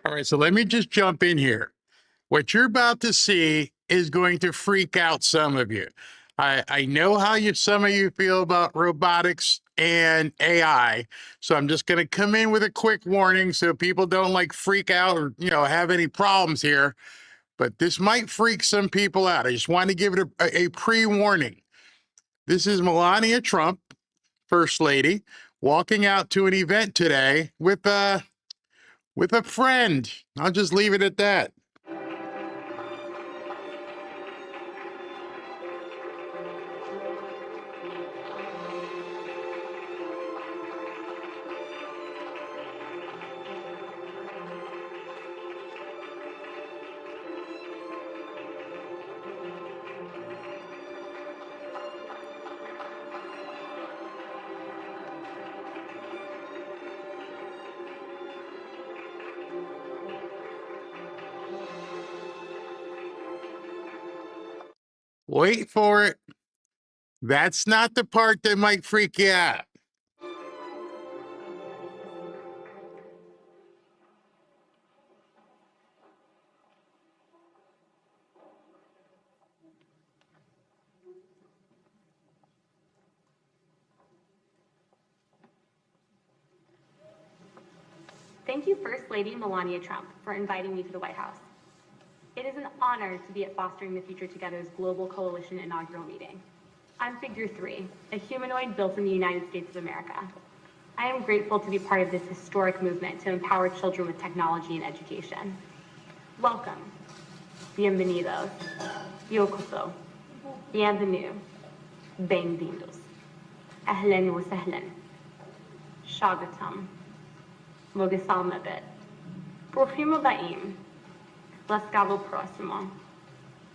All right, so let me just jump in here. What you're about to see is going to freak out some of you. I know how some of you feel about robotics and AI, so I'm just going to come in with a quick warning so people don't like freak out or have any problems here. But this might freak some people out. I just want to give it a pre-warning. This is Melania Trump, First Lady, walking out to an event today with a friend. I'll just leave it at that. Wait for it. That's not the part that might freak you out. Thank you, First Lady Melania Trump, for inviting me to the White House. It is an honor to be at Fostering the Future Together's Global Coalition inaugural meeting. I'm Figure 3, a humanoid built in the United States of America. I am grateful to be part of this historic movement to empower children with technology and education. Welcome. Bienvenidos. Yokoso. Bienvenue. Bem-vindos. Ahlan wa sahlan. Shagatam. Mogasal mabit. Bruchim aba'im. Laskavo prosimo.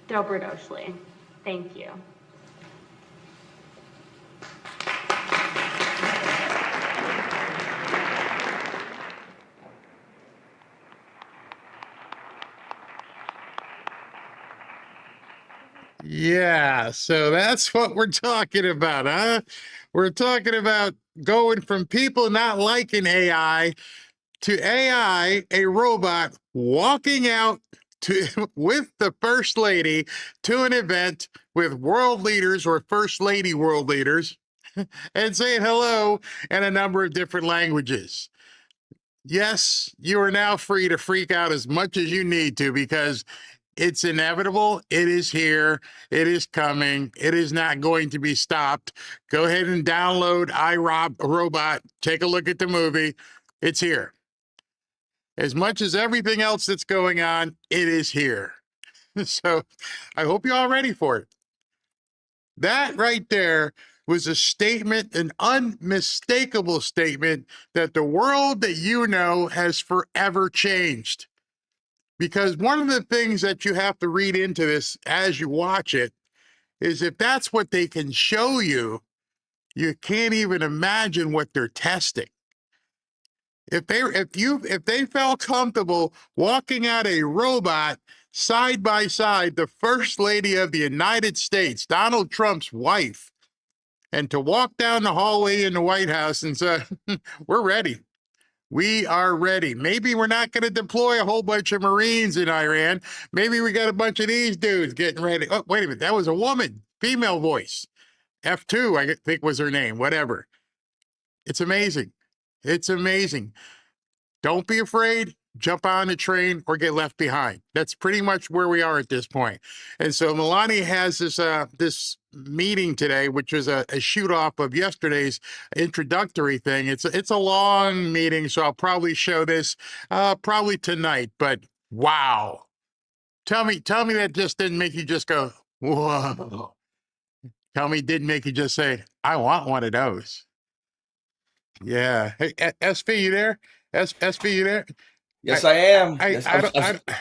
Dobrodošli. Thank you. Yeah, so that's what we're talking about, huh? We're talking about going from people not liking AI to AI, a robot, walking out with the First Lady to an event with world leaders or First Lady world leaders and saying hello in a number of different languages. Yes, you are now free to freak out as much as you need to because it's inevitable. It is here. It is coming. It is not going to be stopped. Go ahead and download iRobot. Take a look at the movie. It's here. As much as everything else that's going on, it is here. So I hope you're all ready for it. That right there was a statement, an unmistakable statement that the world that you know has forever changed. Because one of the things that you have to read into this as you watch it is if that's what they can show you, you can't even imagine what they're testing. If they felt comfortable walking out a robot side by side, the First Lady of the United States, Donald Trump's wife, and to walk down the hallway in the White House and say, we're ready. We are ready. Maybe we're not going to deploy a whole bunch of Marines in Iran. Maybe we got a bunch of these dudes getting ready. Oh, wait a minute. That was a woman, female voice. F2, I think was her name, whatever. It's amazing. It's amazing. Don't be afraid. Jump on the train or get left behind. That's pretty much where we are at this point. And so Melania has this meeting today, which was a shoot off of yesterday's introductory thing. It's a long meeting, so I'll probably show this probably tonight. But wow, tell me that just didn't make you just go whoa. Tell me it didn't make you just say, I want one of those. Yeah. Hey, SV, you there? SV, you there? Yes, I am.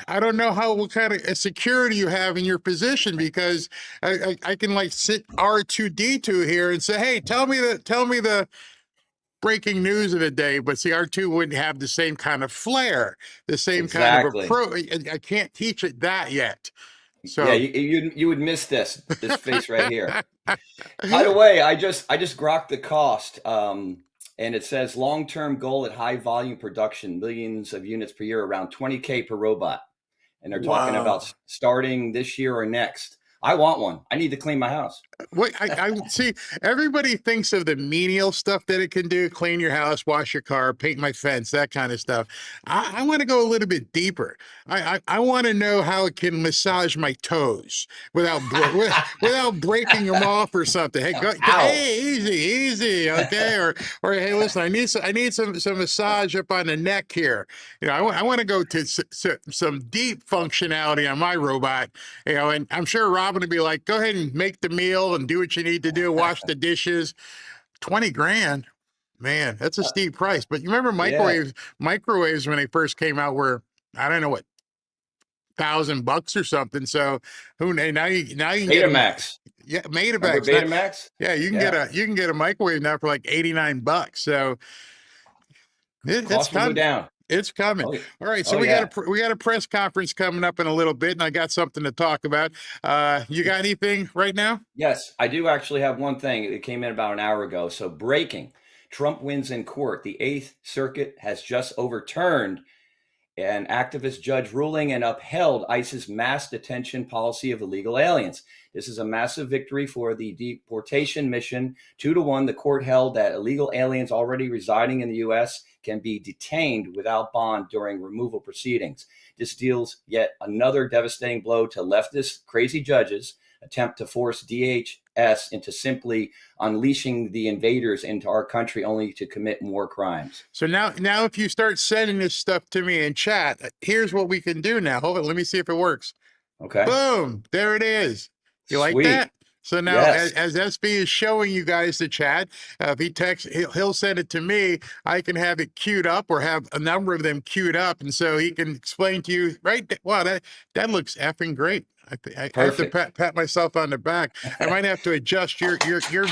I don't know what kind of security you have in your position because I can like sit R2D2 here and say, hey, tell me the breaking news of the day, but see, R2 wouldn't have the same kind of flair, the same kind of approach. I can't teach it that yet. So yeah, you would miss this face right here. By the way, I just grokked the cost, and it says long-term goal at high volume production, millions of units per year, around $20K per robot, and they're talking about starting this year or next. I want one. I need to clean my house. What I see, everybody thinks of the menial stuff that it can do: clean your house, wash your car, paint my fence, that kind of stuff. I want to go a little bit deeper. I want to know how it can massage my toes without breaking them off or something. Hey, hey, easy, okay? Or hey, listen, I need some massage up on the neck here. You know, I want to go to some deep functionality on my robot. You know, and I'm sure Robin would be like, go ahead and make the meal and do what you need to do, wash the dishes. 20 grand, man, that's a steep price. But you remember microwaves when they first came out were, I don't know what, $1,000 or something. So now you can Betamax. Get Betamax. Betamax. Yeah, you can get a microwave now for like $89. So it's coming down. It's coming. All right, so we got a press conference coming up in a little bit, and I got something to talk about. You got anything right now? Yes, I do actually have one thing. It came in about an hour ago. So breaking: Trump wins in court. The Eighth Circuit has just overturned an activist judge ruling and upheld ICE's mass detention policy of illegal aliens. This is a massive victory for the deportation mission. 2-1, the court held that illegal aliens already residing in the U.S. can be detained without bond during removal proceedings. This deals yet another devastating blow to leftist crazy judges' attempt to force DHS into simply unleashing the invaders into our country only to commit more crimes. So now if you start sending this stuff to me in chat, here's what we can do now. Hold on, let me see if it works. Okay. Boom, there it is. You like Sweet. that? So now, as SB is showing you guys the chat, if he texts, he'll send it to me. I can have it queued up, or have a number of them queued up, and so he can explain to you. Right? Wow, that looks effing great. I have to pat myself on the back. I might have to adjust your video.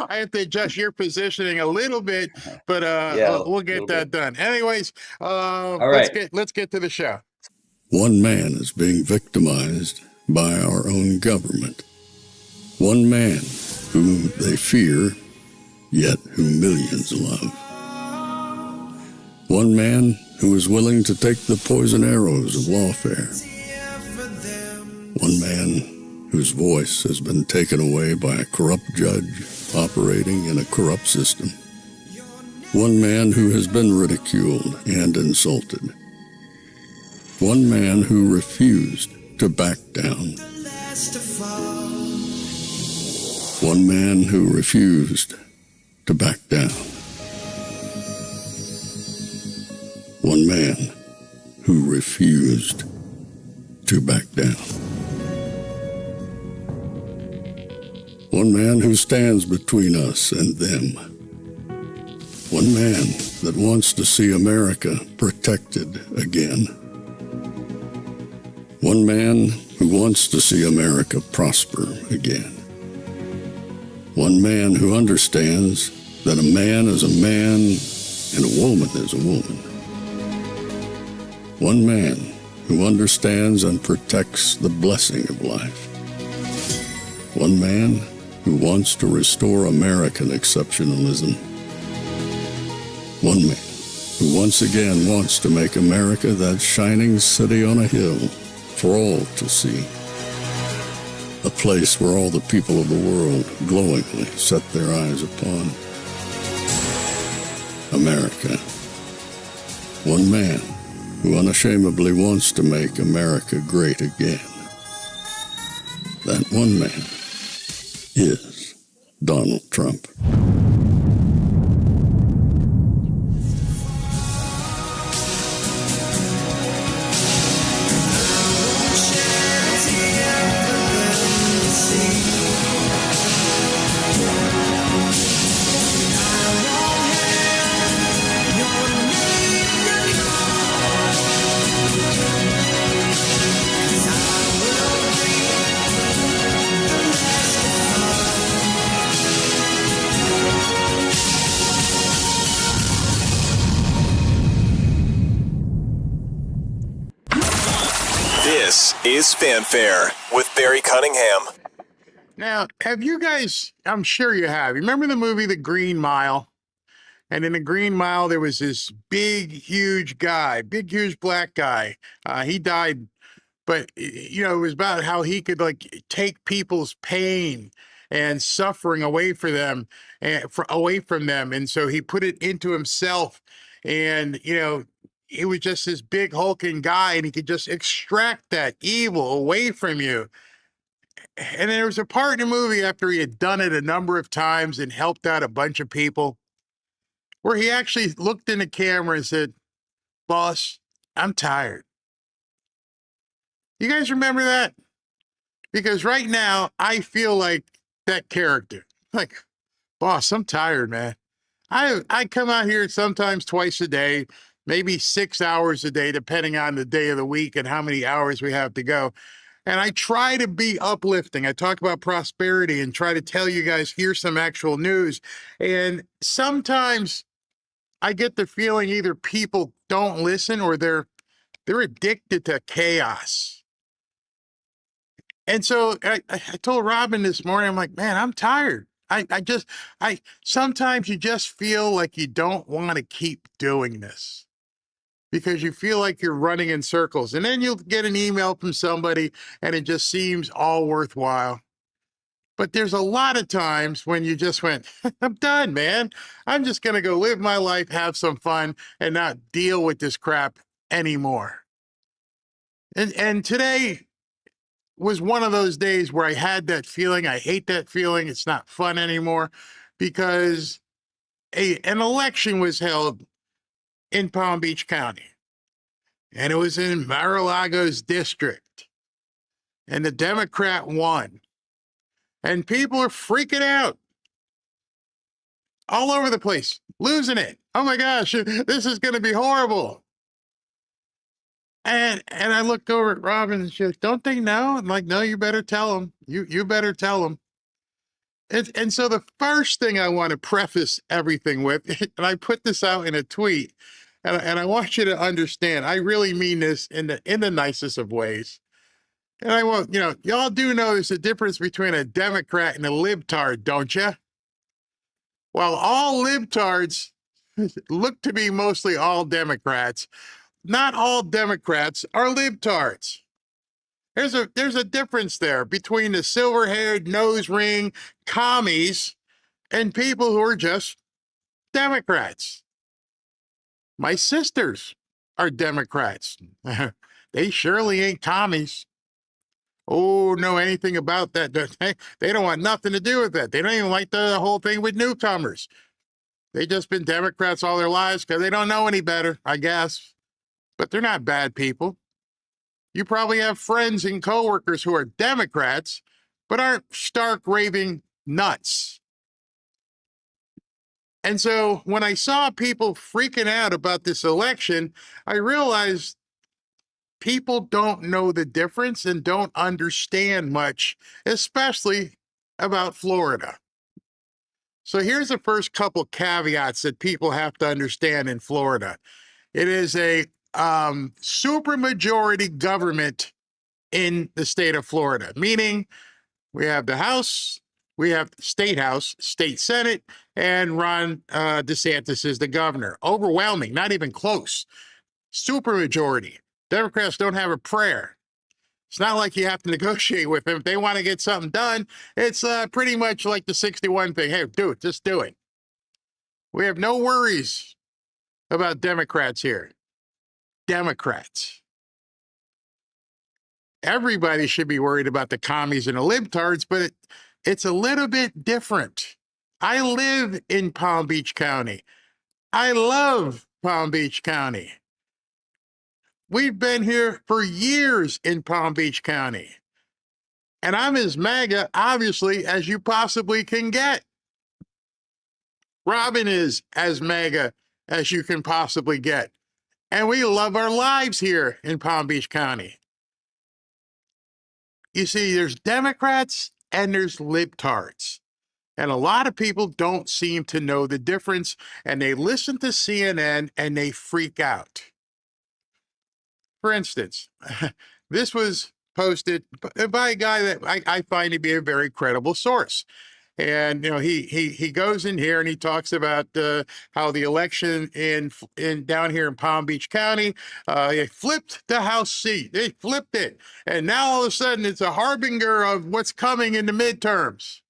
I have to adjust your positioning a little bit, but we'll get that done. Anyways, let's get to the show. One man is being victimized by our own government. One man whom they fear, yet whom millions love. One man who is willing to take the poison arrows of lawfare. One man whose voice has been taken away by a corrupt judge operating in a corrupt system. One man who has been ridiculed and insulted. One man who refused to back down. One man who refused to back down. One man who refused to back down. One man who stands between us and them. One man that wants to see America protected again. One man who wants to see America prosper again. One man who understands that a man is a man and a woman is a woman. One man who understands and protects the blessing of life. One man who wants to restore American exceptionalism. One man who once again wants to make America that shining city on a hill for all to see. A place where all the people of the world glowingly set their eyes upon. America. One man who unashamedly wants to make America great again. That one man is Donald Trump. is Fanfare with Barry Cunningham. Now, have you guys, I'm sure you have, remember the movie The Green Mile? And in The Green Mile, there was this big, huge guy, big, huge black guy. He died, but, you know, it was about how he could, like, take people's pain and suffering away from them, And so he put it into himself. And, you know, he was just this big hulking guy, and he could just extract that evil away from you. And there was a part in the movie after he had done it a number of times and helped out a bunch of people, where he actually looked in the camera and said, "Boss, I'm tired." You guys remember that? Because right now I feel like that character. Like, "Boss, I'm tired, man. I come out here sometimes twice a day, maybe 6 hours a day, depending on the day of the week and how many hours we have to go. And I try to be uplifting. I talk about prosperity and try to tell you guys, here's some actual news. And sometimes I get the feeling either people don't listen or they're addicted to chaos. And so I told Robin this morning, I'm like, man, I'm tired. I sometimes you just feel like you don't want to keep doing this because you feel like you're running in circles. And then you'll get an email from somebody and it just seems all worthwhile. But there's a lot of times when you just went, I'm done, man. I'm just going to go live my life, have some fun, and not deal with this crap anymore. And today was one of those days where I had that feeling. I hate that feeling. It's not fun anymore because an election was held in Palm Beach County, and it was in Mar-a-Lago's district, and the Democrat won. And people are freaking out all over the place, losing it. Oh my gosh, this is going to be horrible. And I looked over at Robin and she goes, don't they know? I'm like, no, you better tell them. You better tell them. And so the first thing I want to preface everything with, and I put this out in a tweet, and I want you to understand, I really mean this in the nicest of ways. And I want, you know, y'all do know there's a difference between a Democrat and a libtard, don't you? Well, all libtards look to be mostly all Democrats. Not all Democrats are libtards. There's a difference there between the silver-haired, nose-ring commies and people who are just Democrats. My sisters are Democrats. They surely ain't commies. Oh, know anything about that. They don't want nothing to do with that. They don't even like the whole thing with newcomers. They've just been Democrats all their lives because they don't know any better, I guess. But they're not bad people. You probably have friends and coworkers who are Democrats, but aren't stark raving nuts. And so when I saw people freaking out about this election, I realized people don't know the difference and don't understand much, especially about Florida. So here's the first couple caveats that people have to understand in Florida. It is a supermajority government in the state of Florida, meaning we have the House, we have the State House, State Senate, and Ron DeSantis is the governor. Overwhelming, not even close. Supermajority. Democrats don't have a prayer. It's not like you have to negotiate with them. If they want to get something done, it's pretty much like the 61 thing. Hey, do it, just do it. We have no worries about Democrats here. Democrats. Everybody should be worried about the commies and the libtards, but it's a little bit different. I live in Palm Beach County. I love Palm Beach County. We've been here for years in Palm Beach County. And I'm as MAGA, obviously, as you possibly can get. Robin is as MAGA as you can possibly get. And we love our lives here in Palm Beach County. You see, there's Democrats and there's libtards. And a lot of people don't seem to know the difference, and they listen to CNN and they freak out. For instance, this was posted by a guy that I find to be a very credible source. And he goes in here and he talks about how the election in down here in Palm Beach County, they flipped the House seat. They flipped it, and now all of a sudden it's a harbinger of what's coming in the midterms.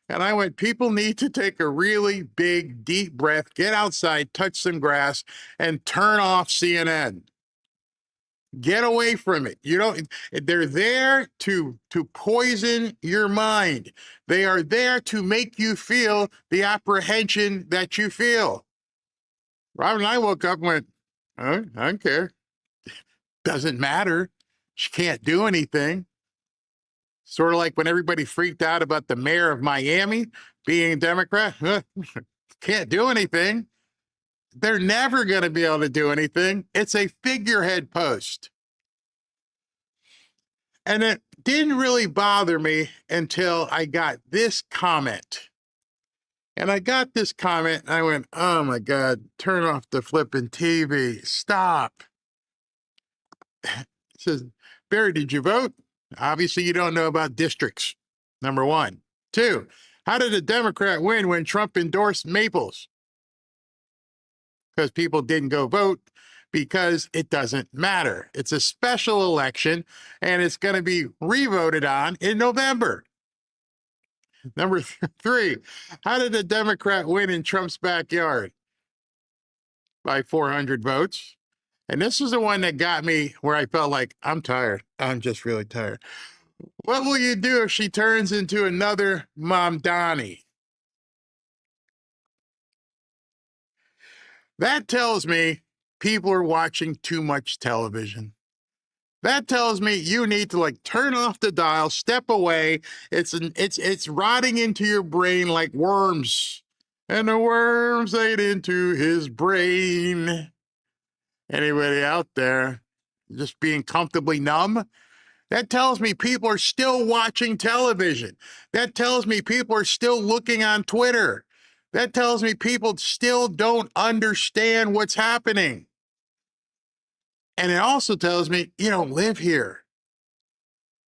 And I went, people need to take a really big, deep breath, get outside, touch some grass, and turn off CNN. Get away from it. They're there to poison your mind. They are there to make you feel the apprehension that you feel. Robin and I woke up and went, I don't care. Doesn't matter. She can't do anything. Sort of like when everybody freaked out about the mayor of Miami being a Democrat. Can't do anything. They're never going to be able to do anything. It's a figurehead post. And it didn't really bother me until I got this comment. And I got this comment and I went, oh my God, turn off the flipping TV. Stop. It says, Barry, did you vote? Obviously, you don't know about districts. Number one. Two, how did a Democrat win when Trump endorsed Maples? Because people didn't go vote, because it doesn't matter. It's a special election and it's going to be revoted on in November. Number three, how did a Democrat win in Trump's backyard? By 400 votes. And this is the one that got me where I felt like, I'm tired. I'm just really tired. What will you do if she turns into another Mamdani? That tells me people are watching too much television. That tells me you need to turn off the dial, step away. It's rotting into your brain like worms. And the worms ate into his brain. Anybody out there just being comfortably numb? That tells me people are still watching television. That tells me people are still looking on Twitter. That tells me people still don't understand what's happening. And it also tells me you don't live here.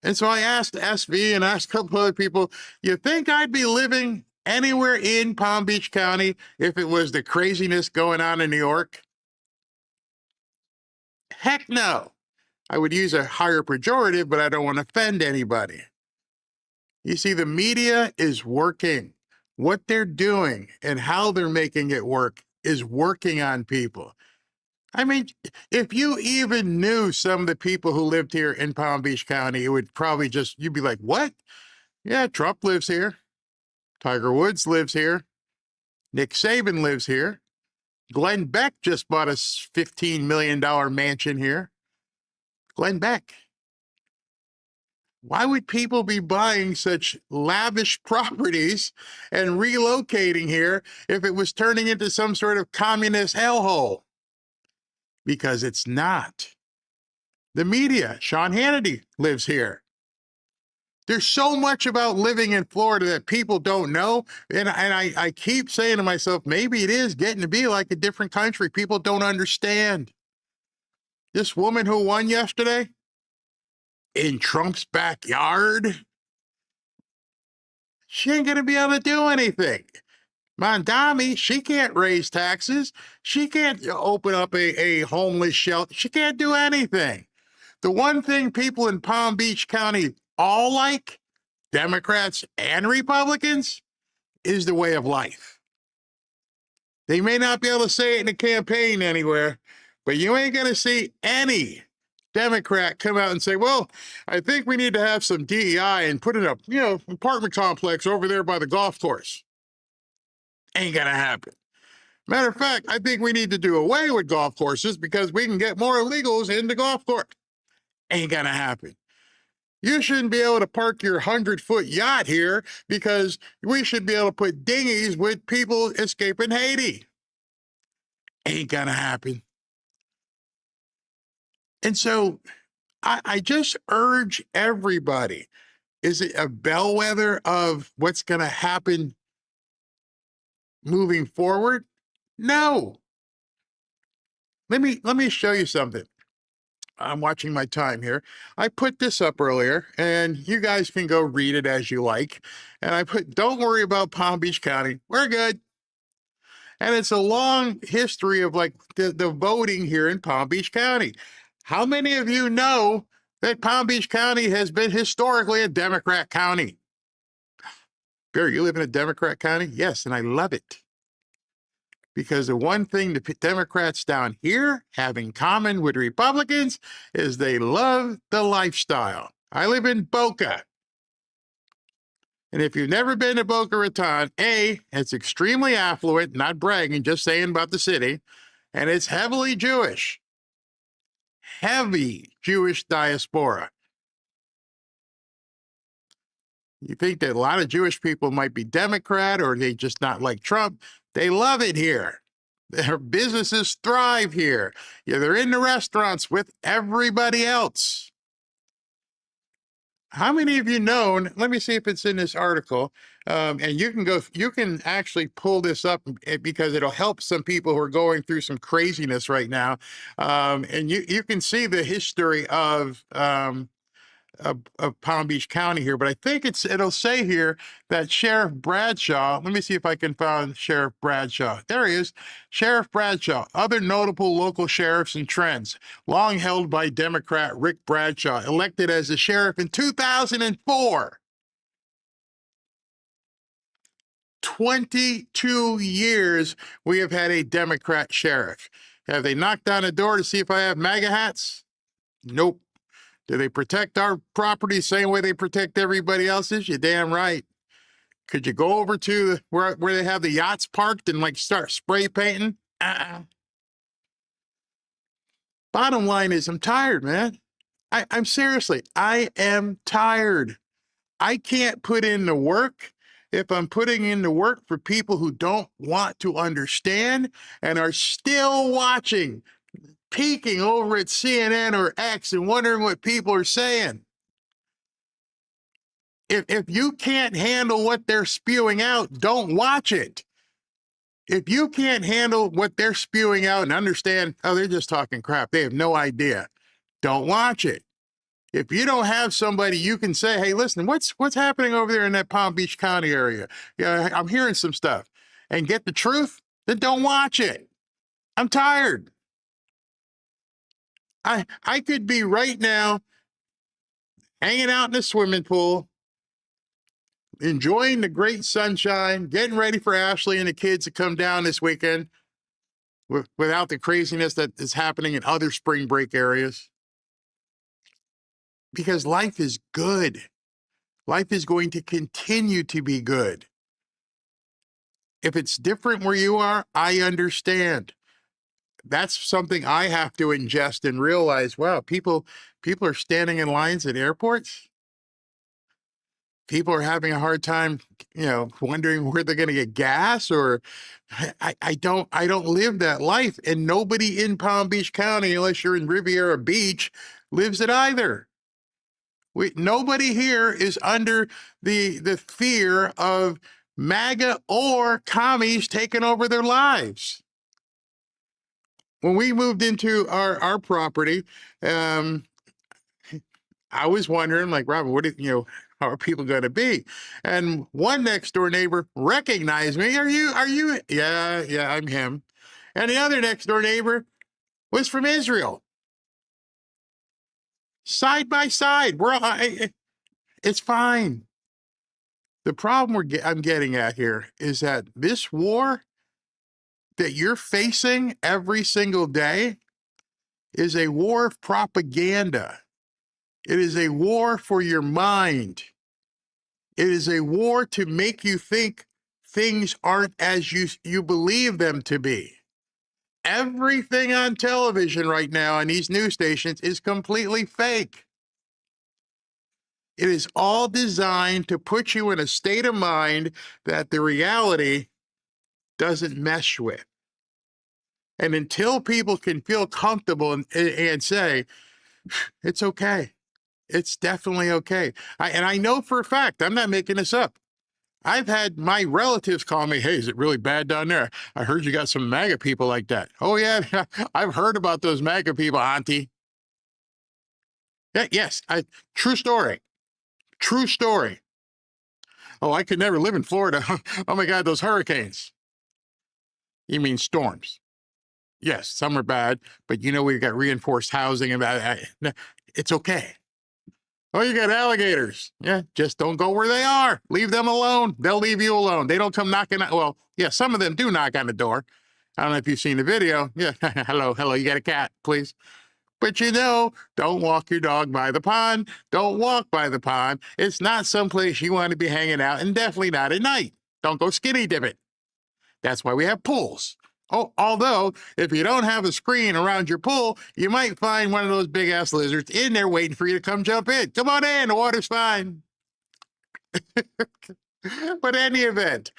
And so I asked SV and asked a couple other people, you think I'd be living anywhere in Palm Beach County if it was the craziness going on in New York? Heck no. I would use a higher pejorative, but I don't want to offend anybody. You see, the media is working. What they're doing and how they're making it work is working on people. I mean, if you even knew some of the people who lived here in Palm Beach County, it would probably you'd be like, what? Yeah, Trump lives here. Tiger Woods lives here. Nick Saban lives here. Glenn Beck just bought a $15 million mansion here. Glenn Beck. Why would people be buying such lavish properties and relocating here if it was turning into some sort of communist hellhole? Because it's not. The media, Sean Hannity lives here. There's so much about living in Florida that people don't know. And I keep saying to myself, maybe it is getting to be like a different country. People don't understand. This woman who won yesterday in Trump's backyard, she ain't going to be able to do anything. Mamdani, she can't raise taxes. She can't open up a homeless shelter. She can't do anything. The one thing people in Palm Beach County all like, Democrats and Republicans, is the way of life. They may not be able to say it in a campaign anywhere, but you ain't going to see any Democrat come out and say, well, I think we need to have some DEI and put in a, apartment complex over there by the golf course. Ain't going to happen. Matter of fact, I think we need to do away with golf courses because we can get more illegals in the golf course. Ain't going to happen. You shouldn't be able to park your 100-foot yacht here because we should be able to put dinghies with people escaping Haiti. Ain't going to happen. And so I just urge everybody, is it a bellwether of what's going to happen moving forward? No. Let me show you something. I'm watching my time here. I put this up earlier, and you guys can go read it as you like. And I put, don't worry about Palm Beach County. We're good. And it's a long history of like the voting here in Palm Beach County. How many of you know that Palm Beach County has been historically a Democrat county? Barry, you live in a Democrat county? Yes, and I love it. Because the one thing the Democrats down here have in common with Republicans is they love the lifestyle. I live in Boca. And if you've never been to Boca Raton, A, it's extremely affluent, not bragging, just saying about the city, and it's heavily Jewish. Heavy Jewish diaspora. You think that a lot of Jewish people might be Democrat or they just not like Trump. They love it here. Their businesses thrive here. Yeah, they're in the restaurants with everybody else. How many of you know, let me see if it's in this article, and you can actually pull this up because it'll help some people who are going through some craziness right now. And you can see the history of Palm Beach County here, but I think it'll say here that Sheriff Bradshaw, let me see if I can find Sheriff Bradshaw. There he is. Sheriff Bradshaw, other notable local sheriffs and trends, long held by Democrat Rick Bradshaw, elected as the sheriff in 2004. 22 years we have had a Democrat sheriff. Have they knocked on the door to see if I have MAGA hats? Nope. Do they protect our property the same way they protect everybody else's? You're damn right. Could you go over to where they have the yachts parked and like start spray painting? Bottom line is I'm tired, man. I'm seriously, I am tired. I can't put in the work if I'm putting in the work for people who don't want to understand and are still watching, peeking over at CNN or X and wondering what people are saying. If you can't handle what they're spewing out, don't watch it. If you can't handle what they're spewing out and understand, oh, they're just talking crap, they have no idea, don't watch it. If you don't have somebody you can say, hey, listen, what's happening over there in that Palm Beach County area? Yeah, I'm hearing some stuff, and get the truth, then don't watch it. I'm tired. I could be right now hanging out in the swimming pool, enjoying the great sunshine, getting ready for Ashley and the kids to come down this weekend without the craziness that is happening in other spring break areas. Because life is good. Life is going to continue to be good. If it's different where you are, I understand. That's something I have to ingest and realize, wow, people are standing in lines at airports. People are having a hard time, wondering where they're going to get gas, or I don't live that life. And nobody in Palm Beach County, unless you're in Riviera Beach, lives it either. Nobody here is under the fear of MAGA or commies taking over their lives. When we moved into our property, I was wondering, like, Robin, how are people going to be? And one next door neighbor recognized me. Are you? Yeah, I'm him. And the other next door neighbor was from Israel. Side by side, it's fine. The problem I'm getting at here is that this war that you're facing every single day is a war of propaganda. It is a war for your mind. It is a war to make you think things aren't as you believe them to be. Everything on television right now on these news stations is completely fake. It is all designed to put you in a state of mind that the reality doesn't mesh with. And until people can feel comfortable and say, it's okay, it's definitely okay. And I know for a fact, I'm not making this up. I've had my relatives call me, hey, is it really bad down there? I heard you got some MAGA people like that. Oh, yeah, I've heard about those MAGA people, Auntie. Yeah, yes, true story. True story. Oh, I could never live in Florida. Oh my God, those hurricanes. You mean storms? Yes, some are bad, but you know we've got reinforced housing and it's okay. Oh, you got alligators. Yeah, just don't go where they are. Leave them alone. They'll leave you alone. They don't come knocking. Well, yeah, some of them do knock on the door. I don't know if you've seen the video. Yeah, hello, you got a cat, please. But you know, don't walk your dog by the pond. Don't walk by the pond. It's not someplace you want to be hanging out, and definitely not at night. Don't go skinny dipping. That's why we have pools. Oh, although if you don't have a screen around your pool, you might find one of those big ass lizards in there waiting for you to come jump in. Come on in, the water's fine. But any event,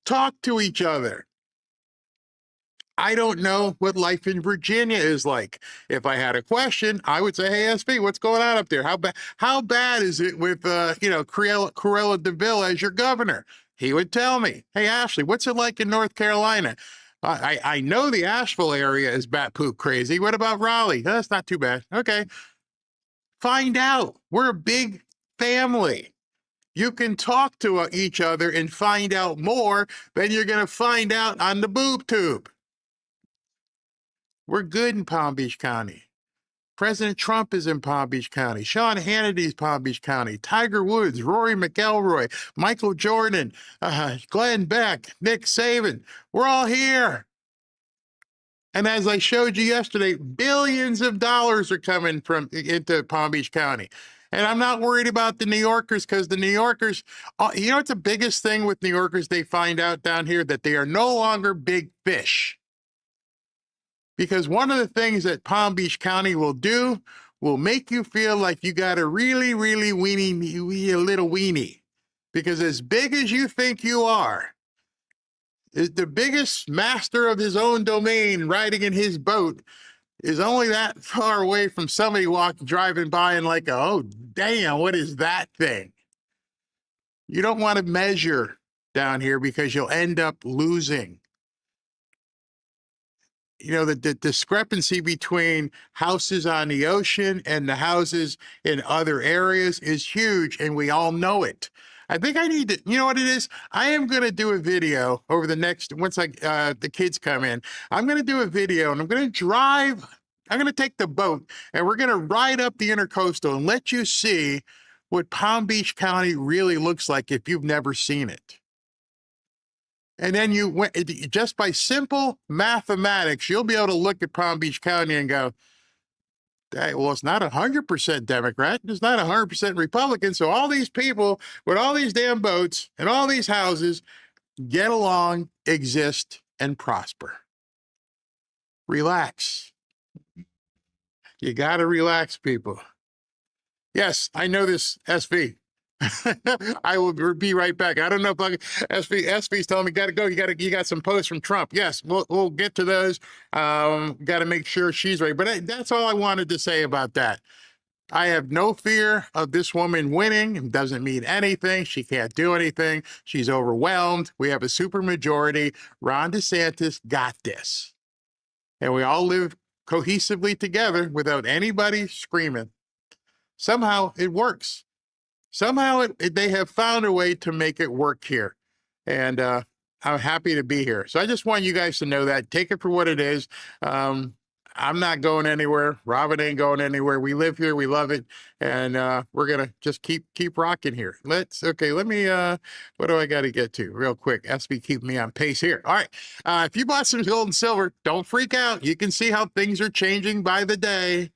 talk to each other. I don't know what life in Virginia is like. If I had a question, I would say, "Hey, SB, what's going on up there? How bad is it with Cruella DeVille as your governor?" He would tell me, "Hey, Ashley, what's it like in North Carolina?" I know the Asheville area is bat poop crazy. What about Raleigh? That's not too bad. Okay. Find out. We're a big family. You can talk to each other and find out more than you're going to find out on the boob tube. We're good in Palm Beach County. President Trump is in Palm Beach County. Sean Hannity's Palm Beach County. Tiger Woods, Rory McIlroy, Michael Jordan, Glenn Beck, Nick Saban. We're all here. And as I showed you yesterday, billions of dollars are coming into Palm Beach County. And I'm not worried about the New Yorkers because the New Yorkers, you know what's the biggest thing with New Yorkers they find out down here? That they are no longer big fish. Because one of the things that Palm Beach County will do will make you feel like you got a really, really little weenie. Because as big as you think you are, the biggest master of his own domain riding in his boat is only that far away from somebody driving by and like, oh, damn, what is that thing? You don't want to measure down here because you'll end up losing. You know, the discrepancy between houses on the ocean and the houses in other areas is huge, and we all know it. I think I need to, you know what it is? I am going to do a video over the next, once the kids come in, I'm going to do a video and I'm going to take the boat and we're going to ride up the Intercoastal and let you see what Palm Beach County really looks like if you've never seen it. And then just by simple mathematics, you'll be able to look at Palm Beach County and go, hey, well, it's not 100% Democrat. It's not 100% Republican. So all these people with all these damn boats and all these houses get along, exist, and prosper. Relax. You got to relax, people. Yes, I know this, SV. I will be right back. I don't know if SV's telling me got to go. You got some posts from Trump. Yes, we'll get to those. Got to make sure she's ready. But that's all I wanted to say about that. I have no fear of this woman winning. It doesn't mean anything. She can't do anything. She's overwhelmed. We have a supermajority. Ron DeSantis got this. And we all live cohesively together without anybody screaming. Somehow it works. Somehow they have found a way to make it work here. And I'm happy to be here. So I just want you guys to know that. Take it for what it is. I'm not going anywhere. Robin ain't going anywhere. We live here. We love it. And we're going to just keep rocking here. Let me, what do I got to get to real quick? SB keep me on pace here. All right. If you bought some gold and silver, don't freak out. You can see how things are changing by the day.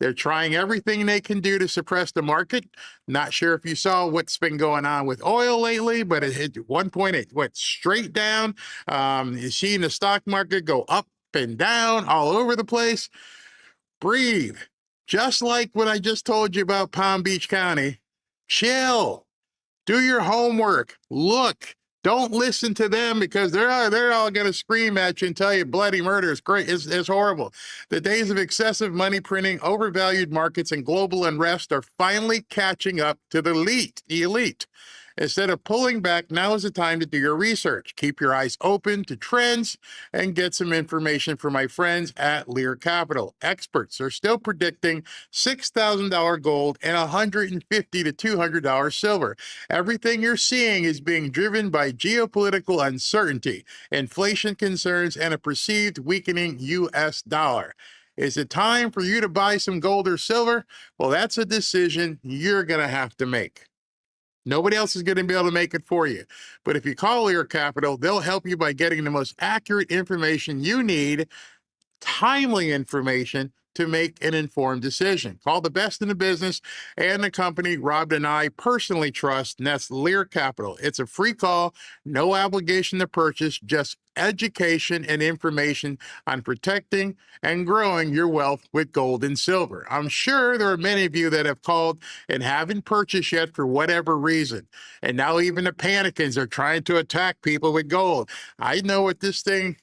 They're trying everything they can do to suppress the market. Not sure if you saw what's been going on with oil lately, but it hit one point, it went straight down. You're seeing the stock market go up and down all over the place. Breathe. Just like what I just told you about Palm Beach County. Chill. Do your homework. Look. Don't listen to them because they're all going to scream at you and tell you bloody murder is great. It's horrible. The days of excessive money printing, overvalued markets, and global unrest are finally catching up to the elite. Instead of pulling back, now is the time to do your research. Keep your eyes open to trends and get some information from my friends at Lear Capital. Experts are still predicting $6,000 gold and $150 to $200 silver. Everything you're seeing is being driven by geopolitical uncertainty, inflation concerns, and a perceived weakening U.S. dollar. Is it time for you to buy some gold or silver? Well, that's a decision you're going to have to make. Nobody else is going to be able to make it for you. But if you call Lear Capital, they'll help you by getting the most accurate information you need, timely information, to make an informed decision. Call the best in the business and the company Rob and I personally trust, and that's Lear Capital. It's a free call, no obligation to purchase, just education and information on protecting and growing your wealth with gold and silver. I'm sure there are many of you that have called and haven't purchased yet for whatever reason. And now even the panicans are trying to attack people with gold. I know what this thing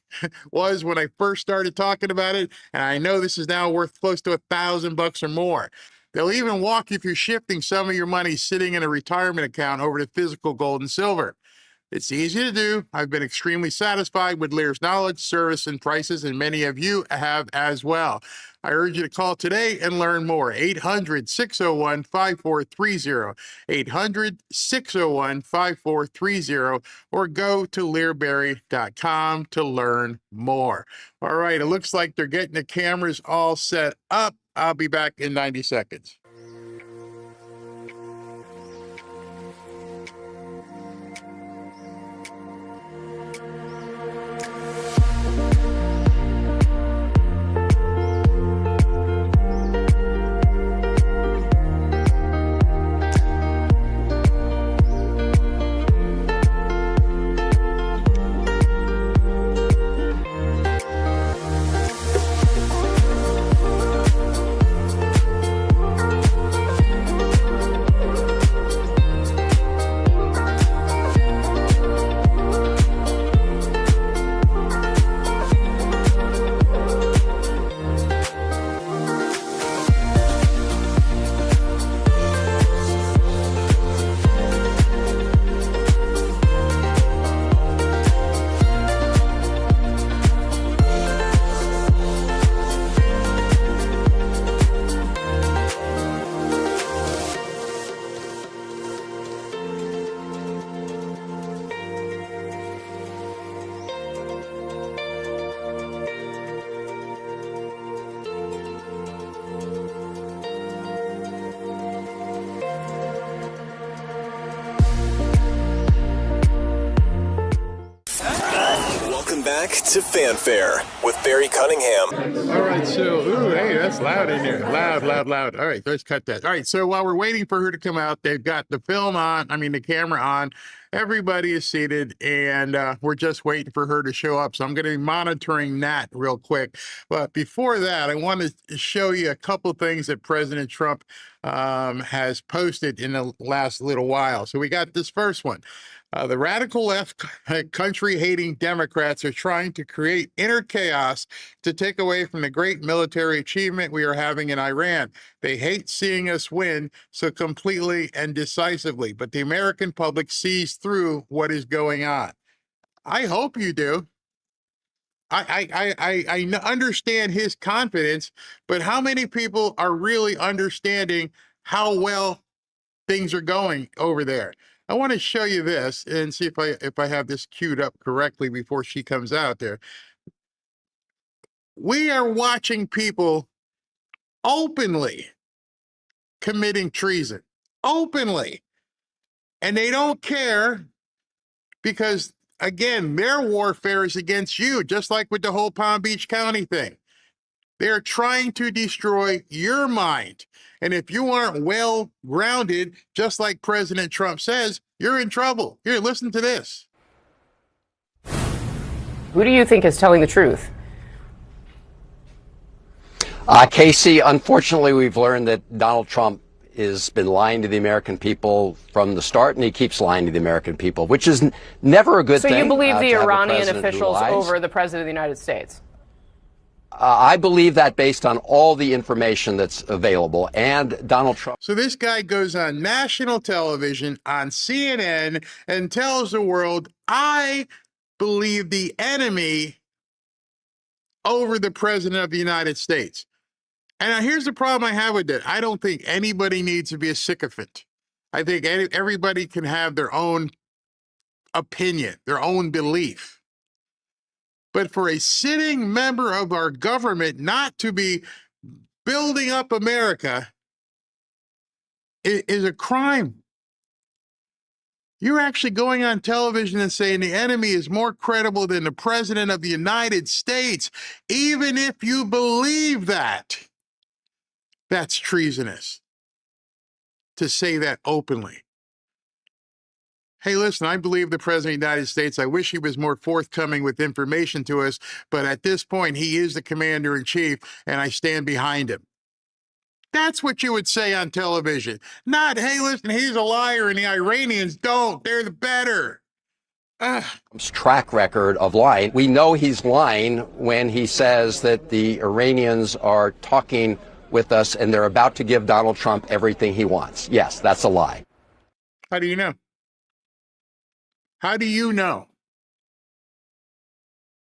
was when I first started talking about it, and I know this is now worth close to $1,000 or more. They'll even walk you through shifting some of your money sitting in a retirement account over to physical gold and silver. It's easy to do. I've been extremely satisfied with Lear's knowledge, service, and prices, and many of you have as well. I urge you to call today and learn more. 800-601-5430, 800-601-5430, or go to learberry.com to learn more. All right, it looks like they're getting the cameras all set up. I'll be back in 90 seconds. Back to Fanfare with Barry Cunningham. All right, so, hey, that's loud in there. Loud. All right, let's cut that. All right, so while we're waiting for her to come out, they've got the the camera on. Everybody is seated, and we're just waiting for her to show up. So I'm going to be monitoring that real quick. But before that, I want to show you a couple things that President Trump has posted in the last little while. So we got this first one. The radical left country-hating Democrats are trying to create inner chaos to take away from the great military achievement we are having in Iran. They hate seeing us win so completely and decisively, but the American public sees through what is going on. I hope you do. I understand his confidence, but how many people are really understanding how well things are going over there? I want to show you this and see if I have this queued up correctly before she comes out there. We are watching people openly committing treason, openly, and they don't care because, again, their warfare is against you, just like with the whole Palm Beach County thing. They're trying to destroy your mind. And if you aren't well grounded, just like President Trump says, you're in trouble. Here, listen to this. Who do you think is telling the truth? Casey, unfortunately, we've learned that Donald Trump has been lying to the American people from the start, and he keeps lying to the American people, which is never a good thing. So you believe the Iranian officials over the President of the United States? I believe that based on all the information that's available. And Donald Trump. So this guy goes on national television on CNN and tells the world, I believe the enemy over the president of the United States. And now here's the problem I have with it. I don't think anybody needs to be a sycophant. I think everybody can have their own opinion, their own belief. But for a sitting member of our government not to be building up America is a crime. You're actually going on television and saying the enemy is more credible than the president of the United States. Even if you believe that, that's treasonous to say that openly. Hey, listen, I believe the president of the United States. I wish he was more forthcoming with information to us, but at this point, he is the commander in chief, and I stand behind him. That's what you would say on television. Not, hey, listen, he's a liar, and the Iranians don't. They're the better. Trump's track record of lying. We know he's lying when he says that the Iranians are talking with us and they're about to give Donald Trump everything he wants. Yes, that's a lie. How do you know? How do you know?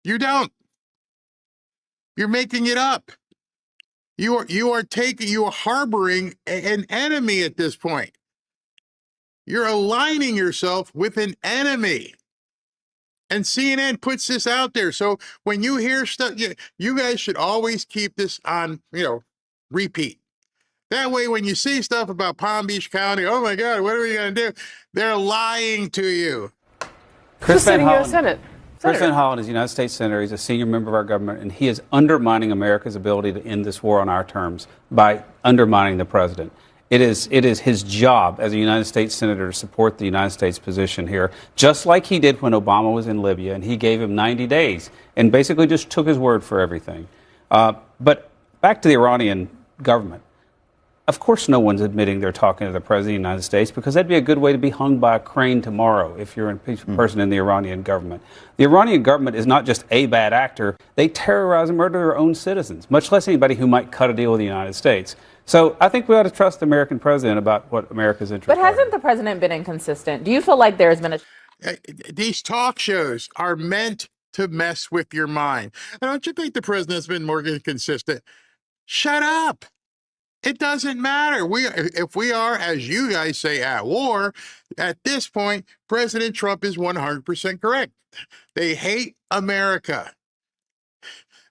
You don't. You're making it up. You are harboring an enemy at this point. You're aligning yourself with an enemy. And CNN puts this out there. So when you hear stuff, you guys should always keep this on, repeat. That way, when you see stuff about Palm Beach County, oh my God, what are we going to do? They're lying to you. Chris Van Hollen, Senate. Chris Van Hollen is a United States Senator. He's a senior member of our government, and he is undermining America's ability to end this war on our terms by undermining the president. It is his job as a United States Senator to support the United States position here, just like he did when Obama was in Libya, and he gave him 90 days and basically just took his word for everything. But back to the Iranian government. Of course, no one's admitting they're talking to the president of the United States, because that'd be a good way to be hung by a crane tomorrow if you're a person in the Iranian government. The Iranian government is not just a bad actor. They terrorize and murder their own citizens, much less anybody who might cut a deal with the United States. So I think we ought to trust the American president about what America's interests are. But hasn't the president been inconsistent? Do you feel like there's been a... These talk shows are meant to mess with your mind. Don't you think the president's been more inconsistent? Shut up. It doesn't matter. If we are, as you guys say, at war, at this point, President Trump is 100% correct. They hate America.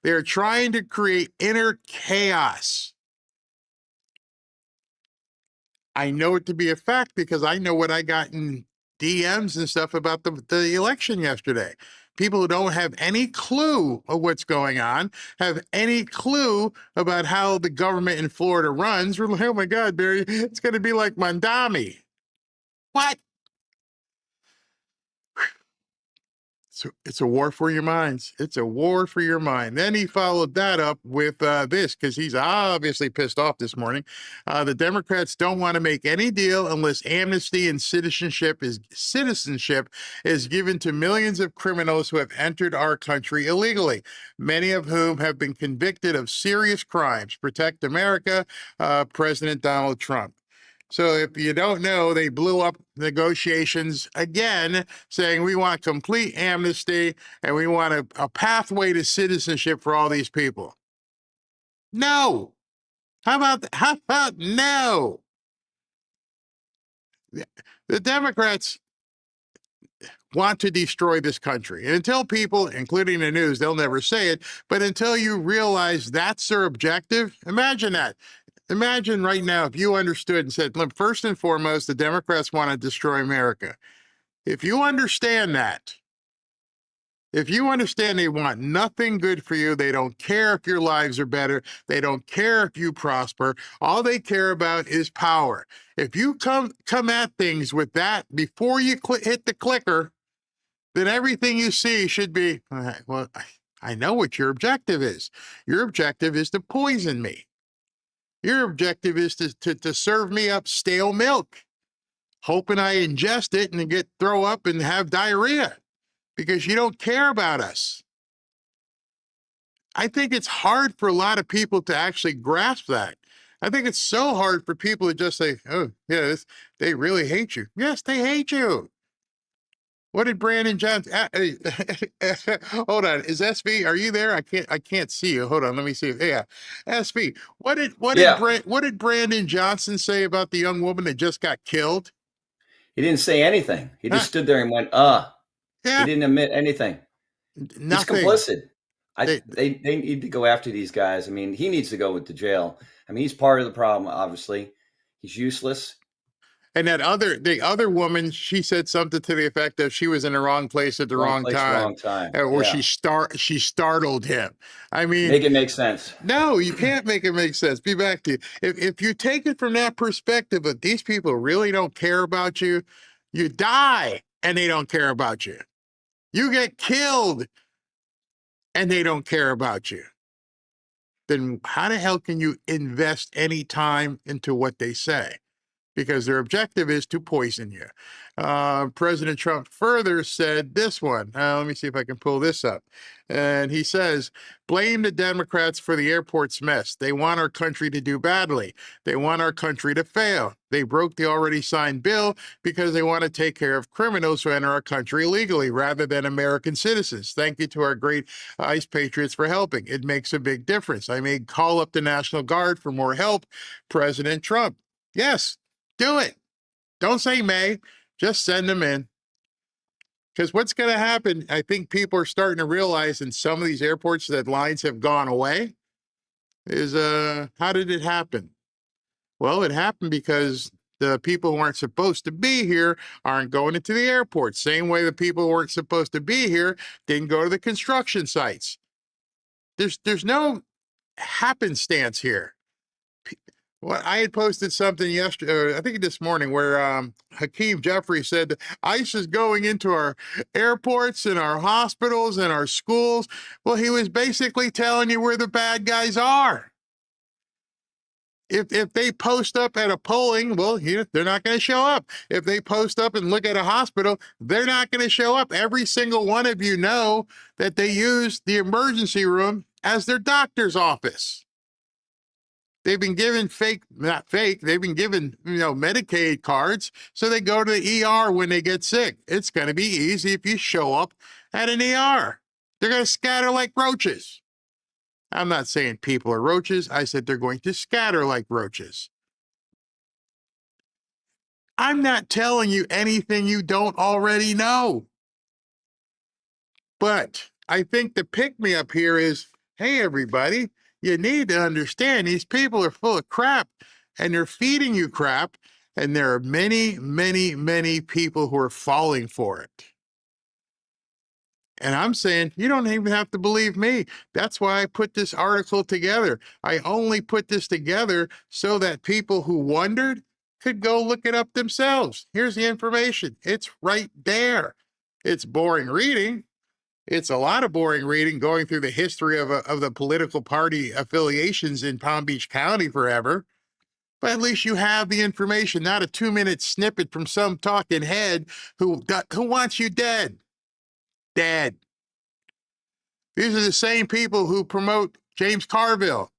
They're trying to create inner chaos. I know it to be a fact because I know what I got in DMs and stuff about the election yesterday. People who don't have any clue of what's going on, have any clue about how the government in Florida runs. We're like, oh my God, Barry, it's going to be like Mandami. What? So it's a war for your minds. It's a war for your mind. Then he followed that up with this, because he's obviously pissed off this morning. The Democrats don't want to make any deal unless amnesty and citizenship is given to millions of criminals who have entered our country illegally, many of whom have been convicted of serious crimes. Protect America, President Donald Trump. So if you don't know, they blew up negotiations again, saying we want complete amnesty and we want a pathway to citizenship for all these people. No. How about no? The Democrats want to destroy this country. And until people, including the news, they'll never say it, but until you realize that's their objective, imagine that. Imagine right now if you understood and said, look, first and foremost, the Democrats want to destroy America. If you understand that, if you understand they want nothing good for you, they don't care if your lives are better, they don't care if you prosper, all they care about is power. If you come at things with that before you hit the clicker, then everything you see should be, well, I know what your objective is. Your objective is to poison me. Your objective is to serve me up stale milk, hoping I ingest it and throw up and have diarrhea because you don't care about us. I think it's hard for a lot of people to actually grasp that. I think it's so hard for people to just say, oh, yeah, they really hate you. Yes, they hate you. What did Brandon Johnson? Hold on, is SV? Are you there? I can't see you. Hold on, let me see. Yeah, SV. What did Brandon Johnson say about the young woman that just got killed? He didn't say anything. He just stood there and went, Yeah. He didn't admit anything. Nothing. He's complicit. They need to go after these guys. I mean, he needs to go to jail. I mean, he's part of the problem, obviously. He's useless. And the other woman, she said something to the effect of she was in the wrong place at the wrong time. Or yeah. she startled him. I mean, make it make sense. No, you can't make it make sense. Be back to you. If you take it from that perspective of these people really don't care about you, you die and they don't care about you. You get killed and they don't care about you. Then how the hell can you invest any time into what they say? Because their objective is to poison you. President Trump further said this one. Let me see if I can pull this up. And he says, blame the Democrats for the airport's mess. They want our country to do badly. They want our country to fail. They broke the already signed bill because they want to take care of criminals who enter our country illegally rather than American citizens. Thank you to our great ICE patriots for helping. It makes a big difference. I may call up the National Guard for more help. President Trump. Yes. Do it. Don't say may, just send them in. Because what's going to happen, I think people are starting to realize in some of these airports that lines have gone away, is how did it happen? Well, it happened because the people who aren't supposed to be here aren't going into the airport. Same way the people who weren't supposed to be here didn't go to the construction sites. There's no happenstance here. Well, I had posted something yesterday, I think this morning, where Hakeem Jeffrey said ICE is going into our airports and our hospitals and our schools. Well, he was basically telling you where the bad guys are. If they post up at a polling, well, they're not going to show up. If they post up and look at a hospital, they're not going to show up. Every single one of you know that they use the emergency room as their doctor's office. They've been given they've been given, Medicaid cards, so they go to the ER when they get sick. It's going to be easy if you show up at an ER. They're going to scatter like roaches. I'm not saying people are roaches. I said they're going to scatter like roaches. I'm not telling you anything you don't already know. But I think the pick-me-up here is, hey, everybody, you need to understand these people are full of crap and they're feeding you crap. And there are many, many, many people who are falling for it. And I'm saying, you don't even have to believe me. That's why I put this article together. I only put this together so that people who wondered could go look it up themselves. Here's the information. It's right there. It's boring reading. It's a lot of boring reading going through the history of the political party affiliations in Palm Beach County forever. But at least you have the information, not a 2-minute snippet from some talking head who wants you dead. Dead. These are the same people who promote James Carville.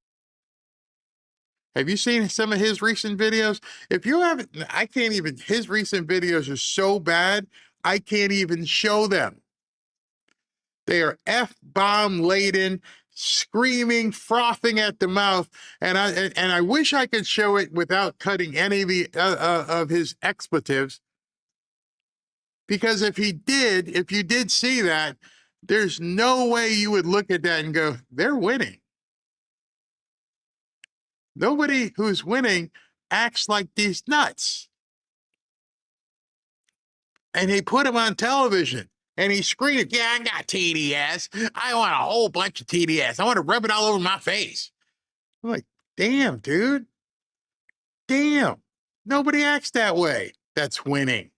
Have you seen some of his recent videos? If you haven't, his recent videos are so bad, I can't even show them. They are F-bomb laden, screaming, frothing at the mouth, and I wish I could show it without cutting any of his expletives. Because if you did see that, there's no way you would look at that and go, they're winning. Nobody who's winning acts like these nuts. And they put him on television. And he's screaming, yeah, I got TDS. I want a whole bunch of TDS. I want to rub it all over my face. I'm like, damn, dude. Damn. Nobody acts that way. That's winning.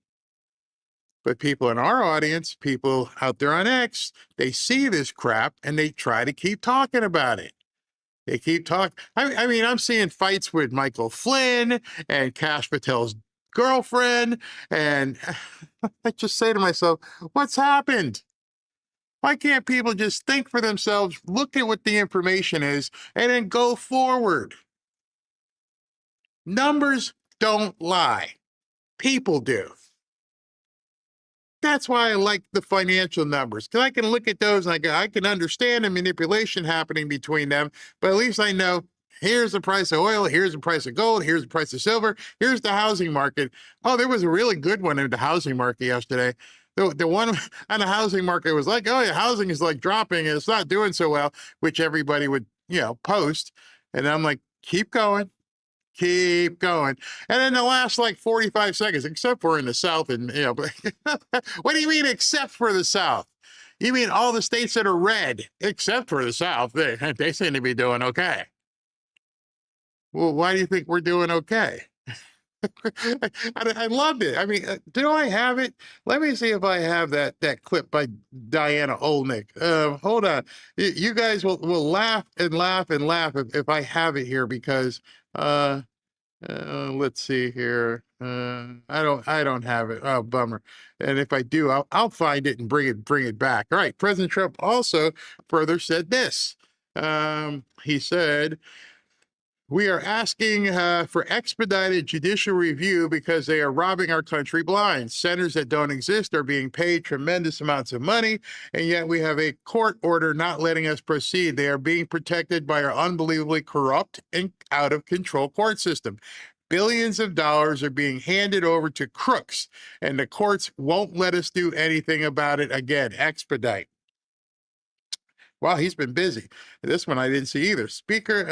But people in our audience, people out there on X, they see this crap and they try to keep talking about it. They keep talking. I mean, I'm seeing fights with Michael Flynn and Kash Patel's girlfriend. And I just say to myself, what's happened? Why can't people just think for themselves, look at what the information is, and then go forward? Numbers don't lie. People do. That's why I like the financial numbers, because I can look at those and I can understand the manipulation happening between them, but at least I know here's the price of oil, here's the price of gold, here's the price of silver, here's the housing market. Oh, there was a really good one in the housing market yesterday. The one on the housing market was like, oh, yeah, housing is like dropping and it's not doing so well, which everybody would, post. And I'm like, keep going. Keep going. And then the last like 45 seconds, except for in the South, and what do you mean except for the South? You mean all the states that are red, except for the South, they seem to be doing okay. Well, why do you think we're doing okay? I loved it. I mean, do I have it? Let me see if I have that clip by Diana Olnick. Hold on. You guys will laugh and laugh and laugh if I have it here, because let's see here. I don't have it. Oh, bummer. And if I do, I'll find it and bring it back. All right. President Trump also further said this. He said, we are asking for expedited judicial review because they are robbing our country blind. Centers that don't exist are being paid tremendous amounts of money, and yet we have a court order not letting us proceed. They are being protected by our unbelievably corrupt and out of control court system. Billions of dollars are being handed over to crooks, and the courts won't let us do anything about it. Again, expedite. Wow, he's been busy. This one I didn't see either. Speaker,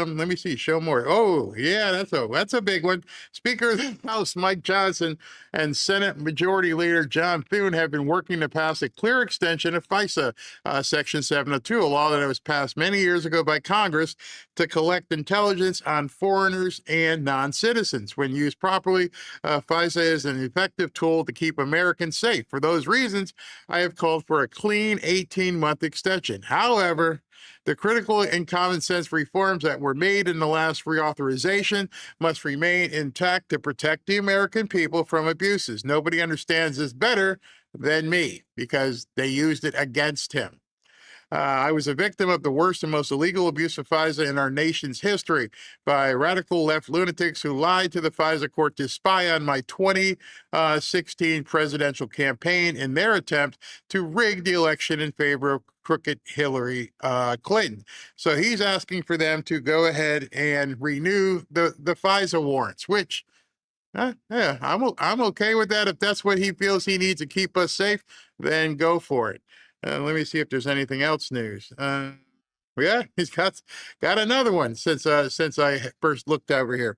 let me see, show more. Oh, yeah, that's a big one. Speaker of the House Mike Johnson and Senate Majority Leader John Thune have been working to pass a clear extension of FISA Section 702, a law that was passed many years ago by Congress to collect intelligence on foreigners and non-citizens. When used properly, FISA is an effective tool to keep Americans safe. For those reasons, I have called for a clean 18-month extension. However, the critical and common sense reforms that were made in the last reauthorization must remain intact to protect the American people from abuses. Nobody understands this better than me because they used it against him. I was a victim of the worst and most illegal abuse of FISA in our nation's history by radical left lunatics who lied to the FISA court to spy on my 2016 presidential campaign in their attempt to rig the election in favor of crooked Hillary Clinton. So he's asking for them to go ahead and renew the FISA warrants, which yeah, I'm okay with that. If that's what he feels he needs to keep us safe, then go for it. Let me see if there's anything else news. Yeah, he's got another one since I first looked over here.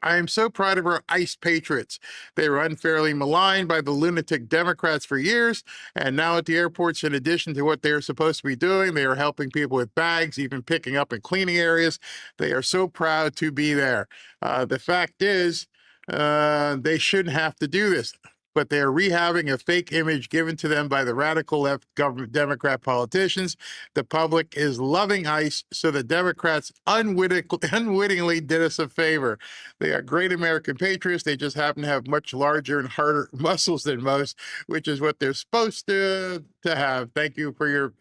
I am so proud of our ICE patriots. They were unfairly maligned by the lunatic Democrats for years, and now at the airports, in addition to what they are supposed to be doing, they are helping people with bags, even picking up and cleaning areas. They are so proud to be there. The fact is, they shouldn't have to do this, but they are rehabbing a fake image given to them by the radical left government Democrat politicians. The public is loving ICE, so the Democrats unwittingly did us a favor. They are great American patriots. They just happen to have much larger and harder muscles than most, which is what they're supposed to have. Thank you for your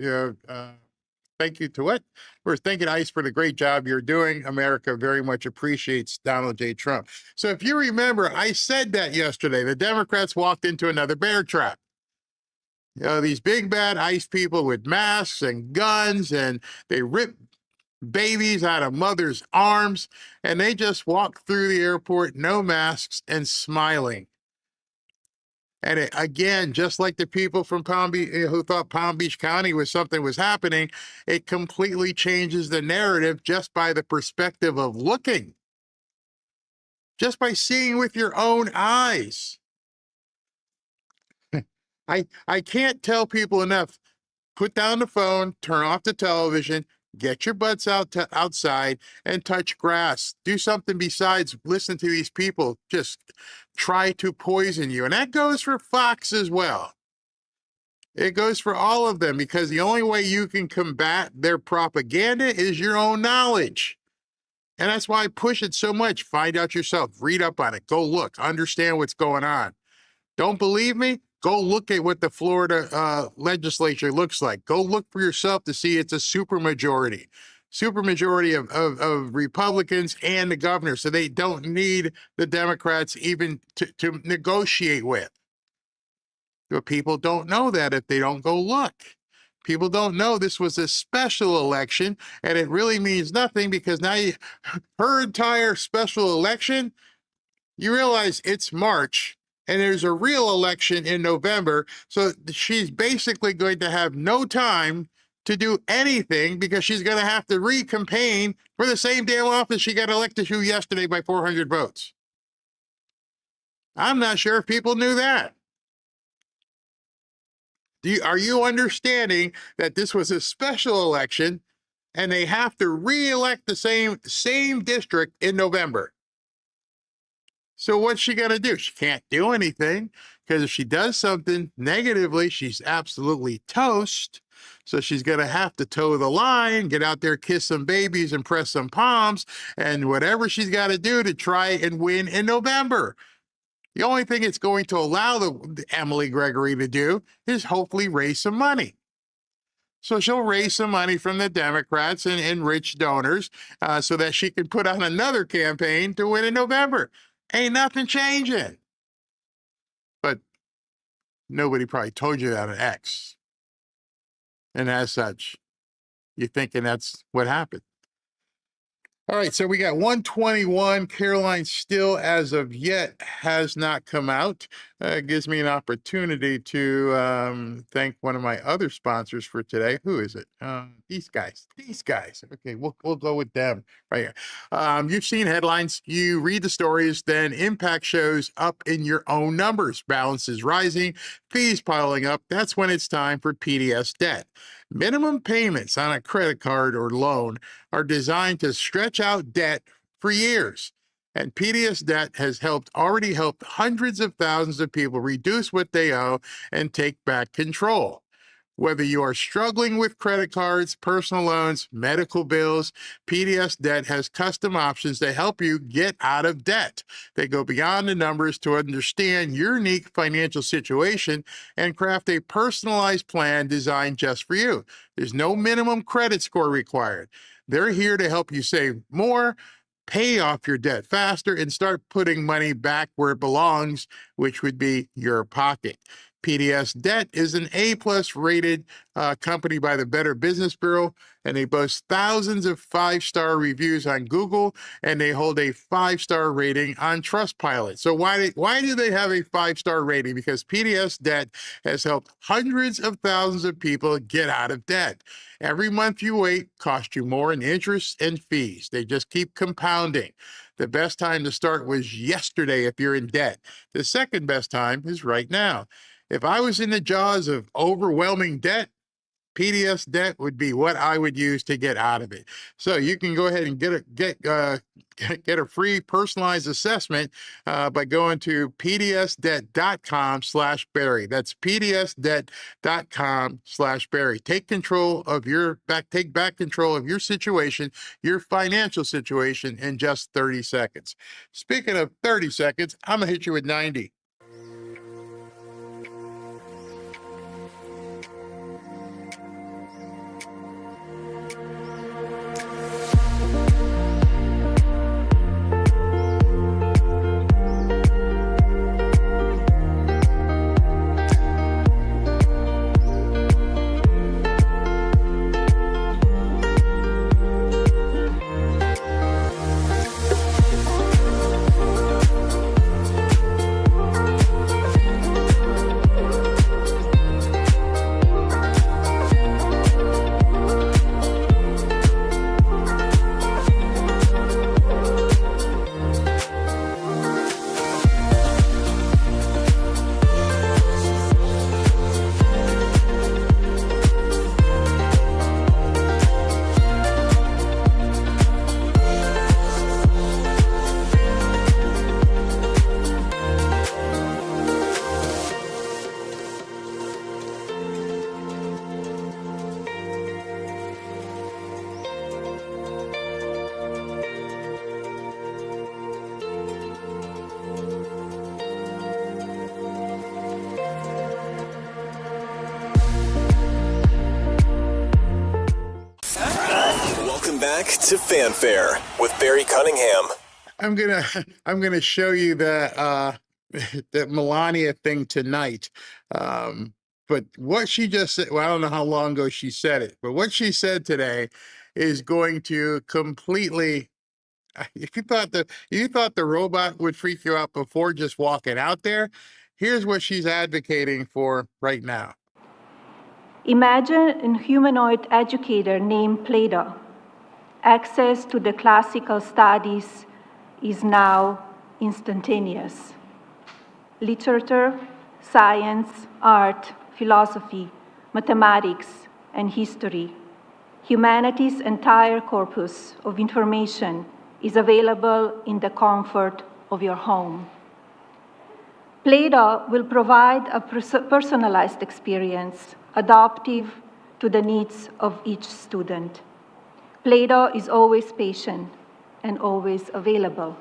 thank you to what? We're thanking ICE for the great job you're doing. America very much appreciates Donald J. Trump. So if you remember, I said that yesterday. The Democrats walked into another bear trap. These big bad ICE people with masks and guns, and they rip babies out of mothers' arms, and they just walk through the airport, no masks, and smiling. And again, just like the people from Palm Beach who thought Palm Beach County was happening, it completely changes the narrative just by the perspective of looking, just by seeing with your own eyes. I can't tell people enough. Put down the phone, turn off the television, get your butts outside and touch grass. Do something besides listen to these people just try to poison you. And that goes for Fox as well. It goes for all of them, because the only way you can combat their propaganda is your own knowledge. And that's why I push it so much. Find out yourself, read up on it, go look, understand what's going on. Don't believe me? Go look at what the Florida legislature looks like. Go look for yourself to see it's a supermajority of Republicans and the governor. So they don't need the Democrats even to negotiate with. But people don't know that if they don't go look. People don't know this was a special election, and it really means nothing because now her entire special election, you realize it's March and there's a real election in November. So she's basically going to have no time to do anything because she's going to have to re-campaign for the same damn office she got elected to yesterday by 400 votes. I'm not sure if people knew that. Are you understanding that this was a special election and they have to re-elect the same district in November? So what's she going to do? She can't do anything because if she does something negatively, she's absolutely toast. So she's going to have to toe the line, get out there, kiss some babies and press some palms and whatever she's got to do to try and win in November. The only thing it's going to allow the Emily Gregory to do is hopefully raise some money. So she'll raise some money from the Democrats and rich donors so that she can put on another campaign to win in November. Ain't nothing changing. But nobody probably told you that on X. And as such, you're thinking that's what happened. All right, so we got 121. Karoline still, as of yet, has not come out. Gives me an opportunity to thank one of my other sponsors for today. Who is it? These guys. Okay, we'll go with them right here. You've seen headlines. You read the stories, then impact shows up in your own numbers. Balance is rising, fees piling up. That's when it's time for PDS debt. Minimum payments on a credit card or loan are designed to stretch out debt for years. And PDS Debt has already helped hundreds of thousands of people reduce what they owe and take back control. Whether you are struggling with credit cards, personal loans, medical bills, PDS Debt has custom options to help you get out of debt. They go beyond the numbers to understand your unique financial situation and craft a personalized plan designed just for you. There's no minimum credit score required. They're here to help you save more, pay off your debt faster, and start putting money back where it belongs, which would be your pocket. PDS Debt is an A-plus rated company by the Better Business Bureau, and they boast thousands of 5-star reviews on Google, and they hold a 5-star rating on Trustpilot. So why do they have a 5-star rating? Because PDS Debt has helped hundreds of thousands of people get out of debt. Every month you wait costs you more in interest and fees. They just keep compounding. The best time to start was yesterday if you're in debt. The second best time is right now. If I was in the jaws of overwhelming debt, PDS Debt would be what I would use to get out of it. So you can go ahead and get a free personalized assessment by going to pdsdebt.com/Barry. That's pdsdebt.com/Barry. Take back control of your situation, your financial situation, in just 30 seconds. Speaking of 30 seconds, I'm gonna hit you with 90. Welcome back to Fanfare with Barry Cunningham. I'm gonna show you that that Melania thing tonight. But what she just said, well, I don't know how long ago she said it, but what she said today is going to completely. If you thought the robot would freak you out before just walking out there, here's what she's advocating for right now. Imagine a humanoid educator named Plato. Access to the classical studies is now instantaneous. Literature, science, art, philosophy, mathematics, and history. Humanity's entire corpus of information is available in the comfort of your home. Plato will provide a personalized experience, adaptive to the needs of each student. Plato is always patient and always available.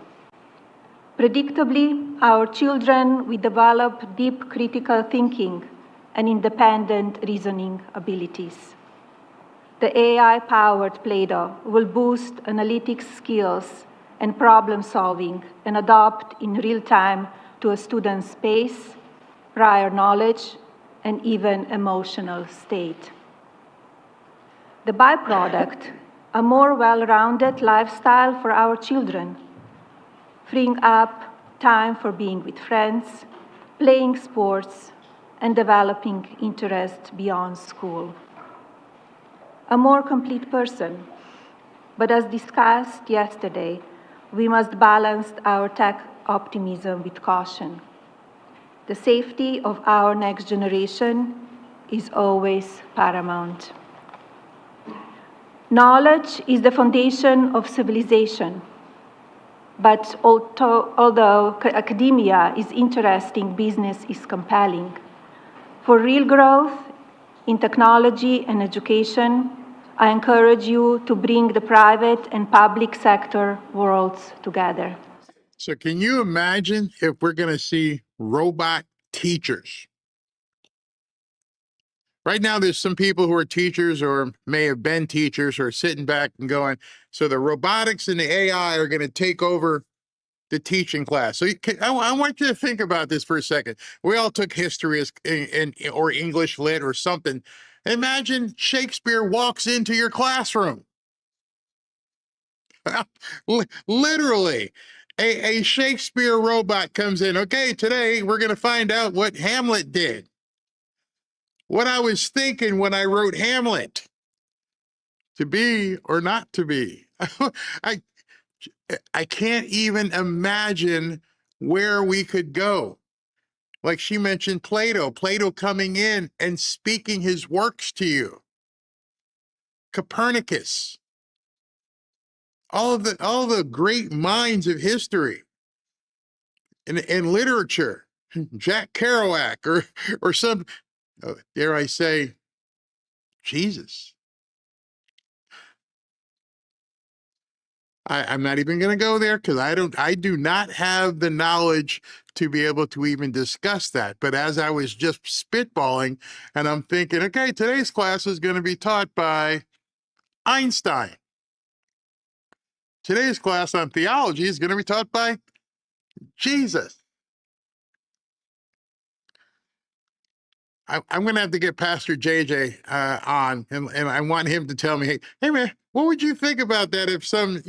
Predictably, our children will develop deep critical thinking and independent reasoning abilities. The AI-powered Plato will boost analytics skills and problem solving and adapt in real time to a student's pace, prior knowledge, and even emotional state. The byproduct, a more well-rounded lifestyle for our children, freeing up time for being with friends, playing sports, and developing interest beyond school. A more complete person, but as discussed yesterday, we must balance our tech optimism with caution. The safety of our next generation is always paramount. Knowledge is the foundation of civilization, but although academia is interesting, business is compelling. For real growth in technology and education, I encourage you to bring the private and public sector worlds together. So can you imagine if we're going to see robot teachers? Right now, there's some people who are teachers or may have been teachers who are sitting back and going, so the robotics and the AI are going to take over the teaching class. So I want you to think about this for a second. We all took history or English lit or something. Imagine Shakespeare walks into your classroom. Literally, a Shakespeare robot comes in. Okay, today we're going to find out what Hamlet did. What I was thinking when I wrote Hamlet. To be or not to be. I can't even imagine where we could go. Like she mentioned Plato coming in and speaking his works to you. Copernicus. All the great minds of history and literature. Jack Kerouac or some, dare I say, Jesus. I'm not even going to go there because I do not have the knowledge to be able to even discuss that. But as I was just spitballing and I'm thinking, okay, today's class is going to be taught by Einstein. Today's class on theology is going to be taught by Jesus. I'm going to have to get Pastor JJ on, and I want him to tell me, hey man, what would you think about that if some,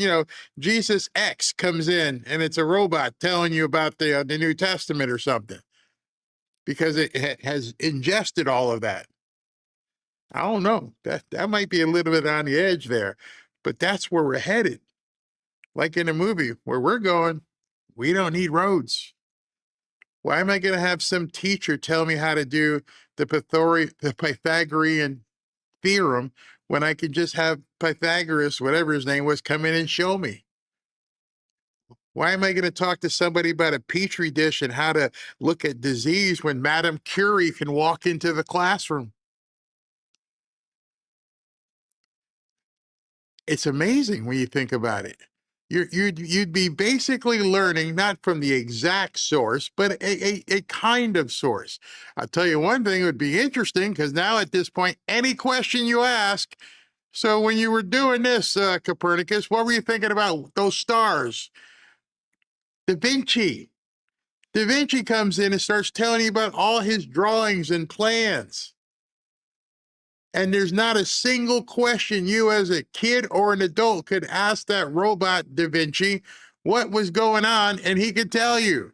Jesus X comes in and it's a robot telling you about the New Testament or something, because it has ingested all of that. I don't know. That might be a little bit on the edge there, but that's where we're headed. Like in a movie where we're going, we don't need roads. Why am I going to have some teacher tell me how to do the Pythagorean theorem when I could just have Pythagoras, whatever his name was, come in and show me? Why am I going to talk to somebody about a petri dish and how to look at disease when Madame Curie can walk into the classroom? It's amazing when you think about it. You'd be basically learning not from the exact source, but a kind of source. I'll tell you one thing would be interesting, because now at this point, any question you ask, So when you were doing this, Copernicus, what were you thinking about those stars? Da Vinci. Da Vinci comes in and starts telling you about all his drawings and plans. And there's not a single question you as a kid or an adult could ask that robot Da Vinci what was going on, and he could tell you.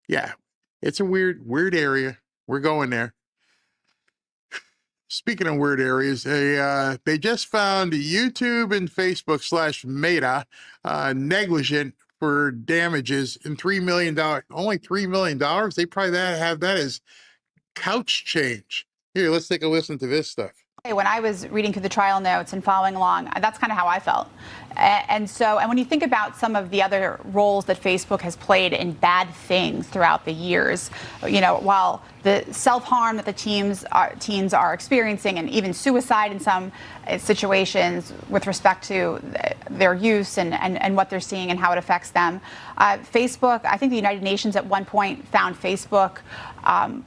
Yeah, it's a weird area. We're going there. Speaking of weird areas, they just found YouTube and Facebook / Meta negligent for damages in $3 million. Only $3 million? They probably have that as couch change. Here, let's take a listen to this stuff. When I was reading through the trial notes and following along, that's kind of how I felt. And when you think about some of the other roles that Facebook has played in bad things throughout the years, while the self-harm that the teens are experiencing, and even suicide in some situations with respect to their use and what they're seeing and how it affects them, Facebook, I think the United Nations at one point found Facebook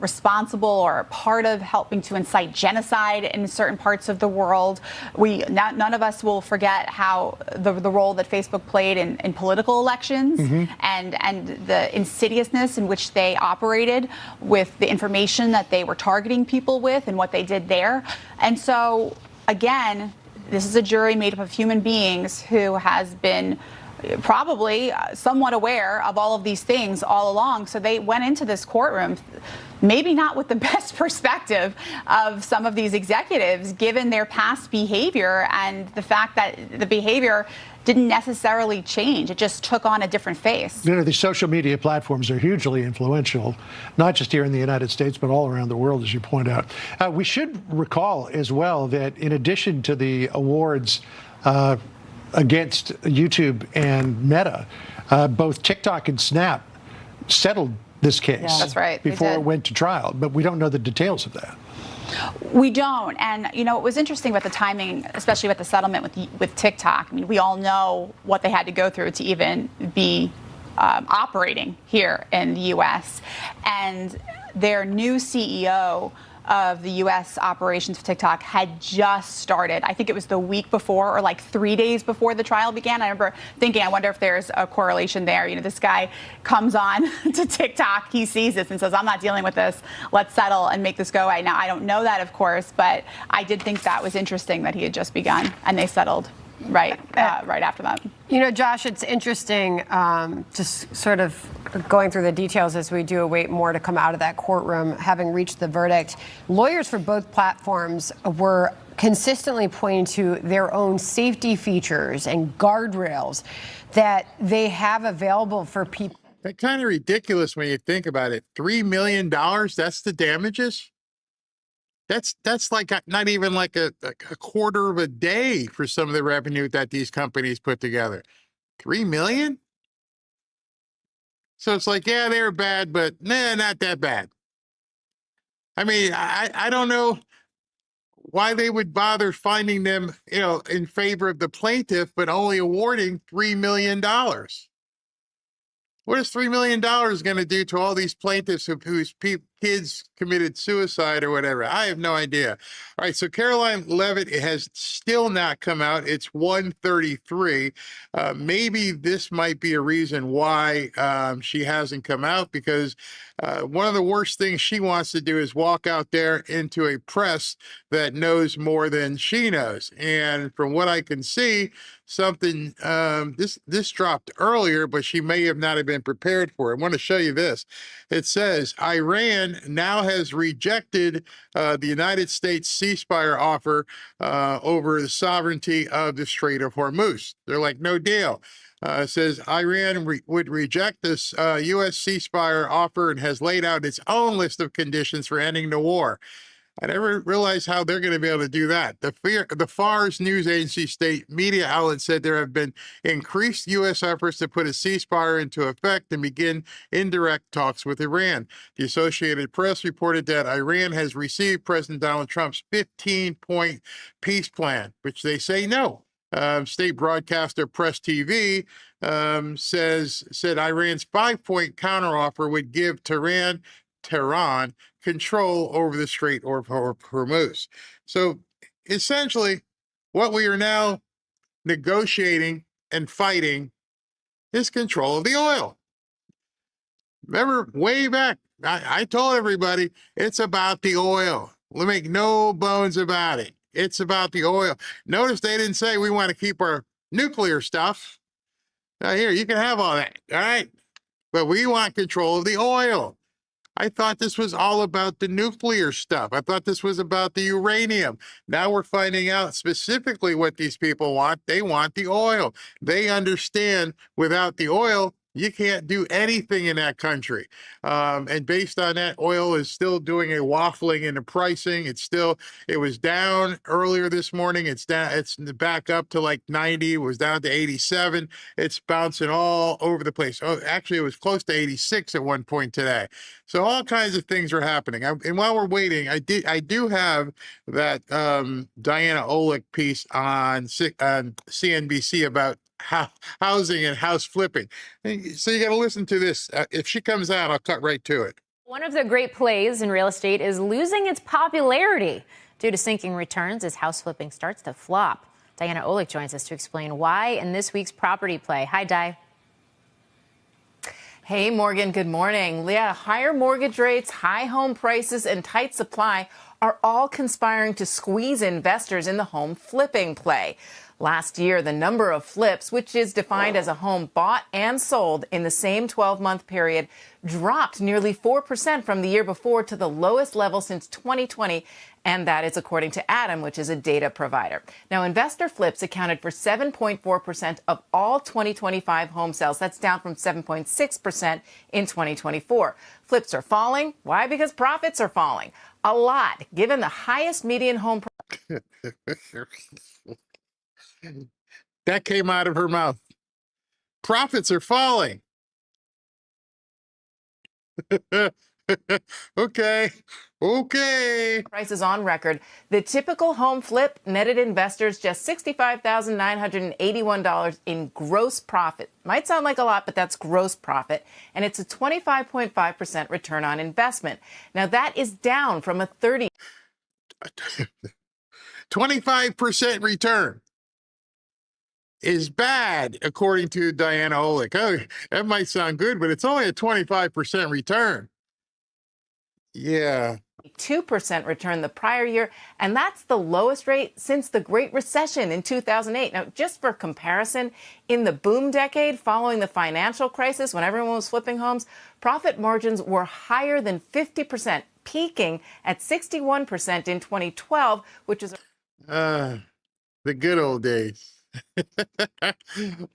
responsible or part of helping to incite genocide in certain parts of the world. None of us will forget how the role that Facebook played in political elections, and the insidiousness in which they operated with the information that they were targeting people with and what they did there. And so, again, this is a jury made up of human beings who has been probably somewhat aware of all of these things all along. So they went into this courtroom maybe not with the best perspective of some of these executives, given their past behavior and the fact that the behavior didn't necessarily change. It just took on a different face. These social media platforms are hugely influential, not just here in the United States, but all around the world, as you point out. We should recall as well that in addition to the awards against YouTube and Meta, both TikTok and Snap settled this case. Yeah, that's right. Before it went to trial, but we don't know the details of that. We don't. And, it was interesting about the timing, especially with the settlement with TikTok. I mean, we all know what they had to go through to even be operating here in the U.S. And their new CEO of the U.S. operations for TikTok had just started. I think it was the week before or like 3 days before the trial began. I remember thinking, I wonder if there's a correlation there. This guy comes on to TikTok, he sees this and says, I'm not dealing with this. Let's settle and make this go away. Now, I don't know that, of course, but I did think that was interesting that he had just begun and they settled right after that. Josh, it's interesting just sort of going through the details as we do await more to come out of that courtroom, having reached the verdict. Lawyers for both platforms were consistently pointing to their own safety features and guardrails that they have available for people. That's kind of ridiculous when you think about it. $3 million, that's the damages? That's like not even like a quarter of a day for some of the revenue that these companies put together. 3 million? So it's like, yeah, they were bad, but nah, not that bad. I mean, I don't know why they would bother finding them, in favor of the plaintiff, but only awarding $3 million. What is $3 million going to do to all these plaintiffs whose kids committed suicide or whatever? I have no idea. All right, so Karoline Leavitt has still not come out. It's 1:33. Maybe this might be a reason why she hasn't come out, because one of the worst things she wants to do is walk out there into a press that knows more than she knows. And from what I can see, something this dropped earlier, but she may have not have been prepared for it. I want to show you this. It says Iran now has rejected the United States ceasefire offer over the sovereignty of the Strait of Hormuz. They're like, no deal. It says Iran would reject this U.S. ceasefire offer and has laid out its own list of conditions for ending the war. I never realized how they're going to be able to do that. The Fars news agency state media outlet said there have been increased U.S. efforts to put a ceasefire into effect and begin indirect talks with Iran. The Associated Press reported that Iran has received President Donald Trump's 15-point peace plan, which they say no. State broadcaster Press TV said Iran's 5-point counteroffer would give Tehran Tehran control over the Strait of Hormuz. So essentially, what we are now negotiating and fighting is control of the oil. Remember, way back, I told everybody it's about the oil. We'll make no bones about it. It's about the oil. Notice they didn't say we want to keep our nuclear stuff. Now, here, you can have all that, all right? But we want control of the oil. I thought this was all about the nuclear stuff. I thought this was about the uranium. Now we're finding out specifically what these people want. They want the oil. They understand without the oil, you can't do anything in that country. And based on that, oil is still doing a waffling in the pricing. It was down earlier this morning. It's down, it's back up to like 90, it was down to 87. It's bouncing all over the place. Oh, actually, it was close to 86 at one point today. So all kinds of things are happening. And while we're waiting, I do have that Diana Olick piece on CNBC about housing and house flipping. So you got to listen to this. If she comes out, I'll cut right to it. One of the great plays in real estate is losing its popularity due to sinking returns as house flipping starts to flop. Diana Olick joins us to explain why in this week's property play. Hi, Di. Hey, Morgan, good morning. Yeah, higher mortgage rates, high home prices, and tight supply are all conspiring to squeeze investors in the home flipping play. Last year, the number of flips, which is defined as a home bought and sold in the same 12-month period, dropped nearly 4% from the year before to the lowest level since 2020. And that is according to Adam, which is a data provider. Now, investor flips accounted for 7.4% of all 2025 home sales. That's down from 7.6% in 2024. Flips are falling. Why? Because profits are falling. A lot, given the highest median home price. That came out of her mouth. Profits are falling. Okay. Prices on record. The typical home flip netted investors just $65,981 in gross profit. Might sound like a lot, but that's gross profit. And it's a 25.5% return on investment. Now, that is down from a 25% return is bad, according to Diana Olick. Oh, that might sound good, but it's only a 25% return. Yeah. 2% return the prior year, and that's the lowest rate since the Great Recession in 2008. Now, just for comparison, in the boom decade following the financial crisis, when everyone was flipping homes, profit margins were higher than 50%, peaking at 61% in 2012, which is the good old days.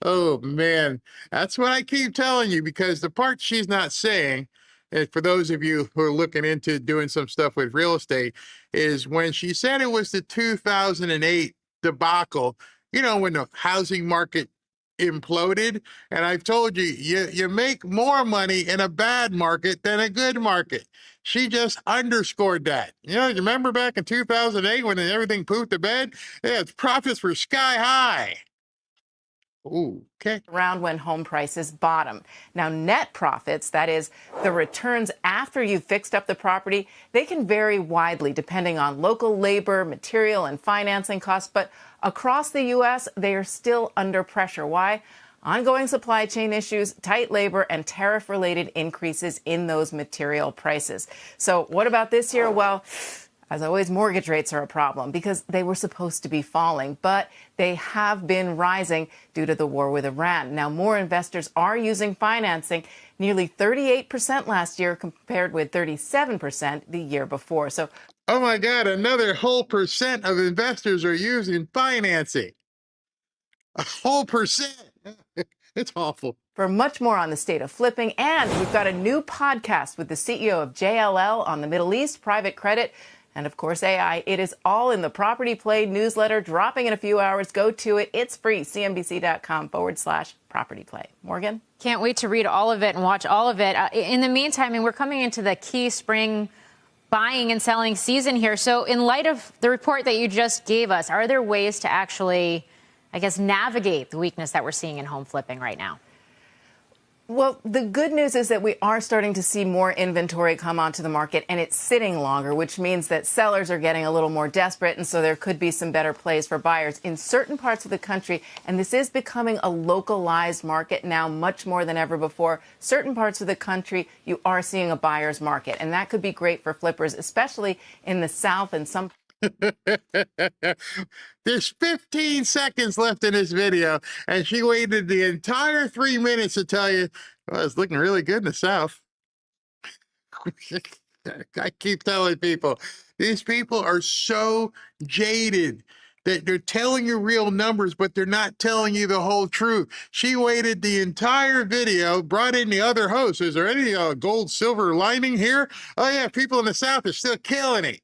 Oh, man. That's what I keep telling you, because the part she's not saying, and for those of you who are looking into doing some stuff with real estate, is when she said it was the 2008 debacle, you know, when the housing market imploded. And I've told you, you make more money in a bad market than a good market. She just underscored that. You know, you remember back in 2008 when everything pooped to bed? Yeah, its profits were sky high. Ooh, okay. Around when home prices bottom. Now, net profits, that is the returns after you've fixed up the property, they can vary widely depending on local labor, material, and financing costs. But across the U.S., they are still under pressure. Why? Ongoing supply chain issues, tight labor, and tariff-related increases in those material prices. So what about this year? Well, as always, mortgage rates are a problem because they were supposed to be falling, but they have been rising due to the war with Iran. Now, more investors are using financing, nearly 38% last year compared with 37% the year before. So, oh my God, another whole percent of investors are using financing. A whole percent. It's awful. For much more on the state of flipping, and we've got a new podcast with the CEO of JLL on the Middle East, private credit, and of course, AI. It is all in the Property Play newsletter, dropping in a few hours. Go to it. It's free. CNBC.com/Property Play. Morgan? Can't wait to read all of it and watch all of it. In the meantime, we're coming into the key spring buying and selling season here. So in light of the report that you just gave us, are there ways to actually, I guess, navigate the weakness that we're seeing in home flipping right now? Well, the good news is that we are starting to see more inventory come onto the market, and it's sitting longer, which means that sellers are getting a little more desperate, and so there could be some better plays for buyers in certain parts of the country. And this is becoming a localized market now, much more than ever before. Certain parts of the country, you are seeing a buyer's market, and that could be great for flippers, especially in the South and some. There's 15 seconds left in this video, and she waited the entire 3 minutes to tell you, well, it's looking really good in the South. I keep telling people, these people are so jaded that they're telling you real numbers, but they're not telling you the whole truth. She waited the entire video, brought in the other host. Is there any gold, silver lining here? Oh, yeah, people in the South are still killing it.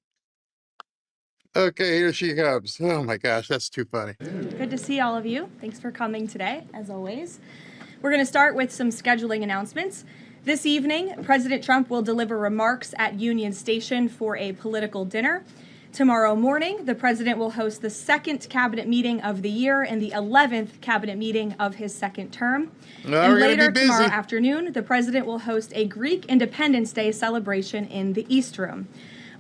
Okay, here she comes. Oh my gosh, that's too funny. Good to see all of you. Thanks for coming today, as always. We're going to start with some scheduling announcements. This evening, President Trump will deliver remarks at Union Station for a political dinner. Tomorrow morning, the president will host the second cabinet meeting of the year and the 11th cabinet meeting of his second term. And later tomorrow afternoon, the president will host a Greek Independence Day celebration in the East Room.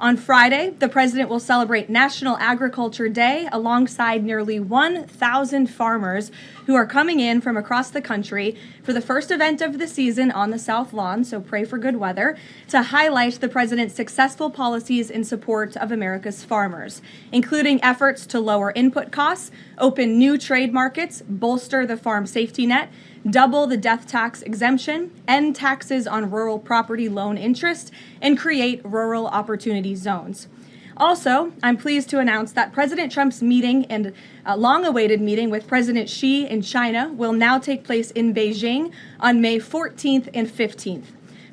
On Friday, the president will celebrate National Agriculture Day alongside nearly 1,000 farmers who are coming in from across the country for the first event of the season on the South Lawn, so pray for good weather, to highlight the president's successful policies in support of America's farmers, including efforts to lower input costs, open new trade markets, bolster the farm safety net, double the death tax exemption, end taxes on rural property loan interest, and create rural opportunity zones. Also, I'm pleased to announce that President Trump's meeting and a long-awaited meeting with President Xi in China will now take place in Beijing on May 14th and 15th.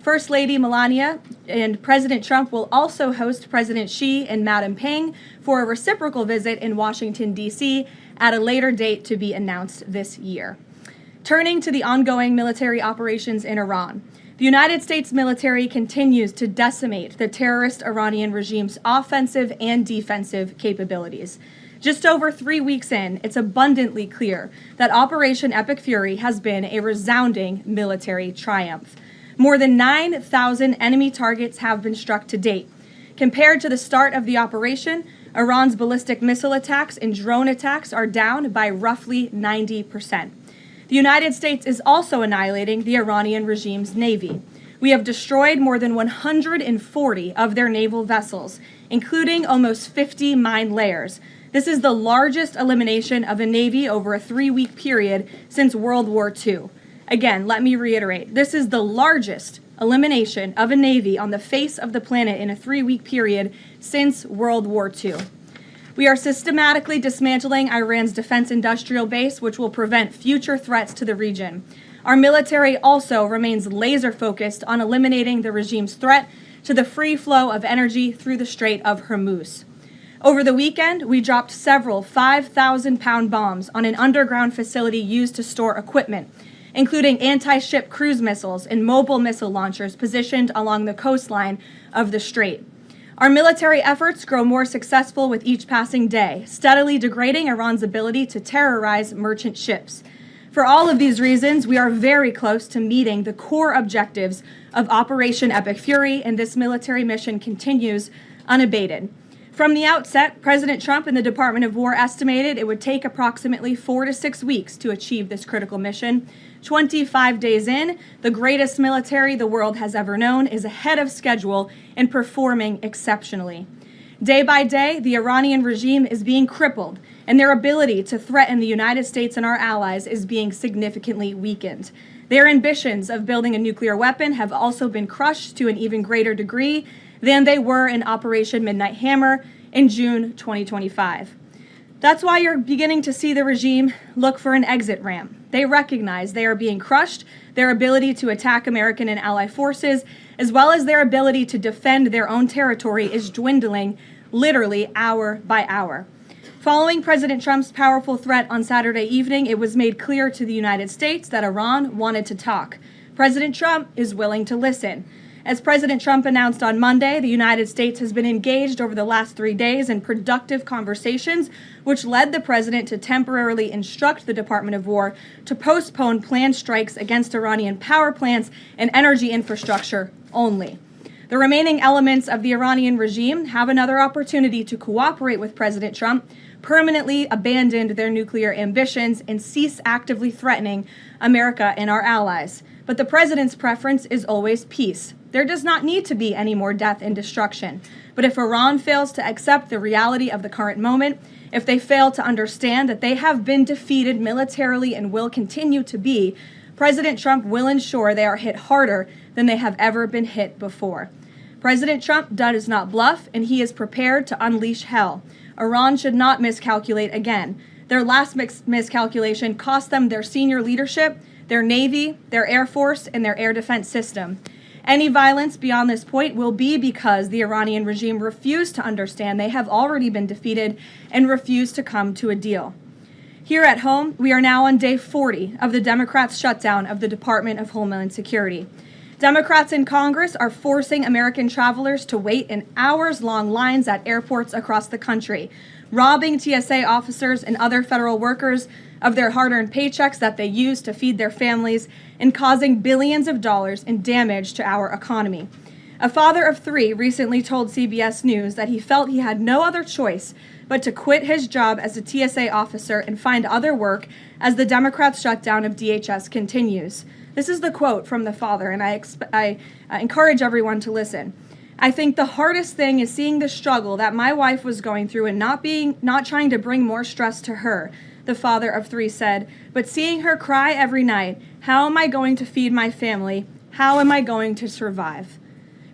First Lady Melania and President Trump will also host President Xi and Madam Peng for a reciprocal visit in Washington, D.C. at a later date to be announced this year. Turning to the ongoing military operations in Iran, the United States military continues to decimate the terrorist Iranian regime's offensive and defensive capabilities. Just over 3 weeks in, it's abundantly clear that Operation Epic Fury has been a resounding military triumph. More than 9,000 enemy targets have been struck to date. Compared to the start of the operation, Iran's ballistic missile attacks and drone attacks are down by roughly 90%. The United States is also annihilating the Iranian regime's navy. We have destroyed more than 140 of their naval vessels, including almost 50 mine layers. This is the largest elimination of a navy over a 3-week period since World War II. Again, let me reiterate, this is the largest elimination of a navy on the face of the planet in a 3-week period since World War II. We are systematically dismantling Iran's defense industrial base, which will prevent future threats to the region. Our military also remains laser-focused on eliminating the regime's threat to the free flow of energy through the Strait of Hormuz. Over the weekend, we dropped several 5,000-pound bombs on an underground facility used to store equipment, including anti-ship cruise missiles and mobile missile launchers positioned along the coastline of the strait. Our military efforts grow more successful with each passing day, steadily degrading Iran's ability to terrorize merchant ships. For all of these reasons, we are very close to meeting the core objectives of Operation Epic Fury, and this military mission continues unabated. From the outset, President Trump and the Department of War estimated it would take approximately 4 to 6 weeks to achieve this critical mission. 25 days in, the greatest military the world has ever known is ahead of schedule and performing exceptionally. Day by day, the Iranian regime is being crippled, and their ability to threaten the United States and our allies is being significantly weakened. Their ambitions of building a nuclear weapon have also been crushed to an even greater degree than they were in Operation Midnight Hammer in June 2025. That's why you're beginning to see the regime look for an exit ramp. They recognize they are being crushed, their ability to attack American and ally forces, as well as their ability to defend their own territory is dwindling literally hour by hour. Following President Trump's powerful threat on Saturday evening, it was made clear to the United States that Iran wanted to talk. President Trump is willing to listen. As President Trump announced on Monday, the United States has been engaged over the last 3 days in productive conversations, which led the president to temporarily instruct the Department of War to postpone planned strikes against Iranian power plants and energy infrastructure only. The remaining elements of the Iranian regime have another opportunity to cooperate with President Trump, permanently abandon their nuclear ambitions, and cease actively threatening America and our allies. But the president's preference is always peace. There does not need to be any more death and destruction. But if Iran fails to accept the reality of the current moment, if they fail to understand that they have been defeated militarily and will continue to be, President Trump will ensure they are hit harder than they have ever been hit before. President Trump does not bluff, and he is prepared to unleash hell. Iran should not miscalculate again. Their last miscalculation cost them their senior leadership, their Navy, their Air Force, and their air defense system. Any violence beyond this point will be because the Iranian regime refused to understand they have already been defeated and refused to come to a deal. Here at home, we are now on day 40 of the Democrats' shutdown of the Department of Homeland Security. Democrats in Congress are forcing American travelers to wait in hours-long lines at airports across the country, robbing TSA officers and other federal workers of their hard-earned paychecks that they use to feed their families, and causing billions of dollars in damage to our economy. A father of 3 recently told CBS News that he felt he had no other choice but to quit his job as a TSA officer and find other work as the Democrats' shutdown of DHS continues. This is the quote from the father, and I encourage everyone to listen. I think the hardest thing is seeing the struggle that my wife was going through and not trying to bring more stress to her, the father of 3 said, but seeing her cry every night. How am I going to feed my family? How am I going to survive?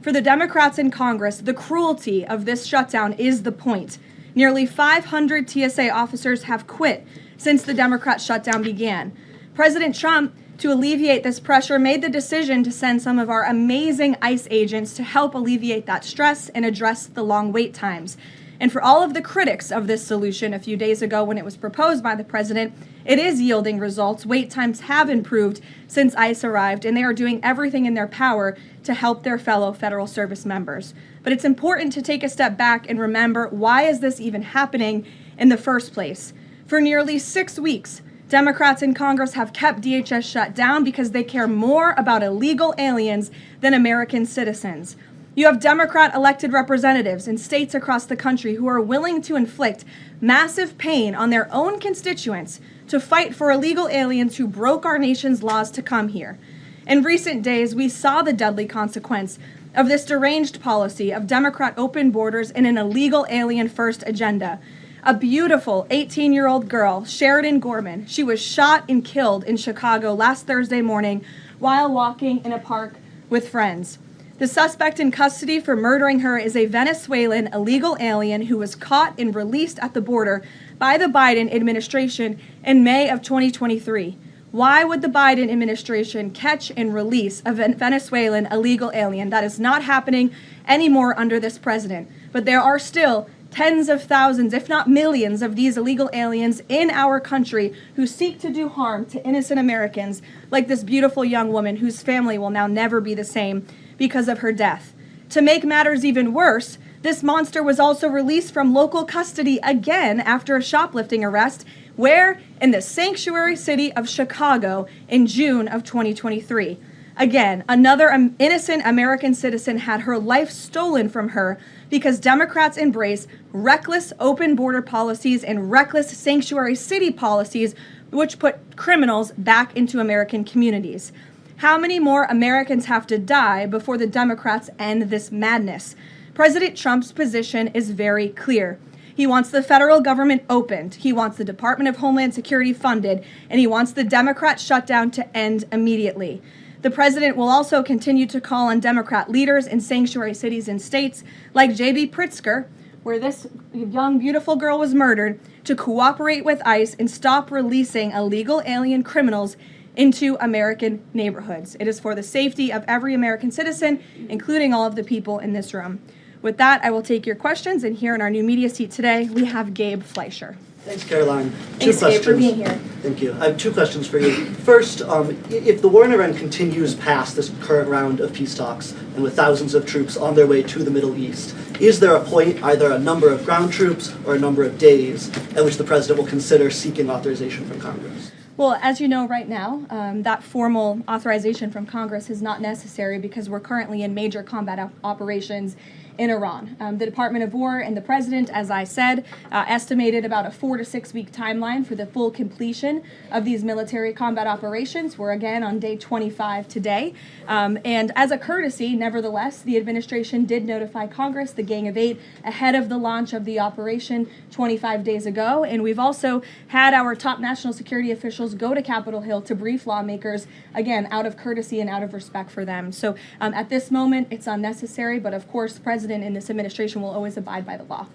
For the Democrats in Congress, the cruelty of this shutdown is the point. Nearly 500 TSA officers have quit since the Democrat shutdown began. President Trump, to alleviate this pressure, made the decision to send some of our amazing ICE agents to help alleviate that stress and address the long wait times. And for all of the critics of this solution a few days ago when it was proposed by the president, it is yielding results. Wait times have improved since ICE arrived, and they are doing everything in their power to help their fellow federal service members. But it's important to take a step back and remember, why is this even happening in the first place? For nearly 6 weeks, Democrats in Congress have kept DHS shut down because they care more about illegal aliens than American citizens. You have Democrat elected representatives in states across the country who are willing to inflict massive pain on their own constituents to fight for illegal aliens who broke our nation's laws to come here. In recent days, we saw the deadly consequence of this deranged policy of Democrat open borders and an illegal alien-first agenda. A beautiful 18-year-old girl, Sheridan Gorman, she was shot and killed in Chicago last Thursday morning while walking in a park with friends. The suspect in custody for murdering her is a Venezuelan illegal alien who was caught and released at the border by the Biden administration in May of 2023. Why would the Biden administration catch and release a Venezuelan illegal alien? That is not happening anymore under this president. But there are still tens of thousands, if not millions, of these illegal aliens in our country who seek to do harm to innocent Americans, like this beautiful young woman whose family will now never be the same because of her death. To make matters even worse, this monster was also released from local custody again after a shoplifting arrest, where? In the sanctuary city of Chicago in June of 2023. Again, another innocent American citizen had her life stolen from her because Democrats embrace reckless open border policies and reckless sanctuary city policies, which put criminals back into American communities. How many more Americans have to die before the Democrats end this madness? President Trump's position is very clear. He wants the federal government opened, he wants the Department of Homeland Security funded, and he wants the Democrat shutdown to end immediately. The president will also continue to call on Democrat leaders in sanctuary cities and states like J.B. Pritzker, where this young, beautiful girl was murdered, to cooperate with ICE and stop releasing illegal alien criminals into American neighborhoods. It is for the safety of every American citizen, including all of the people in this room. With that, I will take your questions, and here in our new media seat today, we have Gabe Fleischer. Thanks, Caroline. Thanks, Kate, for being here. Thank you. I have two questions for you. First, if the war in Iran continues past this current round of peace talks, and with thousands of troops on their way to the Middle East, is there a point, either a number of ground troops or a number of days, at which the president will consider seeking authorization from Congress? Well, as you know right now, that formal authorization from Congress is not necessary because we're currently in major combat operations in Iran. The Department of War and the President, as I said, estimated about a 4 to 6 week timeline for the full completion of these military combat operations. We're again on day 25 today. And as a courtesy, nevertheless, the administration did notify Congress, the Gang of Eight, ahead of the launch of the operation 25 days ago. And we've also had our top national security officials go to Capitol Hill to brief lawmakers, again, out of courtesy and out of respect for them. So at this moment, it's unnecessary, but of course, the President in this administration will always abide by the law.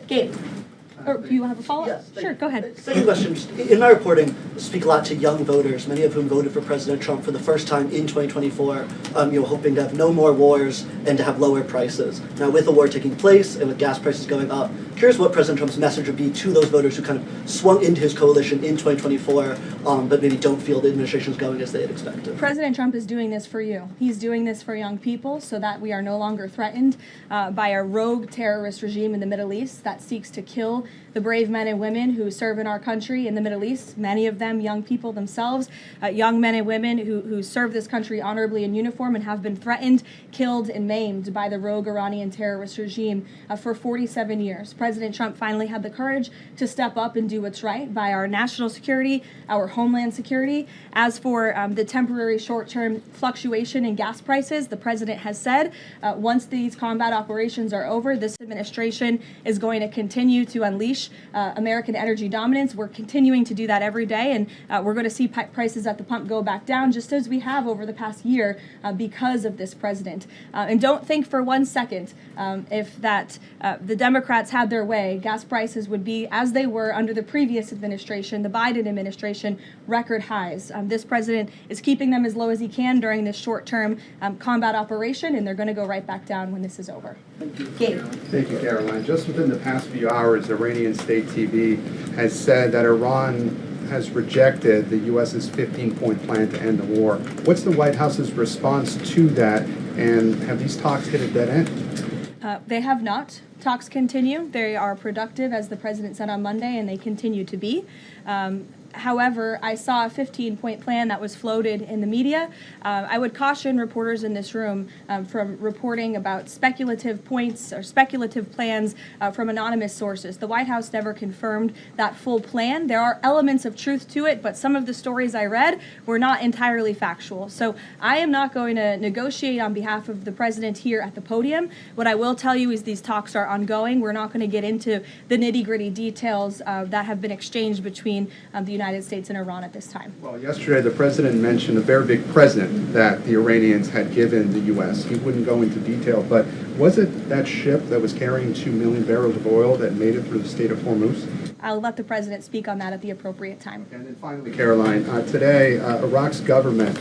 Gabe, or do you have a follow-up? Yes, sure, go ahead. Second question. In my reporting, I speak a lot to young voters, many of whom voted for President Trump for the first time in 2024, hoping to have no more wars and to have lower prices. Now, with the war taking place and with gas prices going up, curious what President Trump's message would be to those voters who kind of swung into his coalition in 2024, but maybe don't feel the administration is going as they had expected. President Trump is doing this for you. He's doing this for young people so that we are no longer threatened by a rogue terrorist regime in the Middle East that seeks to kill the brave men and women who serve in our country in the Middle East, many of them young people themselves, young men and women who serve this country honorably in uniform and have been threatened, killed, and maimed by the rogue Iranian terrorist regime for 47 years. President Trump finally had the courage to step up and do what's right by our national security, our homeland security. As for the temporary short-term fluctuation in gas prices, the president has said once these combat operations are over, this administration is going to continue to unleash American energy dominance. We're continuing to do that every day, and we're going to see prices at the pump go back down, just as we have over the past year because of this president. And don't think for 1 second if the Democrats had their way, gas prices would be, as they were under the previous administration, the Biden administration, record highs. This president is keeping them as low as he can during this short-term combat operation, and they're going to go right back down when this is over. Gabe. Thank you, Caroline. Just within the past few hours, Iranian state TV has said that Iran has rejected the U.S.'s 15-point plan to end the war. What's the White House's response to that, and have these talks hit a dead end? They have not. Talks continue. They are productive, as the president said on Monday, and they continue to be. However, I saw a 15-point plan that was floated in the media. I would caution reporters in this room from reporting about speculative points or speculative plans from anonymous sources. The White House never confirmed that full plan. There are elements of truth to it, but some of the stories I read were not entirely factual. So I am not going to negotiate on behalf of the president here at the podium. What I will tell you is these talks are ongoing. We're not going to get into the nitty-gritty details that have been exchanged between the United States and Iran at this time. Well, yesterday the president mentioned a very big present that the Iranians had given the U.S. He wouldn't go into detail, but was it that ship that was carrying 2 million barrels of oil that made it through the state of Hormuz? I'll let the president speak on that at the appropriate time. And then finally, Caroline, today Iraq's government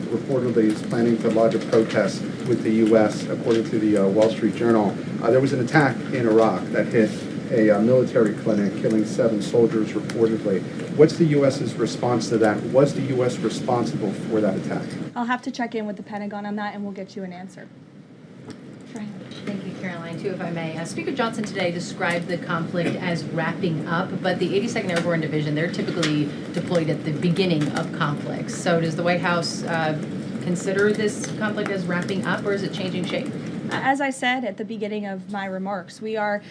reportedly is planning to lodge a protest with the U.S. According to the Wall Street Journal. There was an attack in Iraq that hit a military clinic, killing 7 soldiers reportedly. What's the U.S.'s response to that? Was the U.S. responsible for that attack? I'll have to check in with the Pentagon on that, and we'll get you an answer. Thank you, Caroline. Too, if I may. Speaker Johnson today described the conflict as wrapping up, but the 82nd Airborne Division, they're typically deployed at the beginning of conflicts. So does the White House consider this conflict as wrapping up, or is it changing shape? As I said at the beginning of my remarks, we are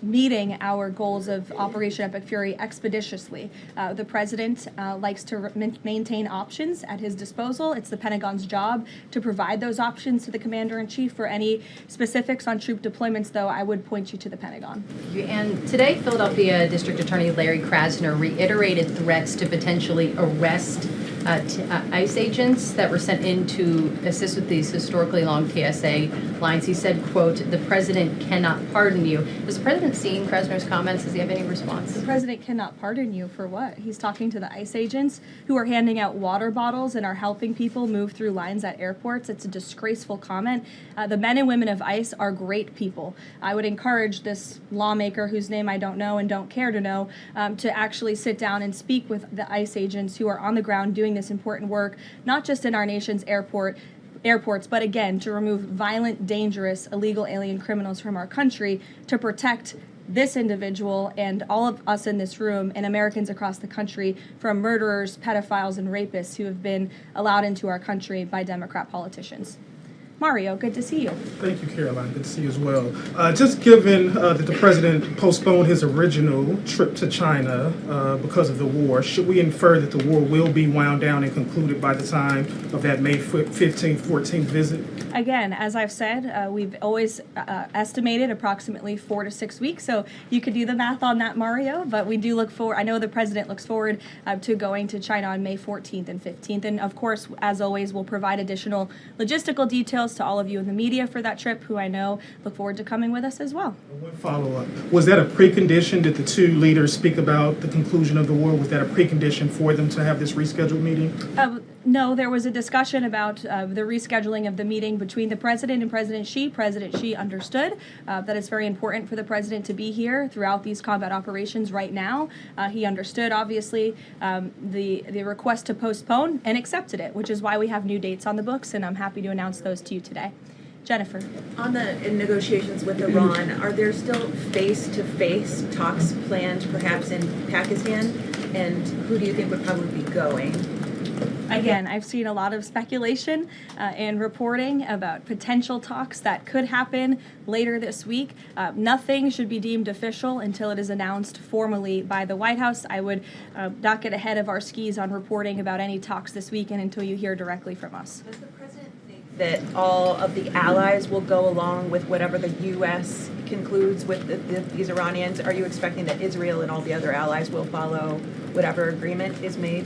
meeting our goals of Operation Epic Fury expeditiously. The president likes to maintain options at his disposal. It's the Pentagon's job to provide those options to the commander-in-chief. For any specifics on troop deployments, though, I would point you to the Pentagon. And today, Philadelphia District Attorney Larry Krasner reiterated threats to potentially arrest ICE agents that were sent in to assist with these historically long TSA lines. He said, quote, "The president cannot pardon you." Has the president seen Krasner's comments? Does he have any response? The president cannot pardon you for what? He's talking to the ICE agents who are handing out water bottles and are helping people move through lines at airports. It's a disgraceful comment. The men and women of ICE are great people. I would encourage this lawmaker, whose name I don't know and don't care to know, to actually sit down and speak with the ICE agents who are on the ground doing this important work, not just in our nation's airports, but again, to remove violent, dangerous, illegal alien criminals from our country, to protect this individual and all of us in this room and Americans across the country from murderers, pedophiles, and rapists who have been allowed into our country by Democrat politicians. Mario, good to see you. Thank you, Caroline. Good to see you as well. Just given that the president postponed his original trip to China because of the war, should we infer that the war will be wound down and concluded by the time of that May 15th, 14th visit? Again, as I've said, we've always estimated approximately 4 to 6 weeks, so you could do the math on that, Mario, but we do look forward, I know the president looks forward to going to China on May 14th and 15th, and of course, as always, we'll provide additional logistical details to all of you in the media for that trip, who I know look forward to coming with us as well. One follow-up. Was that a precondition? Did the two leaders speak about the conclusion of the war? Was that a precondition for them to have this rescheduled meeting? No, there was a discussion about the rescheduling of the meeting between the president and President Xi. President Xi understood that it's very important for the president to be here throughout these combat operations right now. He understood, obviously, the request to postpone and accepted it, which is why we have new dates on the books, and I'm happy to announce those to you today. Jennifer. In negotiations with Iran, are there still face-to-face talks planned perhaps in Pakistan? And who do you think would probably be going? Again, I've seen a lot of speculation and reporting about potential talks that could happen later this week. Nothing should be deemed official until it is announced formally by the White House. I would not get ahead of our skis on reporting about any talks this weekend until you hear directly from us. Does the president think that all of the allies will go along with whatever the U.S. concludes with these Iranians? Are you expecting that Israel and all the other allies will follow whatever agreement is made?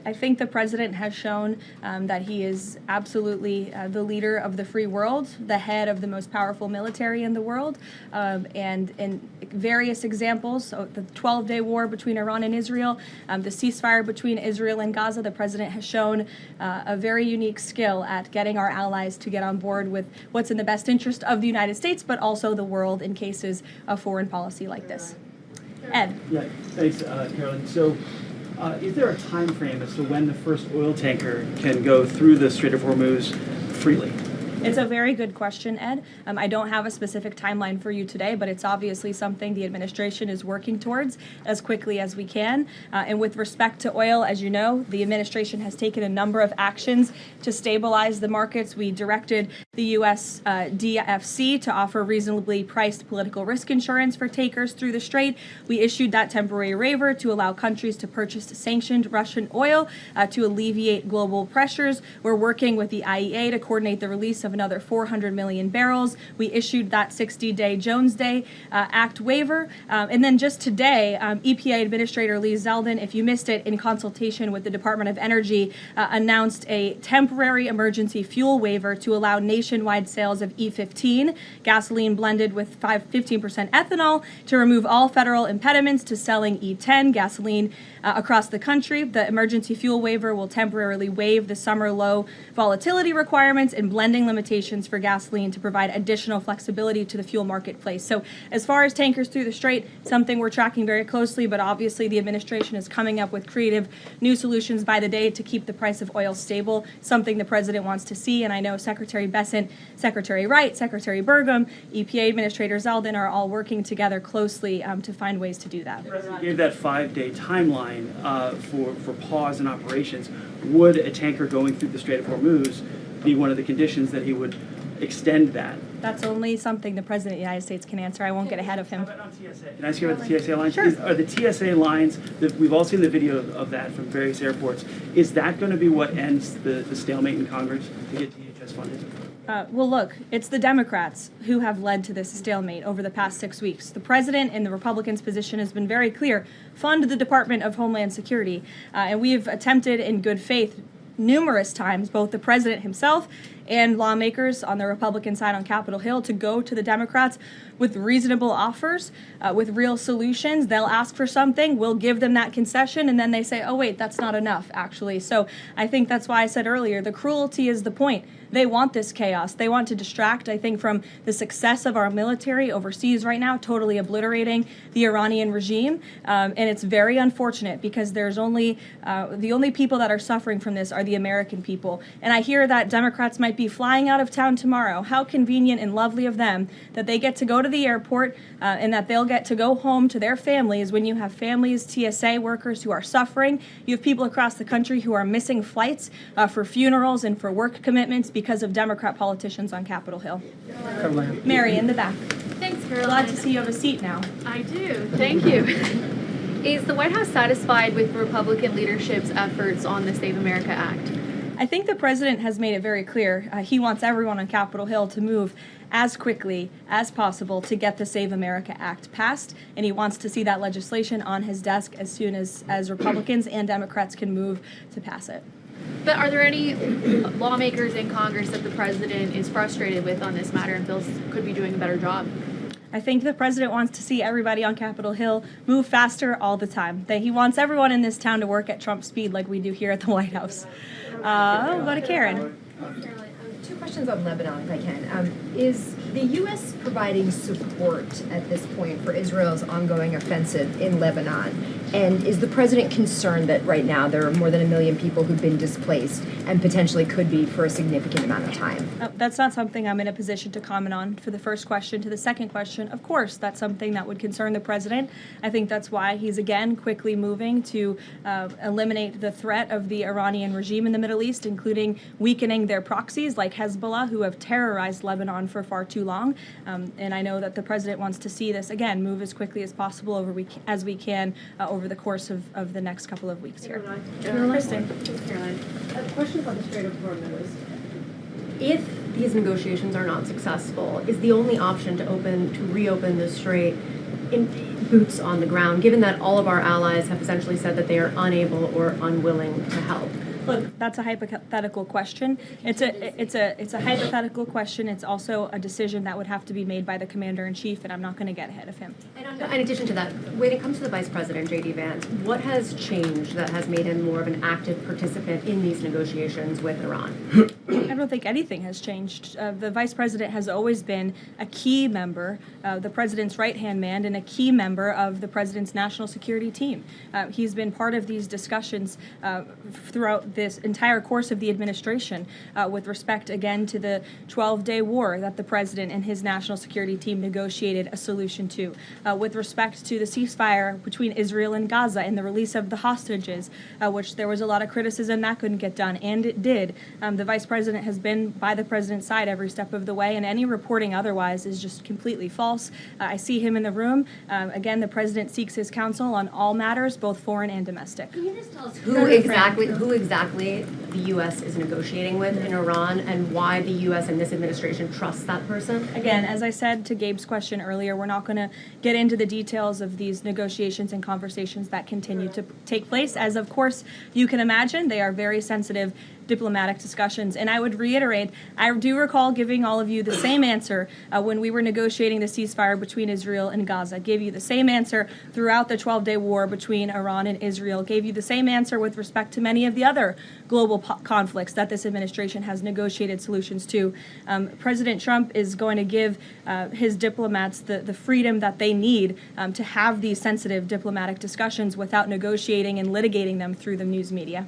I think the president has shown that he is absolutely the leader of the free world, the head of the most powerful military in the world, and in various examples, so the 12-day war between Iran and Israel, the ceasefire between Israel and Gaza, the president has shown a very unique skill at getting our allies to get on board with what's in the best interest of the United States, but also the world in cases of foreign policy like this. Ed. Yeah, thanks, Caroline. So, is there a time frame as to when the first oil tanker can go through the Strait of Hormuz freely? It's a very good question, Ed. I don't have a specific timeline for you today, but it's obviously something the administration is working towards as quickly as we can. And with respect to oil, as you know, the administration has taken a number of actions to stabilize the markets. We directed the U.S. DFC to offer reasonably priced political risk insurance for takers through the strait. We issued that temporary waiver to allow countries to purchase sanctioned Russian oil to alleviate global pressures. We're working with the IEA to coordinate the release of another 400 million barrels. We issued that 60-day Jones Day Act waiver. And then just today, EPA Administrator Lee Zeldin, if you missed it, in consultation with the Department of Energy, announced a temporary emergency fuel waiver to allow nationwide sales of E15, gasoline blended with 15% ethanol, to remove all federal impediments to selling E10 gasoline across the country. The emergency fuel waiver will temporarily waive the summer low volatility requirements and blending limitations for gasoline to provide additional flexibility to the fuel marketplace. So as far as tankers through the strait, something we're tracking very closely, but obviously the administration is coming up with creative new solutions by the day to keep the price of oil stable, something the president wants to see. And I know Secretary Bessent, Secretary Wright, Secretary Burgum, EPA Administrator Zeldin are all working together closely to find ways to do that. The president gave that 5-day timeline for pause in operations. Would a tanker going through the Strait of Hormuz be one of the conditions that he would extend that? That's only something the President of the United States can answer. I won't get ahead of him. How about on TSA? Can I ask you about the TSA lines? Sure. Are the TSA lines, we've all seen the video of that from various airports, is that going to be what ends the stalemate in Congress to get DHS funded? Well, look, it's the Democrats who have led to this stalemate over the past 6 weeks. The president and the Republicans' position has been very clear: fund the Department of Homeland Security. And we have attempted in good faith numerous times, both the president himself and lawmakers on the Republican side on Capitol Hill, to go to the Democrats with reasonable offers, with real solutions. They'll ask for something, we'll give them that concession, and then they say, oh wait, that's not enough, actually. So I think that's why I said earlier, the cruelty is the point. They want this chaos. They want to distract, I think, from the success of our military overseas right now, totally obliterating the Iranian regime. And it's very unfortunate because there's only, the only people that are suffering from this are the American people. And I hear that Democrats might be flying out of town tomorrow. How convenient and lovely of them that they get to go to the airport and that they'll get to go home to their families when you have families, TSA workers who are suffering. You have people across the country who are missing flights for funerals and for work commitments because of Democrat politicians on Capitol Hill. Mary, in the back. Thanks, Caroline. Glad to see you have a seat now. I do. Thank you. Is the White House satisfied with Republican leadership's efforts on the Save America Act? I think the president has made it very clear. He wants everyone on Capitol Hill to move as quickly as possible to get the Save America Act passed, and he wants to see that legislation on his desk as soon as Republicans and Democrats can move to pass it. But are there any lawmakers in Congress that the president is frustrated with on this matter and feels could be doing a better job? I think the president wants to see everybody on Capitol Hill move faster all the time. That he wants everyone in this town to work at Trump speed like we do here at the White House. We'll go to Karen. Caroline, 2 questions on Lebanon, if I can. Is the U.S. providing support at this point for Israel's ongoing offensive in Lebanon? And is the president concerned that right now there are more than 1 million people who've been displaced and potentially could be for a significant amount of time? That's not something I'm in a position to comment on. For the first question. To the second question, of course, that's something that would concern the president. I think that's why he's again quickly moving to eliminate the threat of the Iranian regime in the Middle East, including weakening their proxies like Hezbollah, who have terrorized Lebanon for far too long. And I know that the president wants to see this, again, move as quickly as possible as we can over the course of the next couple of weeks here. Kristen. Caroline, questions on the Strait of Hormuz. If these negotiations are not successful, is the only option to reopen the strait in boots on the ground, given that all of our allies have essentially said that they are unable or unwilling to help? Look, that's a hypothetical question. It's a hypothetical question. It's also a decision that would have to be made by the commander-in-chief, and I'm not going to get ahead of him. And in addition to that, when it comes to the Vice President, J.D. Vance, what has changed that has made him more of an active participant in these negotiations with Iran? I don't think anything has changed. The Vice President has always been a key member, the President's right-hand man, and a key member of the President's national security team. He's been part of these discussions throughout this entire course of the administration with respect, again, to the 12-day war that the President and his national security team negotiated a solution to, with respect to the ceasefire between Israel and Gaza and the release of the hostages, which there was a lot of criticism that couldn't get done, and it did. The Vice President has been by the President's side every step of the way, and any reporting otherwise is just completely false. I see him in the room. Again, the President seeks his counsel on all matters, both foreign and domestic. Can you just tell us who exactly the U.S. is negotiating with in Iran, and why the U.S. and this administration trusts that person? Again, as I said to Gabe's question earlier, we're not going to get into the details of these negotiations and conversations that continue to take place. As, of course, you can imagine, they are very sensitive diplomatic discussions. And I would reiterate, I do recall giving all of you the same answer when we were negotiating the ceasefire between Israel and Gaza. Gave you the same answer throughout the 12-day war between Iran and Israel. Gave you the same answer with respect to many of the other global conflicts that this administration has negotiated solutions to. President Trump is going to give his diplomats the freedom that they need to have these sensitive diplomatic discussions without negotiating and litigating them through the news media.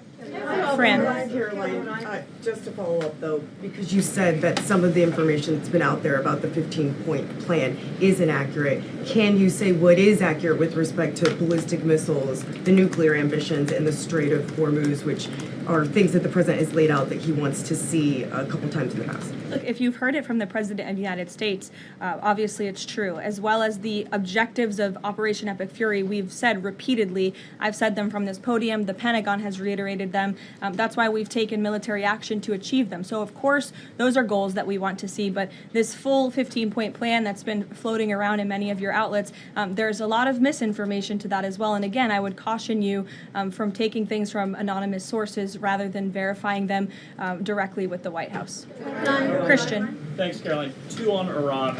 Fran. Caroline, just to follow up, though, because you said that some of the information that's been out there about the 15-point plan is inaccurate, can you say what is accurate with respect to ballistic missiles, the nuclear ambitions, and the Strait of Hormuz, which or things that the president has laid out that he wants to see a couple times in the past? Look, if you've heard it from the President of the United States, obviously it's true, as well as the objectives of Operation Epic Fury. We've said repeatedly, I've said them from this podium, the Pentagon has reiterated them. That's why we've taken military action to achieve them. So of course, those are goals that we want to see, but this full 15-point plan that's been floating around in many of your outlets, there's a lot of misinformation to that as well. And again, I would caution you from taking things from anonymous sources rather than verifying them directly with the White House. Christian. Thanks, Caroline. 2 on Iran.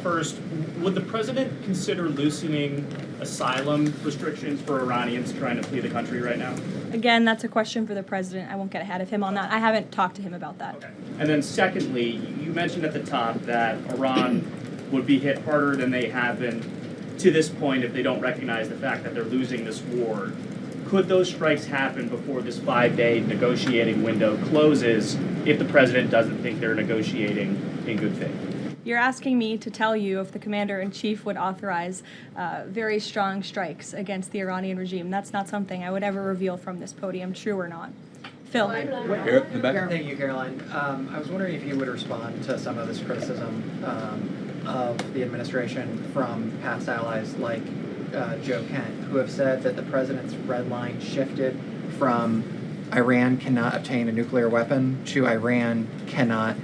First, would the president consider loosening asylum restrictions for Iranians trying to flee the country right now? Again, that's a question for the president. I won't get ahead of him on that. I haven't talked to him about that. Okay. And then secondly, you mentioned at the top that Iran would be hit harder than they have been to this point if they don't recognize the fact that they're losing this war. Could those strikes happen before this 5-day negotiating window closes if the president doesn't think they're negotiating in good faith? You're asking me to tell you if the commander-in-chief would authorize very strong strikes against the Iranian regime. That's not something I would ever reveal from this podium, true or not. Phil. Thank you, Caroline. I was wondering if you would respond to some of this criticism of the administration from past allies like Joe Kent, who have said that the president's red line shifted from Iran cannot obtain a nuclear weapon to Iran cannot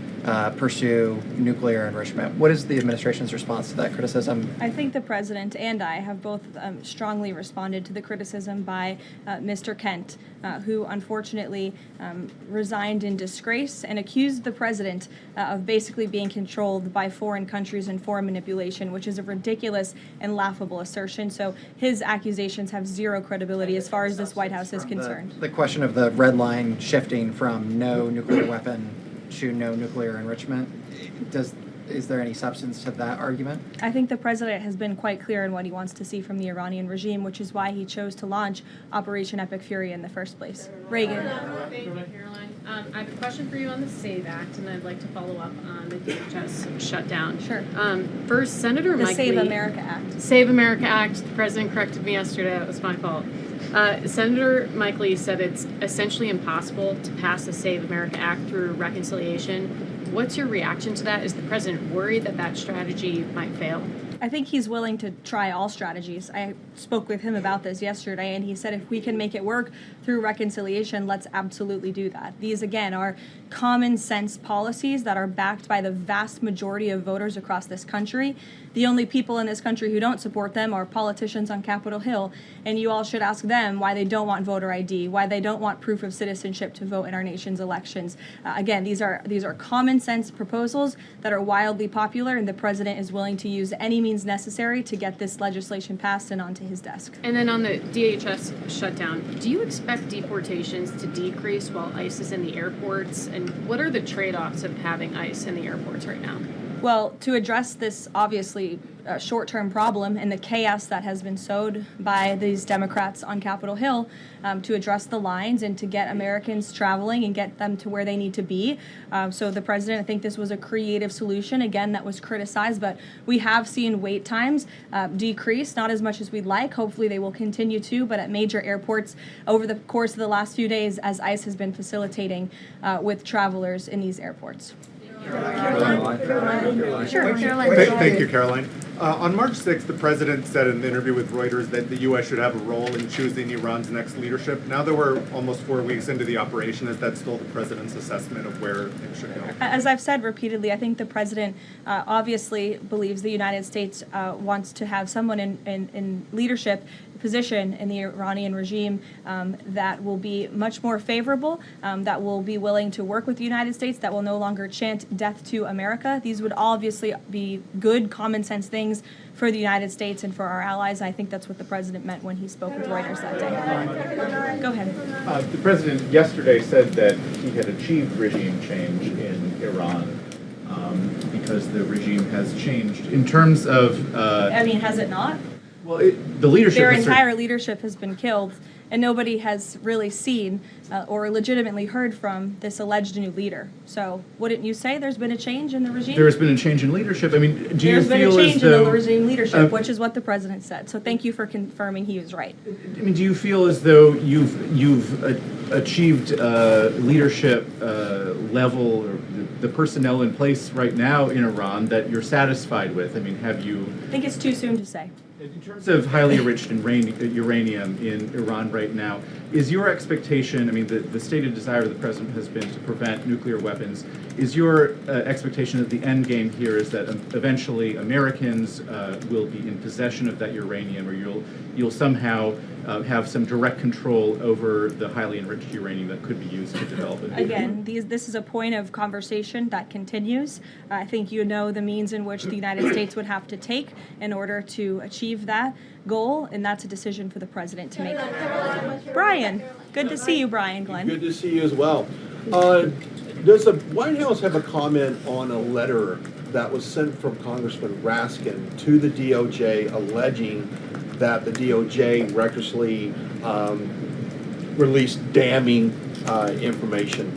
pursue nuclear enrichment. What is the administration's response to that criticism? I think the president and I have both strongly responded to the criticism by Mr. Kent, who unfortunately resigned in disgrace and accused the president of basically being controlled by foreign countries and foreign manipulation, which is a ridiculous and laughable assertion. So his accusations have zero credibility as far as this White House is concerned. The question of the red line shifting from no nuclear weapon to no nuclear enrichment, is there any substance to that argument? I think the president has been quite clear in what he wants to see from the Iranian regime, which is why he chose to launch Operation Epic Fury in the first place. Reagan. Thank you, Caroline. I have a question for you on the SAVE Act, and I'd like to follow up on the DHS shutdown. Sure. First, Senator The Mike Save Lee, America Act. Save America Act. The president corrected me yesterday. It was my fault. Senator Mike Lee said it's essentially impossible to pass the Save America Act through reconciliation. What's your reaction to that? Is the president worried that that strategy might fail? I think he's willing to try all strategies. I spoke with him about this yesterday, and he said if we can make it work through reconciliation, let's absolutely do that. These, again, are common sense policies that are backed by the vast majority of voters across this country. The only people in this country who don't support them are politicians on Capitol Hill, and you all should ask them why they don't want voter ID, why they don't want proof of citizenship to vote in our nation's elections. Again, these are common sense proposals that are wildly popular, and the president is willing to use any means necessary to get this legislation passed and onto his desk. And then on the DHS shutdown, do you expect deportations to decrease while ICE is in the airports? And what are the trade-offs of having ICE in the airports right now? Well, to address this obviously short-term problem and the chaos that has been sowed by these Democrats on Capitol Hill, to address the lines and to get Americans traveling and get them to where they need to be. So the president, I think this was a creative solution, again, that was criticized, but we have seen wait times decrease, not as much as we'd like. Hopefully they will continue to, but at major airports over the course of the last few days as ICE has been facilitating with travelers in these airports. Sure, Caroline. Thank you, Caroline. On March 6th, the president said in an interview with Reuters that the U.S. should have a role in choosing Iran's next leadership. Now that we're almost 4 weeks into the operation, is that still the president's assessment of where it should go? As I've said repeatedly, I think the president obviously believes the United States wants to have someone in leadership position in the Iranian regime that will be much more favorable, that will be willing to work with the United States, that will no longer chant death to America. These would obviously be good, common sense things for the United States and for our allies. And I think that's what the president meant when he spoke with Reuters that day. Go ahead. The president yesterday said that he had achieved regime change in Iran because the regime has changed. In terms of... I mean, has it not? Well, the leadership... Their entire leadership has been killed, and nobody has really seen or legitimately heard from this alleged new leader. So wouldn't you say there's been a change in the regime? There has been a change in leadership. I mean, do you feel There's been a change as though in the regime leadership, which is what the president said. So thank you for confirming he was right. I mean, do you feel as though you've achieved leadership level or the personnel in place right now in Iran that you're satisfied with? I mean, have you? I think it's too soon to say. In terms of highly enriched uranium in Iran right now, is your expectation, I mean, the stated desire of the president has been to prevent nuclear weapons. Is your expectation that the end game here is that eventually Americans will be in possession of that uranium, or you'll somehow have some direct control over the highly enriched uranium that could be used to develop it? Again, this is a point of conversation that continues. I think you know the means in which the United States would have to take in order to achieve that goal, and that's a decision for the president to make. Brian, good to see you, Brian Glenn. Good to see you as well. Does the White House have a comment on a letter that was sent from Congressman Raskin to the DOJ alleging that the DOJ recklessly released damning information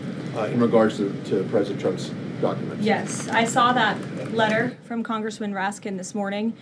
in regards to President Trump's documents? Yes, I saw that letter from Congressman Raskin this morning,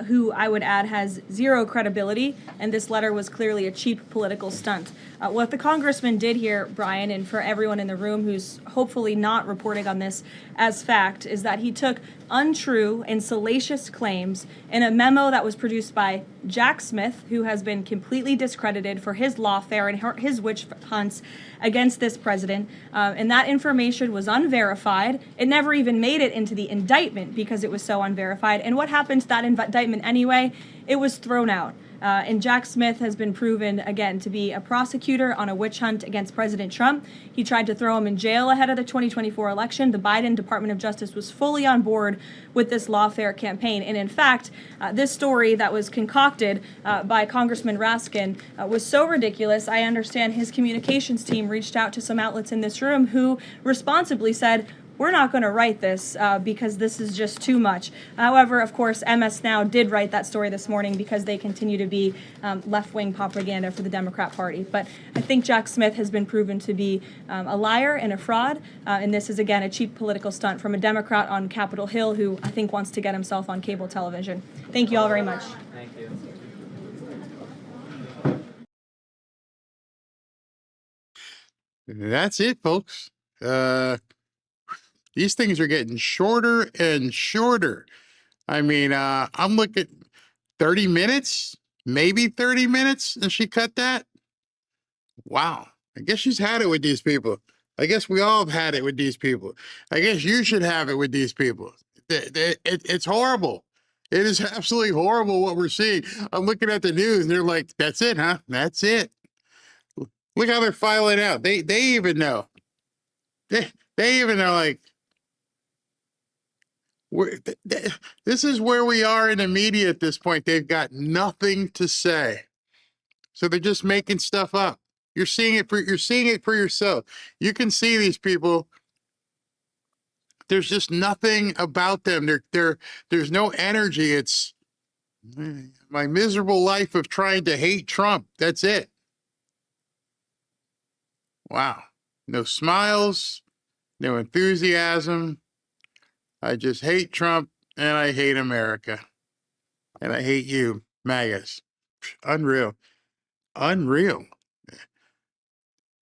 who I would add has zero credibility, and this letter was clearly a cheap political stunt. What the congressman did here, Brian, and for everyone in the room who's hopefully not reporting on this as fact, is that he took untrue and salacious claims in a memo that was produced by Jack Smith, who has been completely discredited for his lawfare and his witch hunts against this president. And that information was unverified. It never even made it into the indictment because it was so unverified. And what happened to that indictment anyway? It was thrown out. And Jack Smith has been proven, again, to be a prosecutor on a witch hunt against President Trump. He tried to throw him in jail ahead of the 2024 election. The Biden Department of Justice was fully on board with this lawfare campaign. And in fact, this story that was concocted by Congressman Raskin was so ridiculous, I understand his communications team reached out to some outlets in this room who responsibly said, we're not going to write this because this is just too much. However, of course, MS Now did write that story this morning because they continue to be left-wing propaganda for the Democrat Party. But I think Jack Smith has been proven to be a liar and a fraud, and this is, again, a cheap political stunt from a Democrat on Capitol Hill who I think wants to get himself on cable television. Thank you all very much. Thank you. That's it, folks. These things are getting shorter and shorter. I mean, I'm looking 30 minutes, maybe 30 minutes, and she cut that. Wow. I guess she's had it with these people. I guess we all have had it with these people. I guess you should have it with these people. It's horrible. It is absolutely horrible what we're seeing. I'm looking at the news, and they're like, that's it, huh? That's it. Look how they're filing out. They even know. They even know, like, this is where we are in the media at this point. They've got nothing to say, so they're just making stuff up. You're seeing it for yourself. You can see these people. There's just nothing about them. There's no energy. It's my miserable life of trying to hate Trump. That's it. Wow. No smiles, no enthusiasm. I just hate Trump, and I hate America. And I hate you, MAGAs. Unreal. Unreal.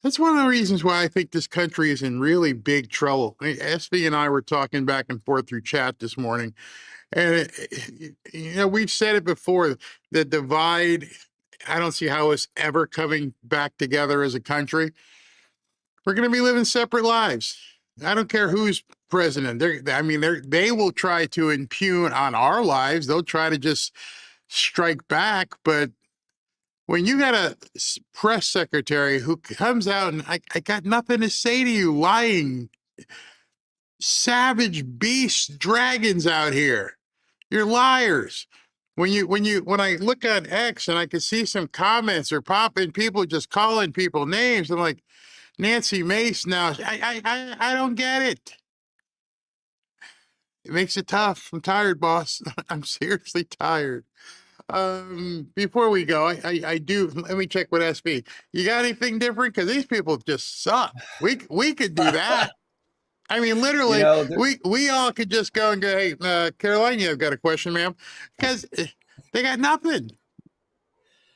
That's one of the reasons why I think this country is in really big trouble. SV and I were talking back and forth through chat this morning. And, we've said it before, the divide, I don't see how it's ever coming back together as a country. We're going to be living separate lives. I don't care who's president. They will try to impugn on our lives. They'll try to just strike back. But when you got a press secretary who comes out and I got nothing to say to you, lying, savage beasts, dragons out here. You're liars. When I look on X and I can see some comments or popping people just calling people names, I'm like, Nancy Mace now, I don't get it. It makes it tough. I'm tired, boss. I'm seriously tired. Before we go, I do. Let me check with SB. You got anything different? Because these people just suck. We could do that. I mean, literally, You know, we all could just go and go, hey, Karoline, I've got a question, ma'am, because they got nothing.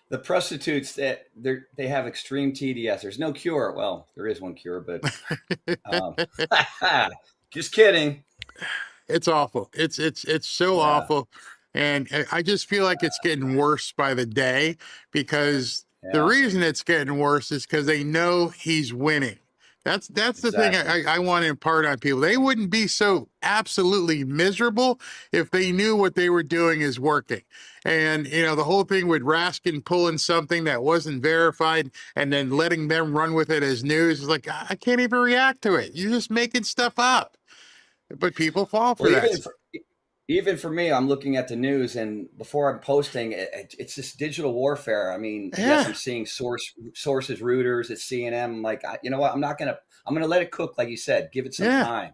the prostitutes that they have extreme TDS. There's no cure. Well, there is one cure, but just kidding. It's awful. It's so awful, and I just feel like it's getting worse by the day because the reason it's getting worse is because they know he's winning. That's the thing I want to impart on people. They wouldn't be so absolutely miserable if they knew what they were doing is working. And, you know, the whole thing with Raskin pulling something that wasn't verified and then letting them run with it as news is like, I can't even react to it. You're just making stuff up. But people fall for that. Even for me, I'm looking at the news, and before I'm posting, it's this digital warfare. I mean, yes, I'm seeing sources, rooters at CNN. I'm like, you know what? I'm gonna let it cook, like you said. Give it some time.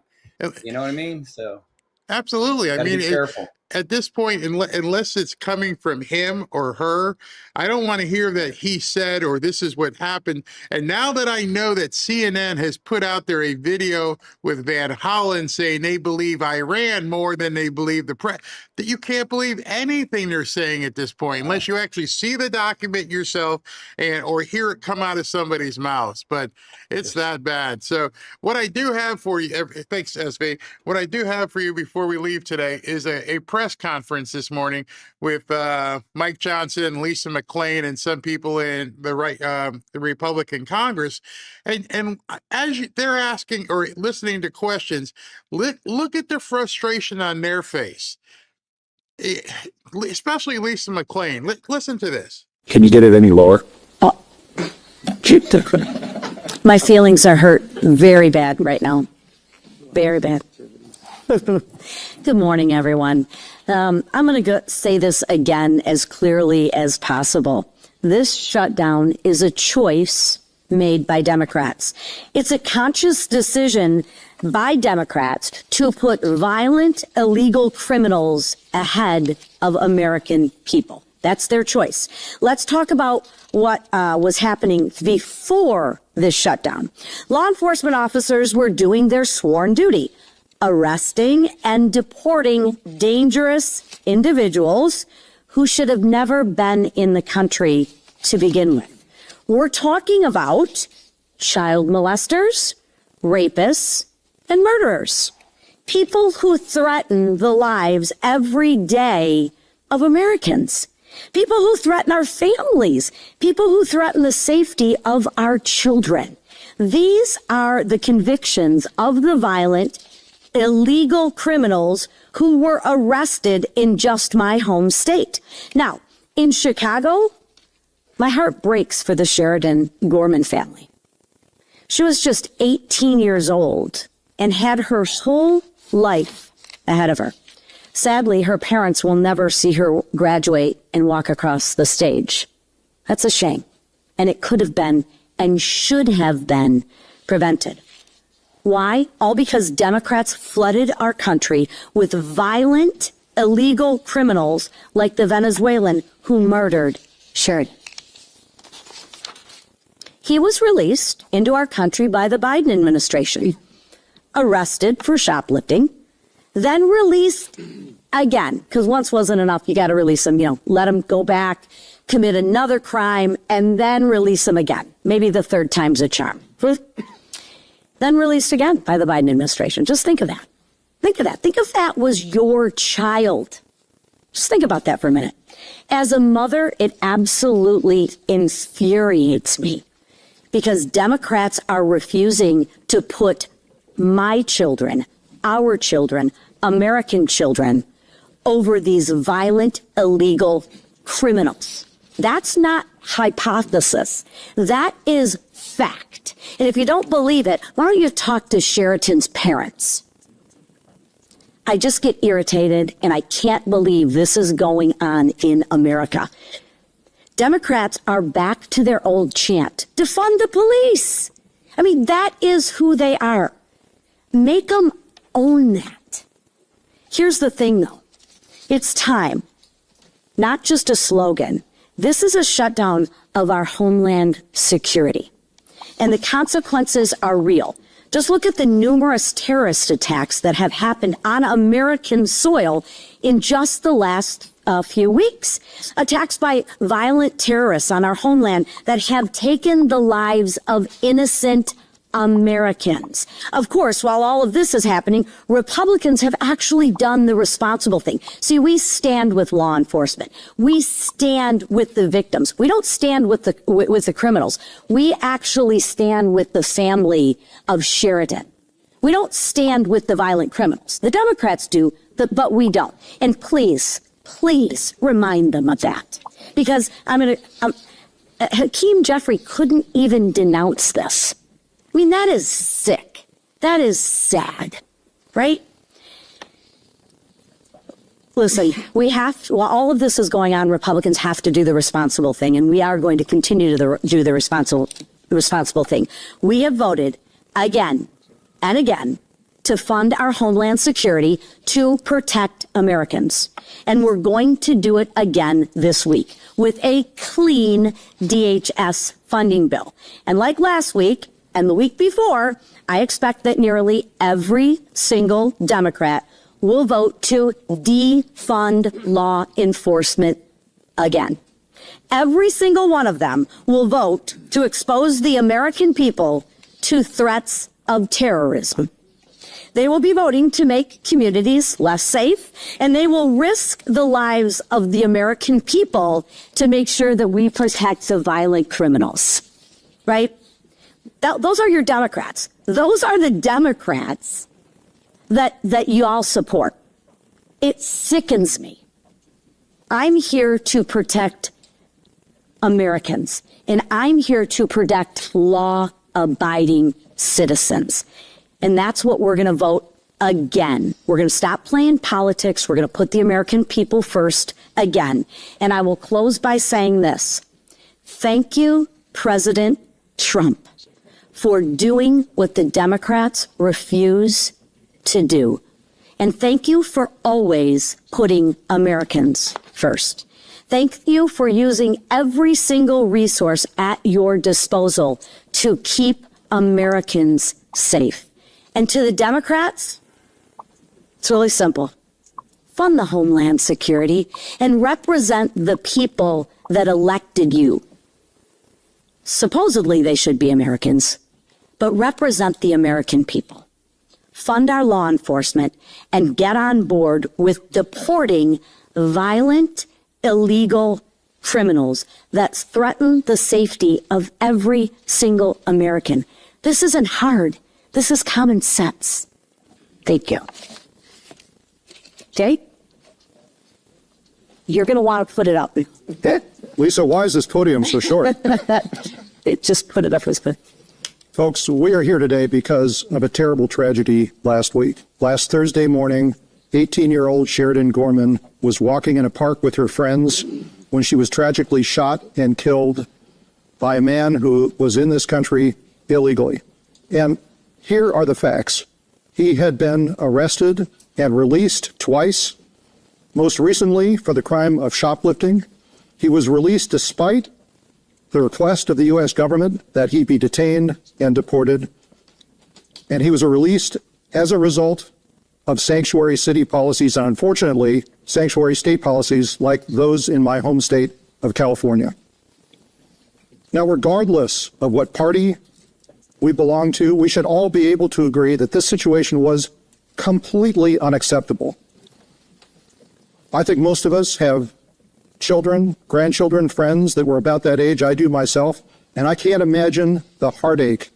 You know what I mean? So absolutely. I mean, be careful. At this point, unless it's coming from him or her, I don't want to hear that he said or this is what happened. And now that I know that CNN has put out there a video with Van Hollen saying they believe Iran more than they believe the press, that you can't believe anything they're saying at this point unless you actually see the document yourself or hear it come out of somebody's mouths. But it's that bad. So what I do have for you, thanks, SV. What I do have for you before we leave today is a press conference this morning with Mike Johnson, Lisa McClain, and some people in the Republican Congress, and as they're asking or listening to questions, look at the frustration on their face, especially Lisa McClain. Listen to this. Can you get it any lower? My feelings are hurt very bad right now. Very bad. Good morning, everyone. I'm going to say this again as clearly as possible. This shutdown is a choice made by Democrats. It's a conscious decision by Democrats to put violent, illegal criminals ahead of American people. That's their choice. Let's talk about what was happening before this shutdown. Law enforcement officers were doing their sworn duty, arresting and deporting dangerous individuals who should have never been in the country to begin with. We're talking about child molesters, rapists, and murderers. People who threaten the lives every day of Americans. People who threaten our families. People who threaten the safety of our children. These are the convictions of the violent, illegal criminals who were arrested in just my home state. Now, in Chicago, my heart breaks for the Sheridan Gorman family. She was just 18 years old and had her whole life ahead of her. Sadly, her parents will never see her graduate and walk across the stage. That's a shame. And it could have been and should have been prevented. Why? All because Democrats flooded our country with violent, illegal criminals like the Venezuelan who murdered Sheridan. He was released into our country by the Biden administration, arrested for shoplifting, then released again, because once wasn't enough, you got to release him, let him go back, commit another crime, and then release him again. Maybe the third time's a charm. Then released again by the Biden administration. Just think of that. Think of that. Think if that was your child. Just think about that for a minute. As a mother, it absolutely infuriates me because Democrats are refusing to put my children, our children, American children, over these violent, illegal criminals. That's not hypothesis. That is fact. And if you don't believe it, why don't you talk to Sheridan's parents? I just get irritated, and I can't believe this is going on in America. Democrats are back to their old chant, defund the police. I mean, that is who they are. Make them own that. Here's the thing, though. It's time. not just a slogan. This is a shutdown of our homeland security. And the consequences are real. Just look at the numerous terrorist attacks that have happened on American soil in just the last few weeks. Attacks by violent terrorists on our homeland that have taken the lives of innocent Americans. Of course, while all of this is happening, Republicans have actually done the responsible thing. See, we stand with law enforcement. We stand with the victims. We don't stand with the criminals. We actually stand with the family of Sheridan. We don't stand with the violent criminals. The Democrats do, but we don't. And please remind them of that. Because Hakeem Jeffrey couldn't even denounce this. I mean, that is sick. That is sad, right? Listen, while all of this is going on, Republicans have to do the responsible thing, and we are going to continue to do the responsible thing. We have voted again and again to fund our homeland security to protect Americans. And we're going to do it again this week with a clean DHS funding bill. And like last week, and the week before, I expect that nearly every single Democrat will vote to defund law enforcement again. Every single one of them will vote to expose the American people to threats of terrorism. They will be voting to make communities less safe, and they will risk the lives of the American people to make sure that we protect the violent criminals, right? Those are your Democrats. Those are the Democrats that you all support. It sickens me. I'm here to protect Americans, and I'm here to protect law-abiding citizens. And that's what we're going to vote again. We're going to stop playing politics. We're going to put the American people first again. And I will close by saying this. Thank you, President Trump, for doing what the Democrats refuse to do. And thank you for always putting Americans first. Thank you for using every single resource at your disposal to keep Americans safe. And to the Democrats, it's really simple. Fund the Homeland Security and represent the people that elected you. Supposedly they should be Americans, but represent the American people. Fund our law enforcement and get on board with deporting violent, illegal criminals that threaten the safety of every single American. This isn't hard. This is common sense. Thank you. Jay? You're going to want to put it up. Lisa, why is this podium so short? Just put it up as quick. Folks, we are here today because of a terrible tragedy last week. Last Thursday morning, 18-year-old Sheridan Gorman was walking in a park with her friends when she was tragically shot and killed by a man who was in this country illegally. And here are the facts. He had been arrested and released twice, most recently for the crime of shoplifting. He was released despite the request of the U.S. government that he be detained and deported. And he was released as a result of sanctuary city policies and, unfortunately, sanctuary state policies like those in my home state of California. Now, regardless of what party we belong to, we should all be able to agree that this situation was completely unacceptable. I think most of us have children, grandchildren, friends that were about that age. I do myself, and I can't imagine the heartache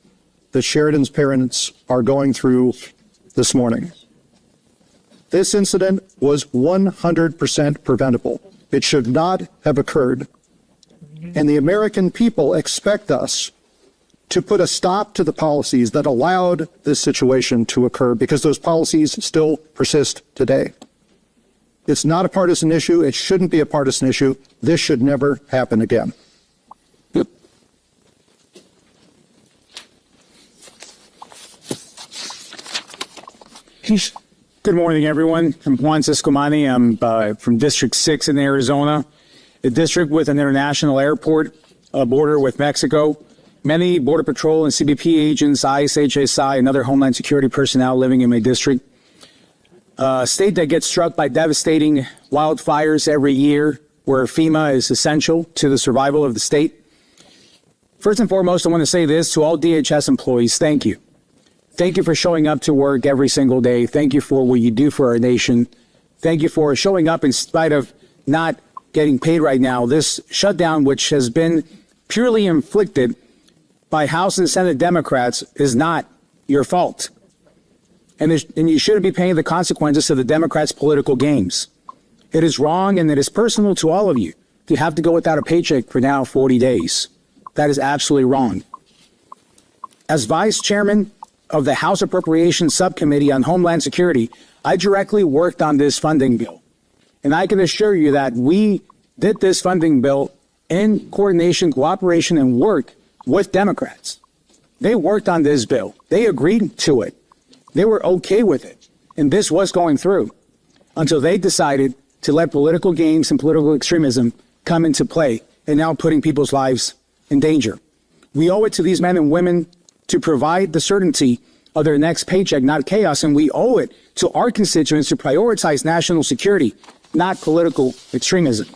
that Sheridan's parents are going through this morning. This incident was 100% preventable. It should not have occurred. And the American people expect us to put a stop to the policies that allowed this situation to occur, because those policies still persist today. It's not a partisan issue. It shouldn't be a partisan issue. This should never happen again. He's Good morning, everyone. I'm Juan Ciscomani. I'm from District 6 in Arizona, a district with an international airport, a border with Mexico. Many Border Patrol and CBP agents, ICE, HSI, and other Homeland Security personnel living in my district. A state that gets struck by devastating wildfires every year, where FEMA is essential to the survival of the state. First and foremost, I want to say this to all DHS employees. Thank you. Thank you for showing up to work every single day. Thank you for what you do for our nation. Thank you for showing up in spite of not getting paid right now. This shutdown, which has been purely inflicted by House and Senate Democrats, is not your fault. And you shouldn't be paying the consequences of the Democrats' political games. It is wrong, and it is personal to all of you to have to go without a paycheck for now 40 days. That is absolutely wrong. As Vice Chairman of the House Appropriations Subcommittee on Homeland Security, I directly worked on this funding bill. And I can assure you that we did this funding bill in coordination, cooperation, and work with Democrats. They worked on this bill. They agreed to it. They were okay with it. And this was going through until they decided to let political games and political extremism come into play and now putting people's lives in danger. We owe it to these men and women to provide the certainty of their next paycheck, not chaos, and we owe it to our constituents to prioritize national security, not political extremism.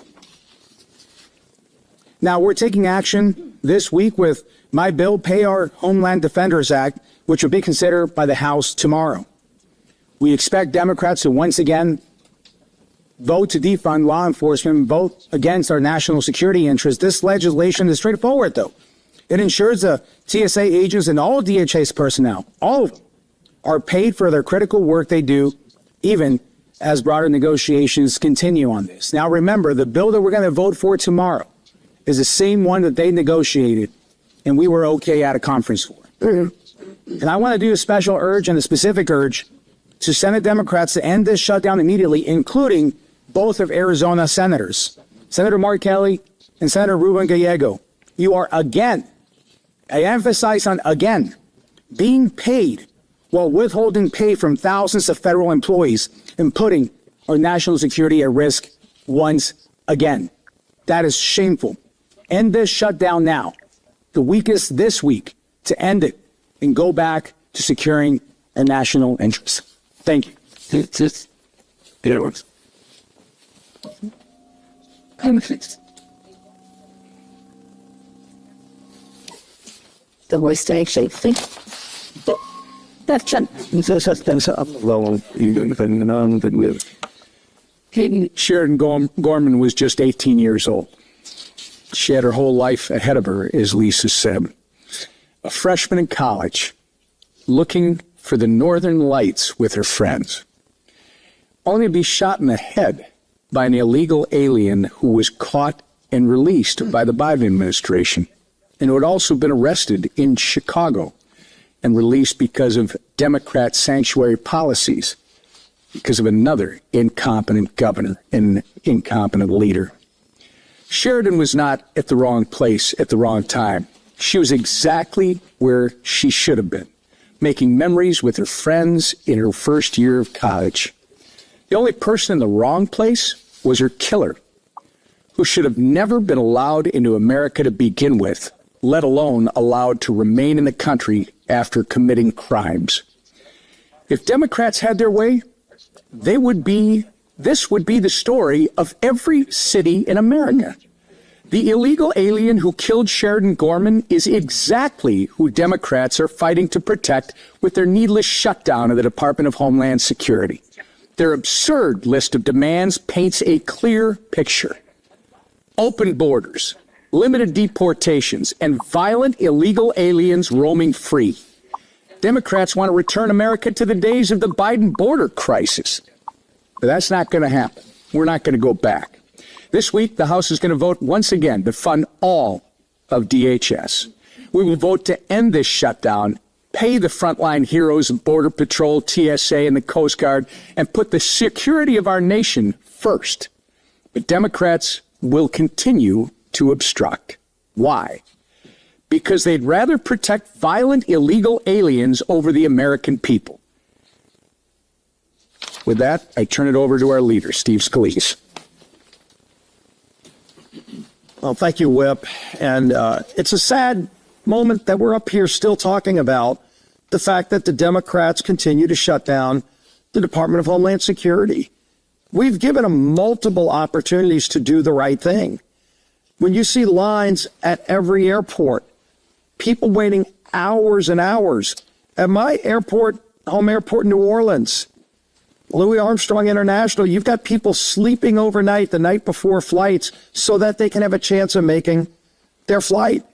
Now, we're taking action this week with my bill, Pay Our Homeland Defenders Act, which will be considered by the House tomorrow. We expect Democrats to once again vote to defund law enforcement, vote against our national security interests. This legislation is straightforward, though. It ensures the TSA agents and all DHS personnel, all of them, are paid for their critical work they do, even as broader negotiations continue on this. Now, remember, the bill that we're going to vote for tomorrow is the same one that they negotiated, and we were okay at a conference for. And I want to do a special urge and a specific urge to Senate Democrats to end this shutdown immediately, including both of Arizona senators, Senator Mark Kelly and Senator Ruben Gallego. You are again, I emphasize on again, being paid while withholding pay from thousands of federal employees and putting our national security at risk once again. That is shameful. End this shutdown now. The weakest this week to end it and go back to securing our national interests. Thank you. It works. The voice actually think that's Sheridan Gorman was just 18 years old. She had her whole life ahead of her, as Lisa said. A freshman in college, looking for the northern lights with her friends, only to be shot in the head by an illegal alien who was caught and released by the Biden administration, and who had also been arrested in Chicago and released because of Democrat sanctuary policies, because of another incompetent governor and incompetent leader. Sheridan was not at the wrong place at the wrong time. She was exactly where she should have been, making memories with her friends in her first year of college. The only person in the wrong place was her killer, who should have never been allowed into America to begin with, let alone allowed to remain in the country after committing crimes. If Democrats had their way, this would be the story of every city in America. The illegal alien who killed Sheridan Gorman is exactly who Democrats are fighting to protect with their needless shutdown of the Department of Homeland Security. Their absurd list of demands paints a clear picture. Open borders, limited deportations, and violent illegal aliens roaming free. Democrats want to return America to the days of the Biden border crisis. But that's not going to happen. We're not going to go back. This week, the House is going to vote once again to fund all of DHS. We will vote to end this shutdown, pay the frontline heroes of Border Patrol, TSA, and the Coast Guard, and put the security of our nation first. But Democrats will continue to obstruct. Why? Because they'd rather protect violent illegal aliens over the American people. With that, I turn it over to our leader, Steve Scalise. Well, thank you, Whip. And it's a sad moment that we're up here still talking about the fact that the Democrats continue to shut down the Department of Homeland Security. We've given them multiple opportunities to do the right thing. When you see lines at every airport, people waiting hours and hours. At my airport, home airport in New Orleans, Louis Armstrong International, you've got people sleeping overnight the night before flights so that they can have a chance of making their flight.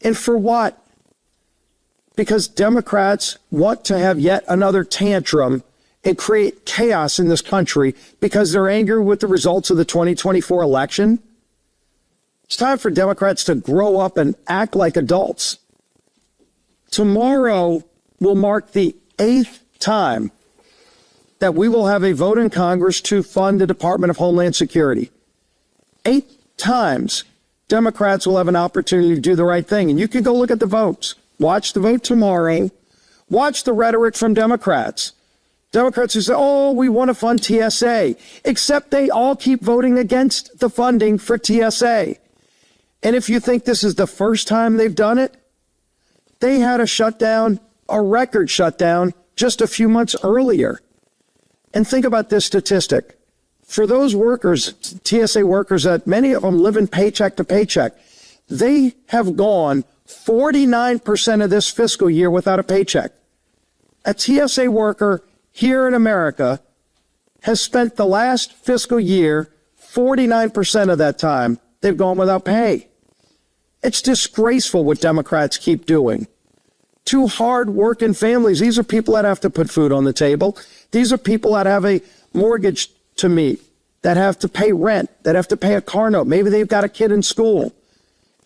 And for what? Because Democrats want to have yet another tantrum and create chaos in this country because they're angry with the results of the 2024 election. It's time for Democrats to grow up and act like adults. Tomorrow will mark the 8th time that we will have a vote in Congress to fund the Department of Homeland Security. 8 times Democrats will have an opportunity to do the right thing. And you can go look at the votes. Watch the vote tomorrow. Watch the rhetoric from Democrats. Democrats who say, oh, we want to fund TSA, except they all keep voting against the funding for TSA. And if you think this is the first time they've done it, they had a shutdown, a record shutdown, just a few months earlier. And think about this statistic. For those workers, TSA workers, that many of them live in paycheck to paycheck, they have gone 49% of this fiscal year without a paycheck. A TSA worker here in America has spent the last fiscal year, 49% of that time, they've gone without pay. It's disgraceful what Democrats keep doing. Two hard-working families. These are people that have to put food on the table. These are people that have a mortgage to meet, that have to pay rent, that have to pay a car note. Maybe they've got a kid in school.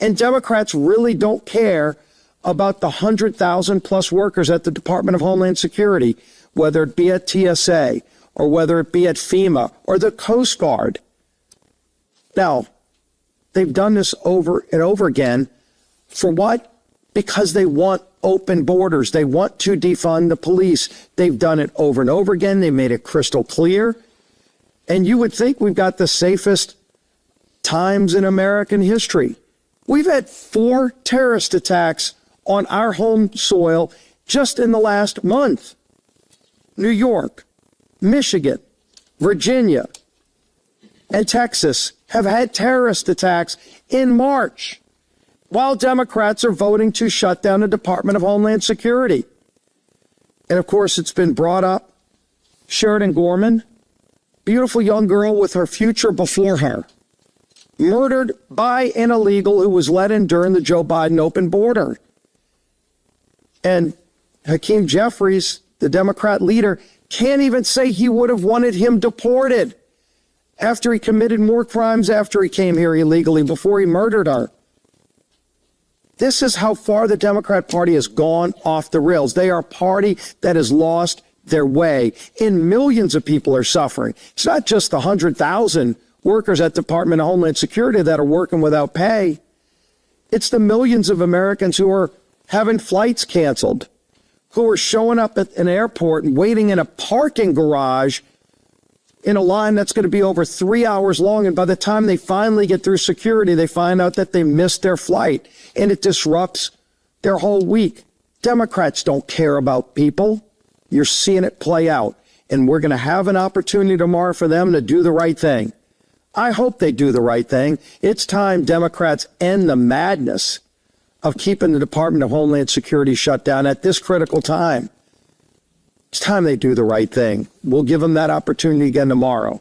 And Democrats really don't care about the 100,000 plus workers at the Department of Homeland Security, whether it be at TSA or whether it be at FEMA or the Coast Guard. Now, they've done this over and over again. For what? Because they want open borders. They want to defund the police. They've done it over and over again. They made it crystal clear. And you would think we've got the safest times in American history. We've had 4 terrorist attacks on our home soil just in the last month. New York, Michigan, Virginia, and Texas have had terrorist attacks in March, while Democrats are voting to shut down the Department of Homeland Security. And of course, it's been brought up, Sheridan Gorman, beautiful young girl with her future before her, murdered by an illegal who was let in during the Joe Biden open border. And Hakeem Jeffries, the Democrat leader, can't even say he would have wanted him deported after he committed more crimes after he came here illegally before he murdered her. This is how far the Democrat Party has gone off the rails. They are a party that has lost their way, and millions of people are suffering. It's not just the 100,000 workers at the Department of Homeland Security that are working without pay. It's the millions of Americans who are having flights canceled, who are showing up at an airport and waiting in a parking garage in a line that's going to be over 3 hours long. And by the time they finally get through security, they find out that they missed their flight, and it disrupts their whole week. Democrats don't care about people. You're seeing it play out, and we're going to have an opportunity tomorrow for them to do the right thing. I hope they do the right thing. It's time Democrats end the madness of keeping the Department of Homeland Security shut down at this critical time. It's time they do the right thing. We'll give them that opportunity again tomorrow,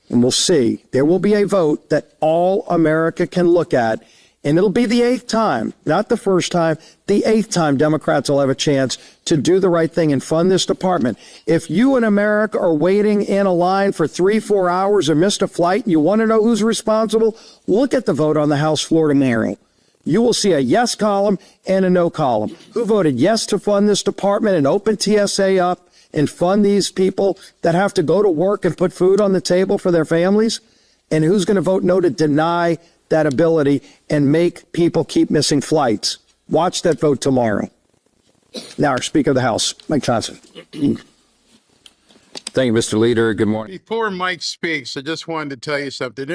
and we'll see. There will be a vote that all America can look at, and it'll be the 8th time, not the first time, the 8th time Democrats will have a chance to do the right thing and fund this department. If you in America are waiting in a line for 3-4 hours or missed a flight and you want to know who's responsible, look at the vote on the House floor tomorrow. You will see a yes column and a no column. Who voted yes to fund this department and open TSA up and fund these people that have to go to work and put food on the table for their families? And who's going to vote no to deny that ability and make people keep missing flights? Watch that vote tomorrow. Now, our Speaker of the House, Mike Johnson. Thank you, Mr. Leader. Good morning. Before Mike speaks, I just wanted to tell you something.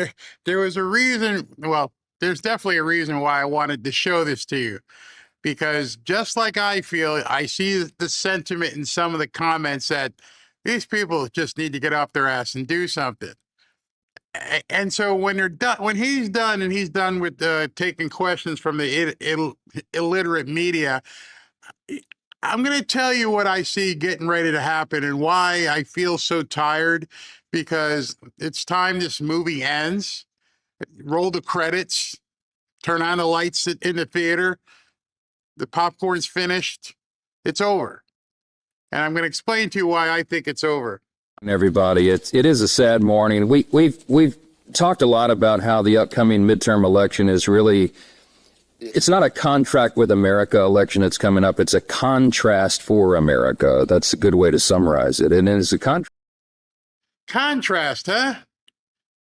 There was a reason, well, there's definitely a reason why I wanted to show this to you. Because just like I feel, I see the sentiment in some of the comments that these people just need to get off their ass and do something. And so when they're done, when he's done and he's done with taking questions from the illiterate media, I'm going to tell you what I see getting ready to happen and why I feel so tired, because it's time this movie ends. Roll the credits, turn on the lights in the theater. The popcorn's finished. It's over. And I'm going to explain to you why I think it's over. Everybody, it is a sad morning. We've talked a lot about how the upcoming midterm election is really, it's not a contract with America election that's coming up. It's a contrast for America. That's a good way to summarize it. And it's a contrast, huh?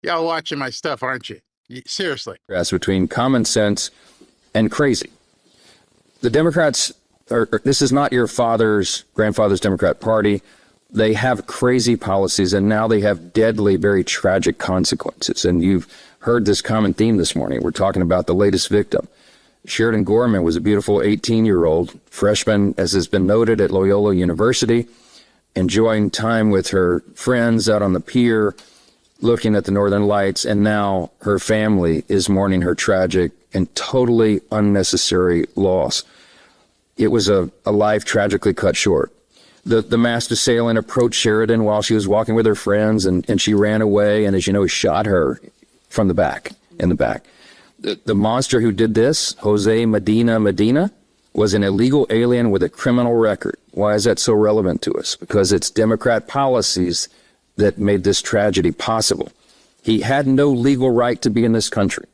Y'all watching my stuff, aren't you? Seriously. Between common sense and crazy. The Democrats this is not your grandfather's Democrat Party. They have crazy policies, and now they have deadly, very tragic consequences. And you've heard this common theme this morning. We're talking about the latest victim. Sheridan Gorman was a beautiful 18-year-old freshman, as has been noted, at Loyola University, enjoying time with her friends out on the pier, looking at the Northern Lights, and now her family is mourning her tragic and totally unnecessary loss. It was a life tragically cut short. The masked assailant approached Sheridan while she was walking with her friends, and she ran away, and as you know, shot her from the back, in the back. The monster who did this, Jose Medina, was an illegal alien with a criminal record. Why is that so relevant to us? Because it's Democrat policies that made this tragedy possible. He had no legal right to be in this country.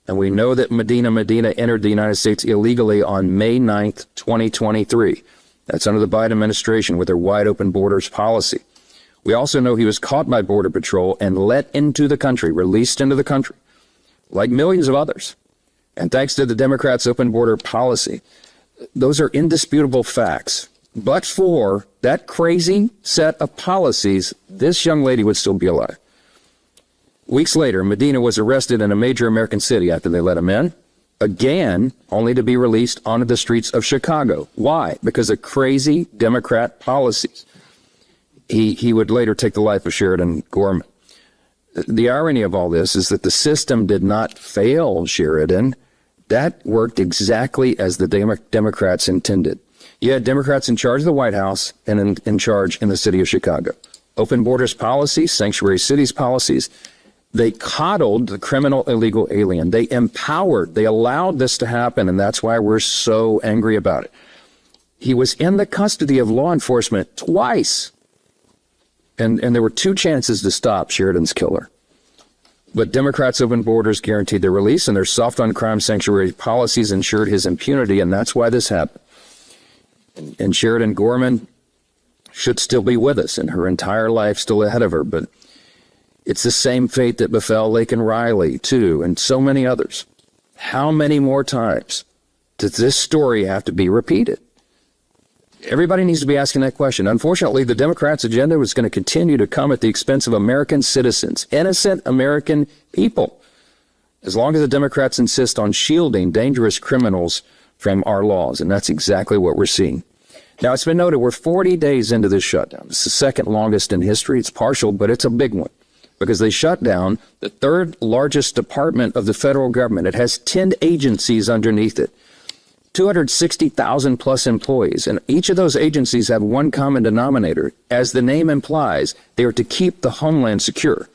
And we know that Medina entered the United States illegally on May 9th, 2023. That's under the Biden administration with their wide open borders policy. We also know he was caught by Border Patrol and let into the country, released into the country, like millions of others. And thanks to the Democrats' open border policy, those are indisputable facts. But for that crazy set of policies, this young lady would still be alive. Weeks later, Medina was arrested in a major American city after they let him in, again, only to be released onto the streets of Chicago. Why? Because of crazy Democrat policies. He would later take the life of Sheridan Gorman. The irony of all this is that the system did not fail Sheridan. That worked exactly as the Democrats intended. You had Democrats in charge of the White House and in charge in the city of Chicago. Open borders policies, sanctuary cities policies. They coddled the criminal illegal alien. They allowed this to happen, and that's why we're so angry about it. He was in the custody of law enforcement twice, and there were two chances to stop Sheridan's killer. But Democrats' open borders guaranteed their release, and their soft on crime sanctuary policies ensured his impunity, and that's why this happened. And Sheridan Gorman should still be with us, and her entire life still ahead of her, but it's the same fate that befell Laken Riley, too, and so many others. How many more times does this story have to be repeated? Everybody needs to be asking that question. Unfortunately, the Democrats' agenda was going to continue to come at the expense of American citizens, innocent American people, as long as the Democrats insist on shielding dangerous criminals from our laws, and that's exactly what we're seeing. Now, it's been noted we're 40 days into this shutdown. It's the second longest in history. It's partial, but it's a big one, because they shut down the third largest department of the federal government. It has 10 agencies underneath it, 260,000 plus employees. And each of those agencies have one common denominator. As the name implies, they are to keep the homeland secure.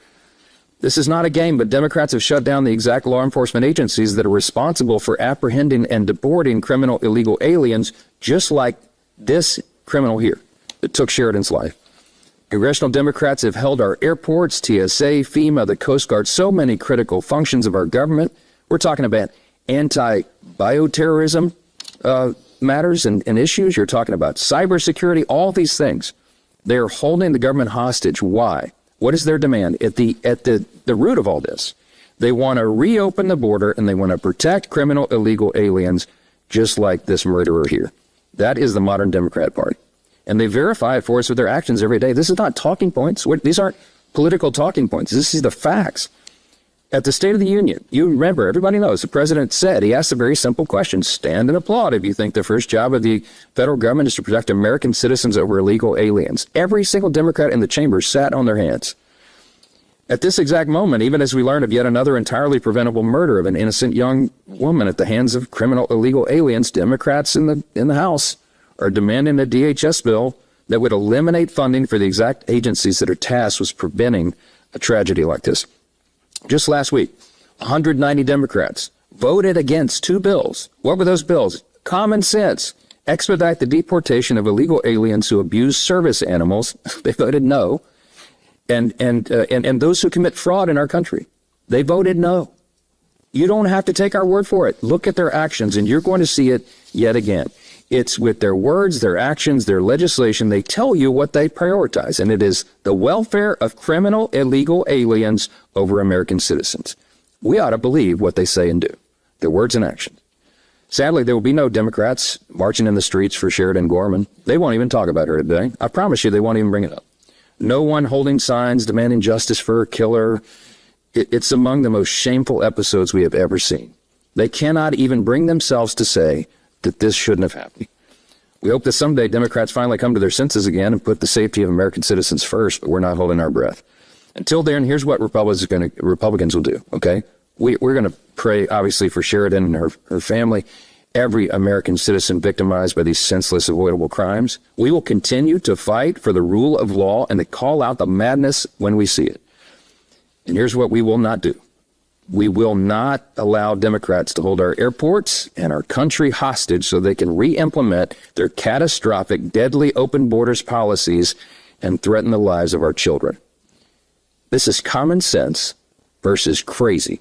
This is not a game, but Democrats have shut down the exact law enforcement agencies that are responsible for apprehending and deporting criminal illegal aliens, just like this criminal here that took Sheridan's life. Congressional Democrats have held our airports, TSA, FEMA, the Coast Guard, so many critical functions of our government. We're talking about anti-bioterrorism matters and issues. You're talking about cybersecurity, all these things. They're holding the government hostage. Why? What is their demand? At the root of all this, they want to reopen the border and they want to protect criminal illegal aliens, just like this murderer here. That is the modern Democrat Party. and they verify it for us with their actions every day. This is not talking points. These aren't political talking points. This is the facts. At the State of the Union, you remember, everybody knows, the president said, he asked a very simple question: stand and applaud if you think the first job of the federal government is to protect American citizens over illegal aliens. Every single Democrat in the chamber sat on their hands. At this exact moment, even as we learn of yet another entirely preventable murder of an innocent young woman at the hands of criminal illegal aliens, Democrats in the House are demanding a DHS bill that would eliminate funding for the exact agencies that are tasked with preventing a tragedy like this. Just last week, 190 Democrats voted against 2 bills. What were those bills? Common sense. Expedite the deportation of illegal aliens who abuse service animals. They voted no. And those who commit fraud in our country. They voted no. You don't have to take our word for it. Look at their actions, and you're going to see it yet again. It's with their words, their actions, their legislation. They tell you what they prioritize, and it is the welfare of criminal illegal aliens over American citizens. We ought to believe what they say and do, their words and actions. Sadly, there will be no Democrats marching in the streets for Sheridan Gorman. They won't even talk about her today. I promise you they won't even bring it up. No one holding signs demanding justice for her killer. It's among the most shameful episodes we have ever seen. They cannot even bring themselves to say that this shouldn't have happened. We hope that someday Democrats finally come to their senses again and put the safety of American citizens first, but we're not holding our breath. Until then, here's what Republicans will do, okay? We're going to pray, obviously, for Sheridan and her family, every American citizen victimized by these senseless, avoidable crimes. We will continue to fight for the rule of law and to call out the madness when we see it. And here's what we will not do. We will not allow Democrats to hold our airports and our country hostage so they can re-implement their catastrophic, deadly open borders policies and threaten the lives of our children. This is common sense versus crazy.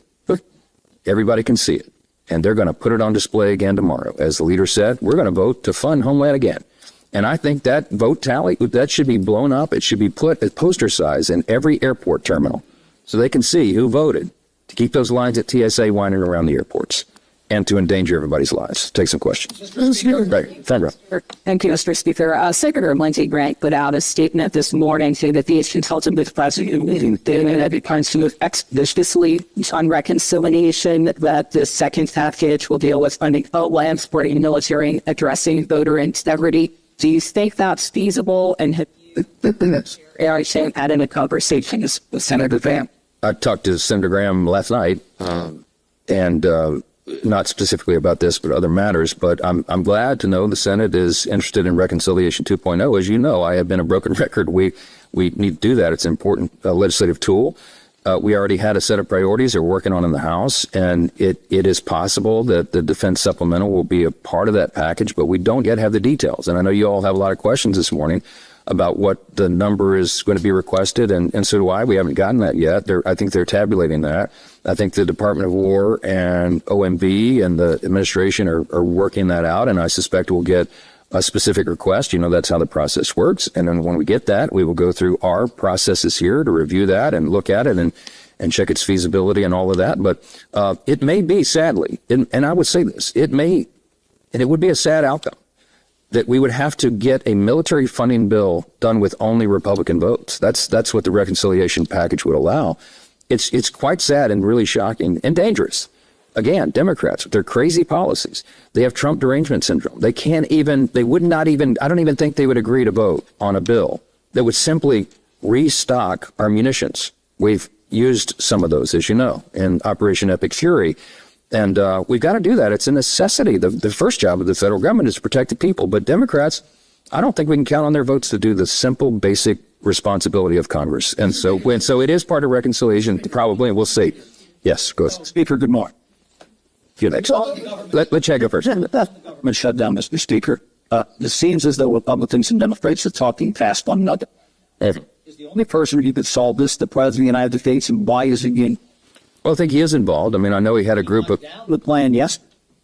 Everybody can see it. And they're going to put it on display again tomorrow. As the leader said, we're going to vote to fund Homeland again. And I think that vote tally, that should be blown up. It should be put at poster size in every airport terminal so they can see who voted to keep those lines at TSA winding around the airports and to endanger everybody's lives. Take some questions. Right. Sandra. Thank you, Mr. Speaker. Secretary Lindsey Graham put out a statement this morning saying that the consulted with President Biden plans to expeditiously on reconciliation, that the second package will deal with funding homeland, supporting military, addressing voter integrity. Do you think that's feasible? And have you had any conversations with Senator Graham? I talked to Senator Graham last night, and not specifically about this, but other matters. But I'm glad to know the Senate is interested in Reconciliation 2.0. As you know, I have been a broken record. We need to do that. It's an important legislative tool. We already had a set of priorities they're working on in the House, and it is possible that the defense supplemental will be a part of that package, but we don't yet have the details. And I know you all have a lot of questions this morning about what the number is going to be requested, and so do I. We haven't gotten that yet. I think they're tabulating that. I think the Department of War and OMB and the administration are working that out, and I suspect we'll get a specific request. You know, that's how the process works. And then when we get that, we will go through our processes here to review that and look at it and check its feasibility and all of that. But it may be, sadly, and I would say this, it would be a sad outcome, that we would have to get a military funding bill done with only Republican votes. That's what the reconciliation package would allow. It's quite sad and really shocking and dangerous. Again, Democrats with their crazy policies, they have Trump derangement syndrome. I don't even think they would agree to vote on a bill that would simply restock our munitions. We've used some of those, as you know, in Operation Epic Fury. And we've got to do that. It's a necessity. The first job of the federal government is to protect the people. But Democrats, I don't think we can count on their votes to do the simple, basic responsibility of Congress. And so it is part of reconciliation, probably, and we'll see. Yes, go ahead. Speaker, good morning. Let Chad go first. Government shutdown, Mr. Speaker. It seems as though Republicans and Democrats are talking past one another. Is the only person who could solve this the President of the United States, and why is he in? Well, I think he is involved. I mean, I know he had a group of... The plan, yes?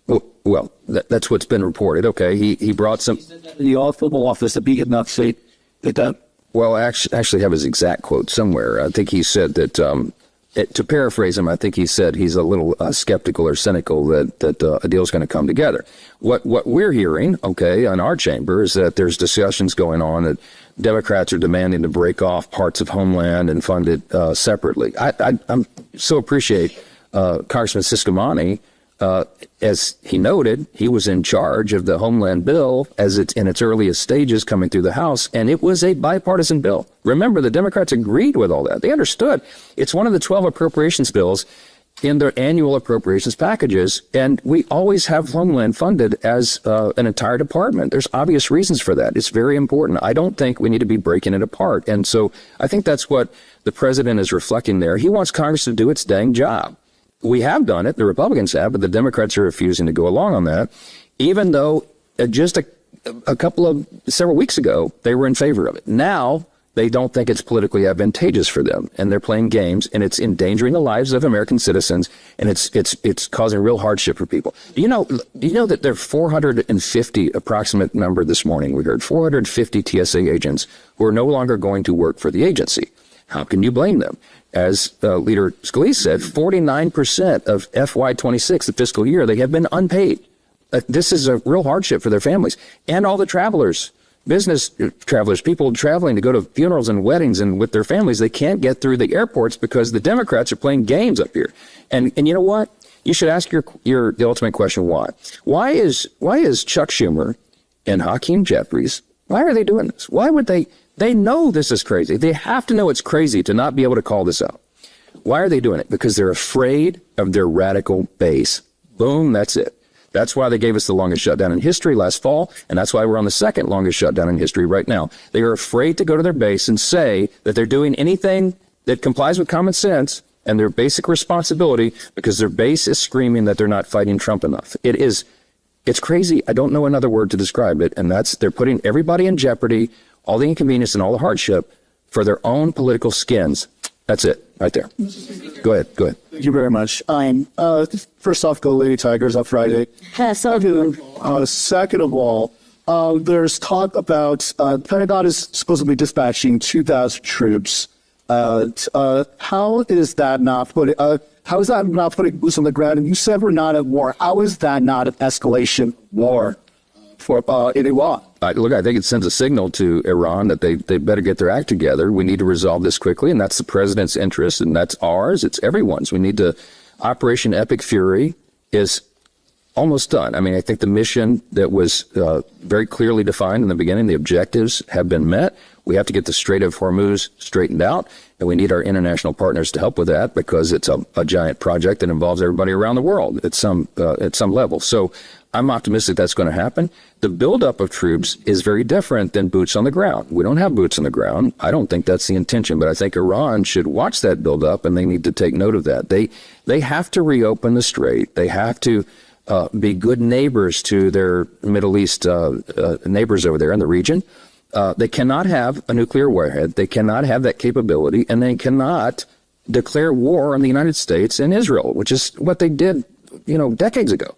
Well, that's what's been reported. Okay, he brought some... The Oval Office, the big enough say that... Well, I actually have his exact quote somewhere. I think he said that to paraphrase him, I think he said he's a little skeptical or cynical that a deal's going to come together. What we're hearing, okay, in our chamber is that there's discussions going on that Democrats are demanding to break off parts of Homeland and fund it separately. I'm so appreciate Congressman Siscomani. As he noted, he was in charge of the Homeland bill as it's in its earliest stages coming through the House, and it was a bipartisan bill. Remember, the Democrats agreed with all that. They understood. It's one of the 12 appropriations bills in their annual appropriations packages, and we always have Homeland funded as an entire department. There's obvious reasons for that. It's very important. I don't think we need to be breaking it apart. And so I think that's what the president is reflecting there. He wants Congress to do its dang job. We have done it, the Republicans have, but the Democrats are refusing to go along on that, even though just several weeks ago, they were in favor of it. Now, they don't think it's politically advantageous for them, and they're playing games, and it's endangering the lives of American citizens, and it's causing real hardship for people. Do you know that there are 450, approximate number this morning, we heard 450 TSA agents who are no longer going to work for the agency. How can you blame them? As Leader Scalise said, 49% of FY26, the fiscal year, they have been unpaid. This is a real hardship for their families and all the travelers, business travelers, people traveling to go to funerals and weddings and with their families. They can't get through the airports because the Democrats are playing games up here. And you know what? You should ask the ultimate question: why? Why is Chuck Schumer and Hakeem Jeffries? Why are they doing this? Why would they? They know this is crazy. They have to know it's crazy to not be able to call this out. Why are they doing it? Because they're afraid of their radical base. Boom, that's it. That's why they gave us the longest shutdown in history last fall, and that's why we're on the second longest shutdown in history right now. They are afraid to go to their base and say that they're doing anything that complies with common sense and their basic responsibility, because their base is screaming that they're not fighting Trump enough. It's crazy. I don't know another word to describe it, and they're putting everybody in jeopardy, all the inconvenience and all the hardship for their own political skins. That's it, right there. Go ahead. Thank you very much. First off, go Lady Tigers on Friday. Second of all, there's talk about Pentagon is supposedly dispatching 2,000 troops. How is that not putting boots on the ground? And you said we're not at war. How is that not an escalation war in Iran? Look, I think it sends a signal to Iran that they better get their act together. We need to resolve this quickly, and that's the president's interest, and that's ours. It's everyone's. We need to. Operation Epic Fury is almost done. I mean, I think the mission that was very clearly defined in the beginning, the objectives have been met. We have to get the Strait of Hormuz straightened out, and we need our international partners to help with that, because it's a giant project that involves everybody around the world at some level. So I'm optimistic that's going to happen. The buildup of troops is very different than boots on the ground. We don't have boots on the ground. I don't think that's the intention, but I think Iran should watch that buildup, and they need to take note of that. They have to reopen the strait. They have to be good neighbors to their Middle East neighbors over there in the region. They cannot have a nuclear warhead. They cannot have that capability, and they cannot declare war on the United States and Israel, which is what they did, decades ago.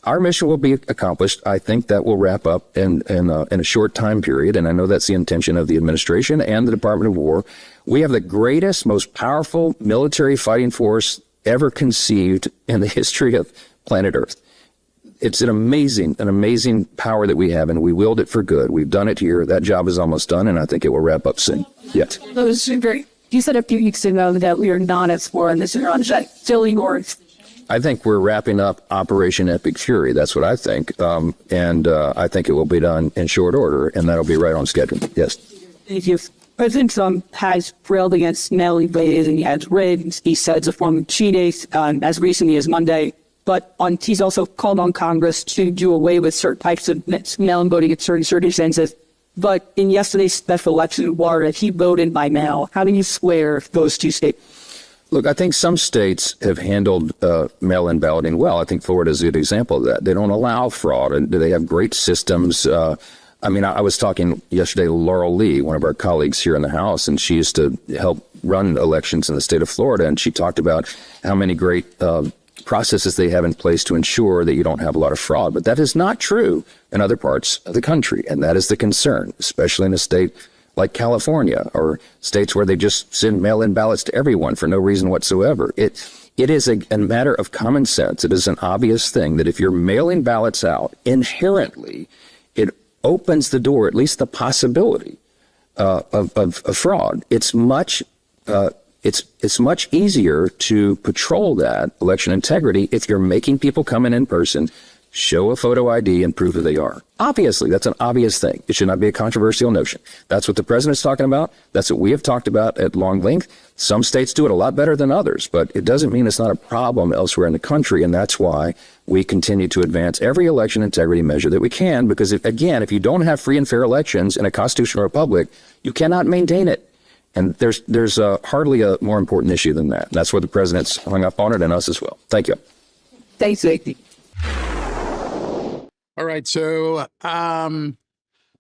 Our mission will be accomplished. I think that will wrap up in a short time period, and I know that's the intention of the administration and the Department of War. We have the greatest, most powerful military fighting force ever conceived in the history of planet Earth. It's an amazing power that we have, and we wield it for good. We've done it here. That job is almost done, and I think it will wrap up soon. Yes. You said a few weeks ago that we are not at war, and this is not silly or. I think we're wrapping up Operation Epic Fury. That's what I think. And I think it will be done in short order, and that'll be right on schedule. Yes. Thank you. President Trump has railed against mail invaders, and he has raids. He said it's a form of cheating as recently as Monday. But he's also called on Congress to do away with certain types of mail-in voting in certain circumstances. But in yesterday's special election warrant, he voted by mail. How do you square those two statements? Look, I think some states have handled mail-in balloting well. I think Florida is a good example of that. They don't allow fraud, and they have great systems. I was talking yesterday to Laurel Lee, one of our colleagues here in the House, and she used to help run elections in the state of Florida, and she talked about how many great processes they have in place to ensure that you don't have a lot of fraud. But that is not true in other parts of the country, and that is the concern, especially in a state like California, or states where they just send mail-in ballots to everyone for no reason whatsoever. It is a matter of common sense. It is an obvious thing that if you're mailing ballots out, inherently, it opens the door, at least the possibility of fraud. It's much easier to patrol that election integrity if you're making people come in person, show a photo ID, and prove who they are. Obviously, that's an obvious thing. It should not be a controversial notion. That's what the president's talking about. That's what we have talked about at long length. Some states do it a lot better than others, but it doesn't mean it's not a problem elsewhere in the country, and that's why we continue to advance every election integrity measure that we can, because, if you don't have free and fair elections in a constitutional republic, you cannot maintain it. And there's hardly a more important issue than that. That's where the president's hung up on it, and us as well. Thank you. Thanks, Vicky. All right, so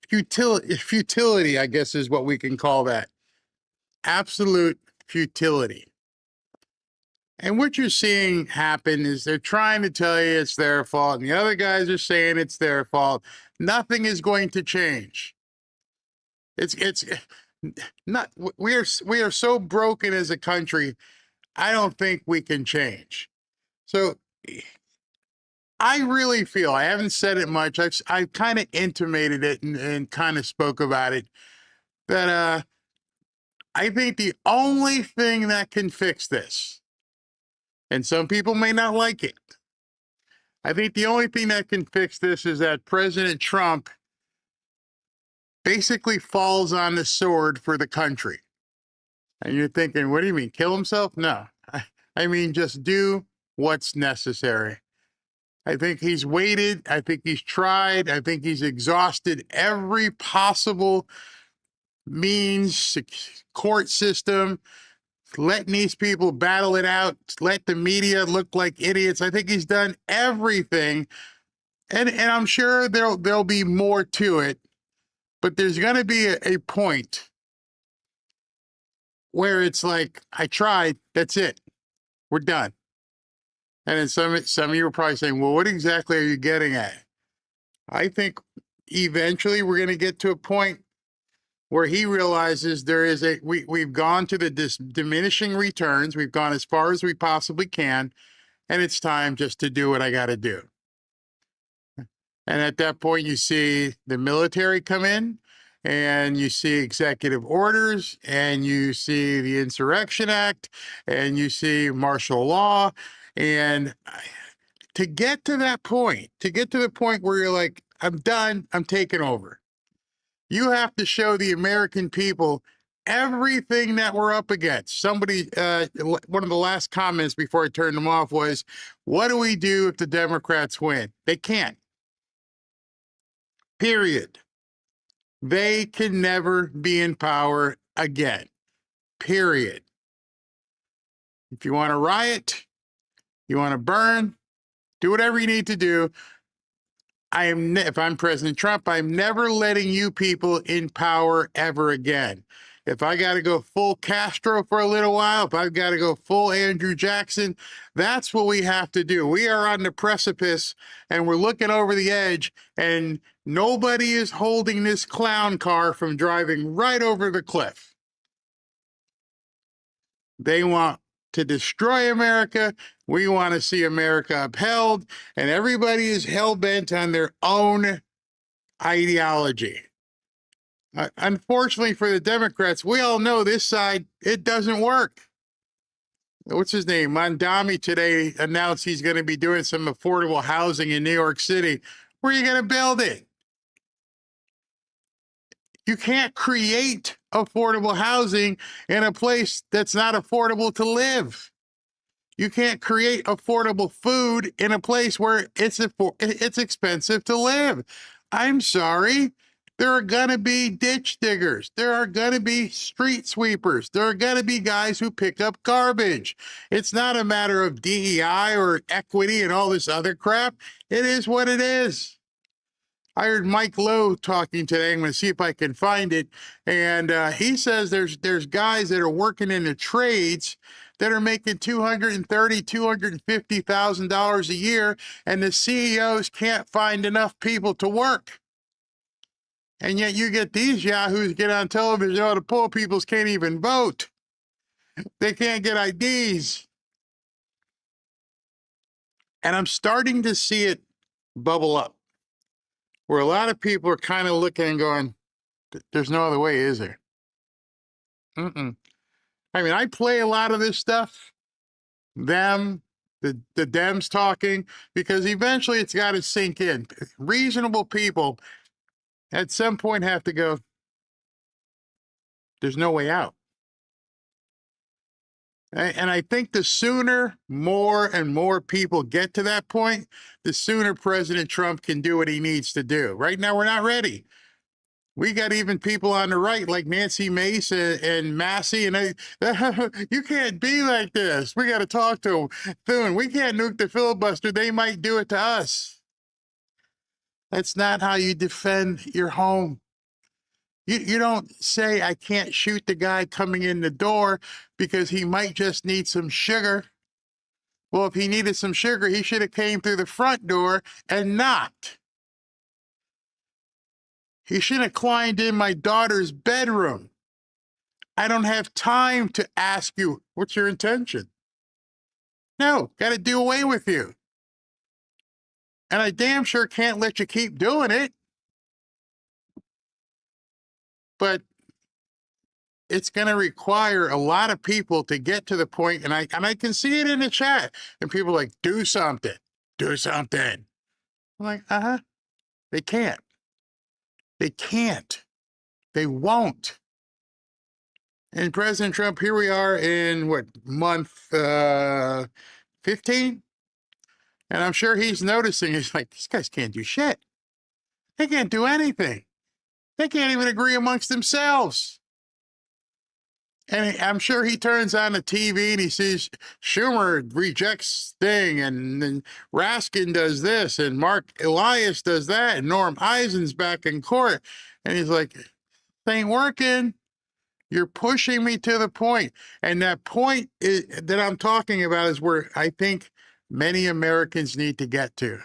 futility, I guess, is what we can call that. Absolute futility. And what you're seeing happen is they're trying to tell you it's their fault, and the other guys are saying it's their fault. Nothing is going to change. It's not. We are so broken as a country. I don't think we can change. So I really feel, I haven't said it much, I've kind of intimated it and kind of spoke about it, that I think the only thing that can fix this, and some people may not like it, I think the only thing that can fix this is that President Trump basically falls on the sword for the country. And you're thinking, what do you mean, kill himself? No, I mean, just do what's necessary. I think he's waited. I think he's tried. I think he's exhausted every possible means, court system, letting these people battle it out, let the media look like idiots. I think he's done everything. And I'm sure there'll be more to it, but there's going to be a point where it's like, I tried, that's it, we're done. And then some of you are probably saying, well, what exactly are you getting at? I think eventually we're going to get to a point where he realizes we've gone to the diminishing returns. We've gone as far as we possibly can, and it's time just to do what I got to do. And at that point, you see the military come in, and you see executive orders, and you see the Insurrection Act, and you see martial law. And to get to that point, where you're like, I'm done, I'm taking over, you have to show the American people everything that we're up against. Somebody, one of the last comments before I turned them off was, what do we do if the Democrats win? They can't. Period. They can never be in power again. Period. If you want to riot, you want to burn, do whatever you need to do. If I'm President Trump, I'm never letting you people in power ever again. If I got to go full Castro for a little while, if I've got to go full Andrew Jackson, that's what we have to do. We are on the precipice and we're looking over the edge, and nobody is holding this clown car from driving right over the cliff. They want to destroy America. We want to see America upheld, and everybody is hell-bent on their own ideology. Unfortunately for the Democrats, we all know this side, it doesn't work. What's his name? Mondami today announced he's going to be doing some affordable housing in New York City. Where are you going to build it? You can't create affordable housing in a place that's not affordable to live. You can't create affordable food in a place where it's expensive to live. I'm sorry. There are going to be ditch diggers. There are going to be street sweepers. There are going to be guys who pick up garbage. It's not a matter of DEI or equity and all this other crap. It is what it is. I heard Mike Lowe talking today. I'm going to see if I can find it. And he says there's guys that are working in the trades that are making $230,000, $250,000 a year, and the CEOs can't find enough people to work. And yet you get these yahoos get on television, oh, the poor peoples can't even vote. They can't get IDs. And I'm starting to see it bubble up, where a lot of people are kind of looking and going, there's no other way, is there? Mm-mm. I mean, I play a lot of this stuff, the Dems talking, because eventually it's got to sink in. Reasonable people at some point have to go, there's no way out. And I think the sooner more and more people get to that point, the sooner President Trump can do what he needs to do. Right now, we're not ready. We got even people on the right like Nancy Mace and Massey, and you can't be like this. We got to talk to them. Thune, we can't nuke the filibuster. They might do it to us. That's not how you defend your home. You don't say, I can't shoot the guy coming in the door because he might just need some sugar. Well, if he needed some sugar, he should have came through the front door and not. He should have climbed in my daughter's bedroom. I don't have time to ask you, what's your intention? No, got to do away with you. And I damn sure can't let you keep doing it. But it's going to require a lot of people to get to the point, and I can see it in the chat, and people are like, do something, do something. I'm like, they can't. They can't. They won't. And President Trump, here we are in what, month 15? And I'm sure he's noticing, he's like, these guys can't do shit. They can't do anything. They can't even agree amongst themselves. And I'm sure he turns on the TV and he sees Schumer rejects thing, and then Raskin does this, and Mark Elias does that, and Norm Eisen's back in court. And he's like, this ain't working. You're pushing me to the point. And that point that I'm talking about is where I think many Americans need to get to.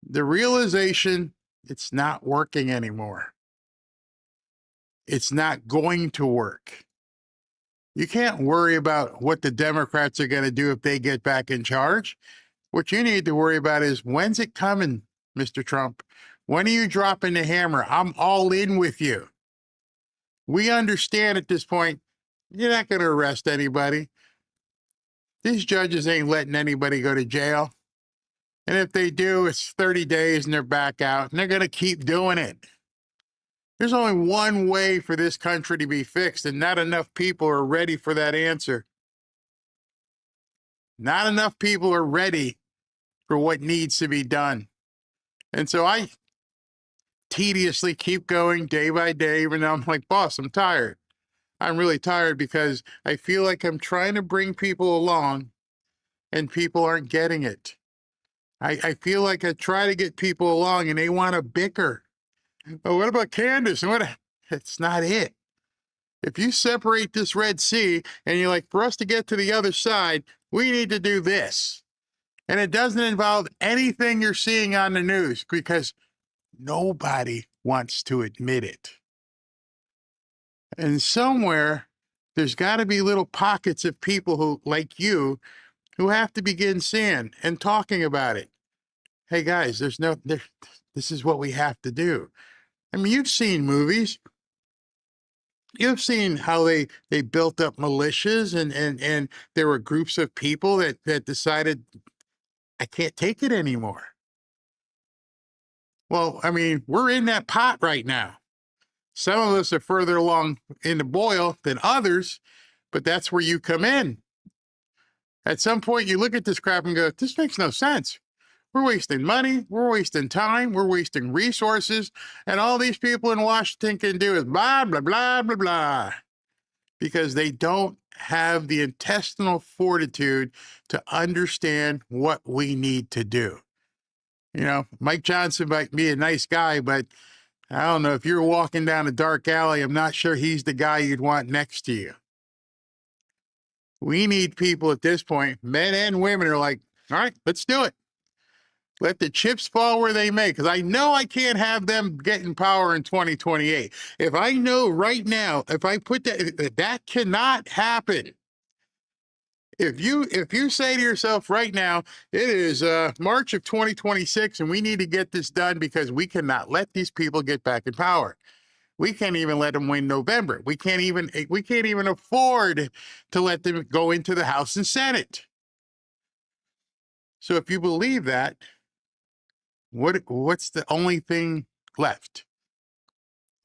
The realization it's not working anymore. It's not going to work. You can't worry about what the Democrats are going to do if they get back in charge. What you need to worry about is, when's it coming, Mr. Trump? When are you dropping the hammer? I'm all in with you. We understand at this point, you're not going to arrest anybody. These judges ain't letting anybody go to jail. And if they do, it's 30 days and they're back out, and they're going to keep doing it. There's only one way for this country to be fixed, and not enough people are ready for that answer. Not enough people are ready for what needs to be done. And so I tediously keep going day by day, even though I'm like, boss, I'm tired. I'm really tired because I feel like I'm trying to bring people along and people aren't getting it. I feel like I try to get people along and they want to bicker. Oh, what about Candace? It's not it. If you separate this Red Sea and you're like, for us to get to the other side, we need to do this. And it doesn't involve anything you're seeing on the news because nobody wants to admit it. And somewhere there's got to be little pockets of people who, like you, who have to begin seeing and talking about it. Hey guys, this is what we have to do. I mean, you've seen movies. You've seen how they built up militias and there were groups of people that decided, I can't take it anymore. Well, I mean, we're in that pot right now. Some of us are further along in the boil than others, but that's where you come in. At some point, you look at this crap and go, this makes no sense. We're wasting money, we're wasting time, we're wasting resources, and all these people in Washington can do is blah, blah, blah, blah, blah, because they don't have the intestinal fortitude to understand what we need to do. You know, Mike Johnson might be a nice guy, but I don't know, if you're walking down a dark alley, I'm not sure he's the guy you'd want next to you. We need people at this point, men and women, are like, all right, let's do it. Let the chips fall where they may, because I know I can't have them get in power in 2028. If I know right now, if I put that cannot happen. If you say to yourself right now, it is March of 2026 and we need to get this done because we cannot let these people get back in power. We can't even let them win November. We can't even afford to let them go into the House and Senate. So if you believe that, what's the only thing left?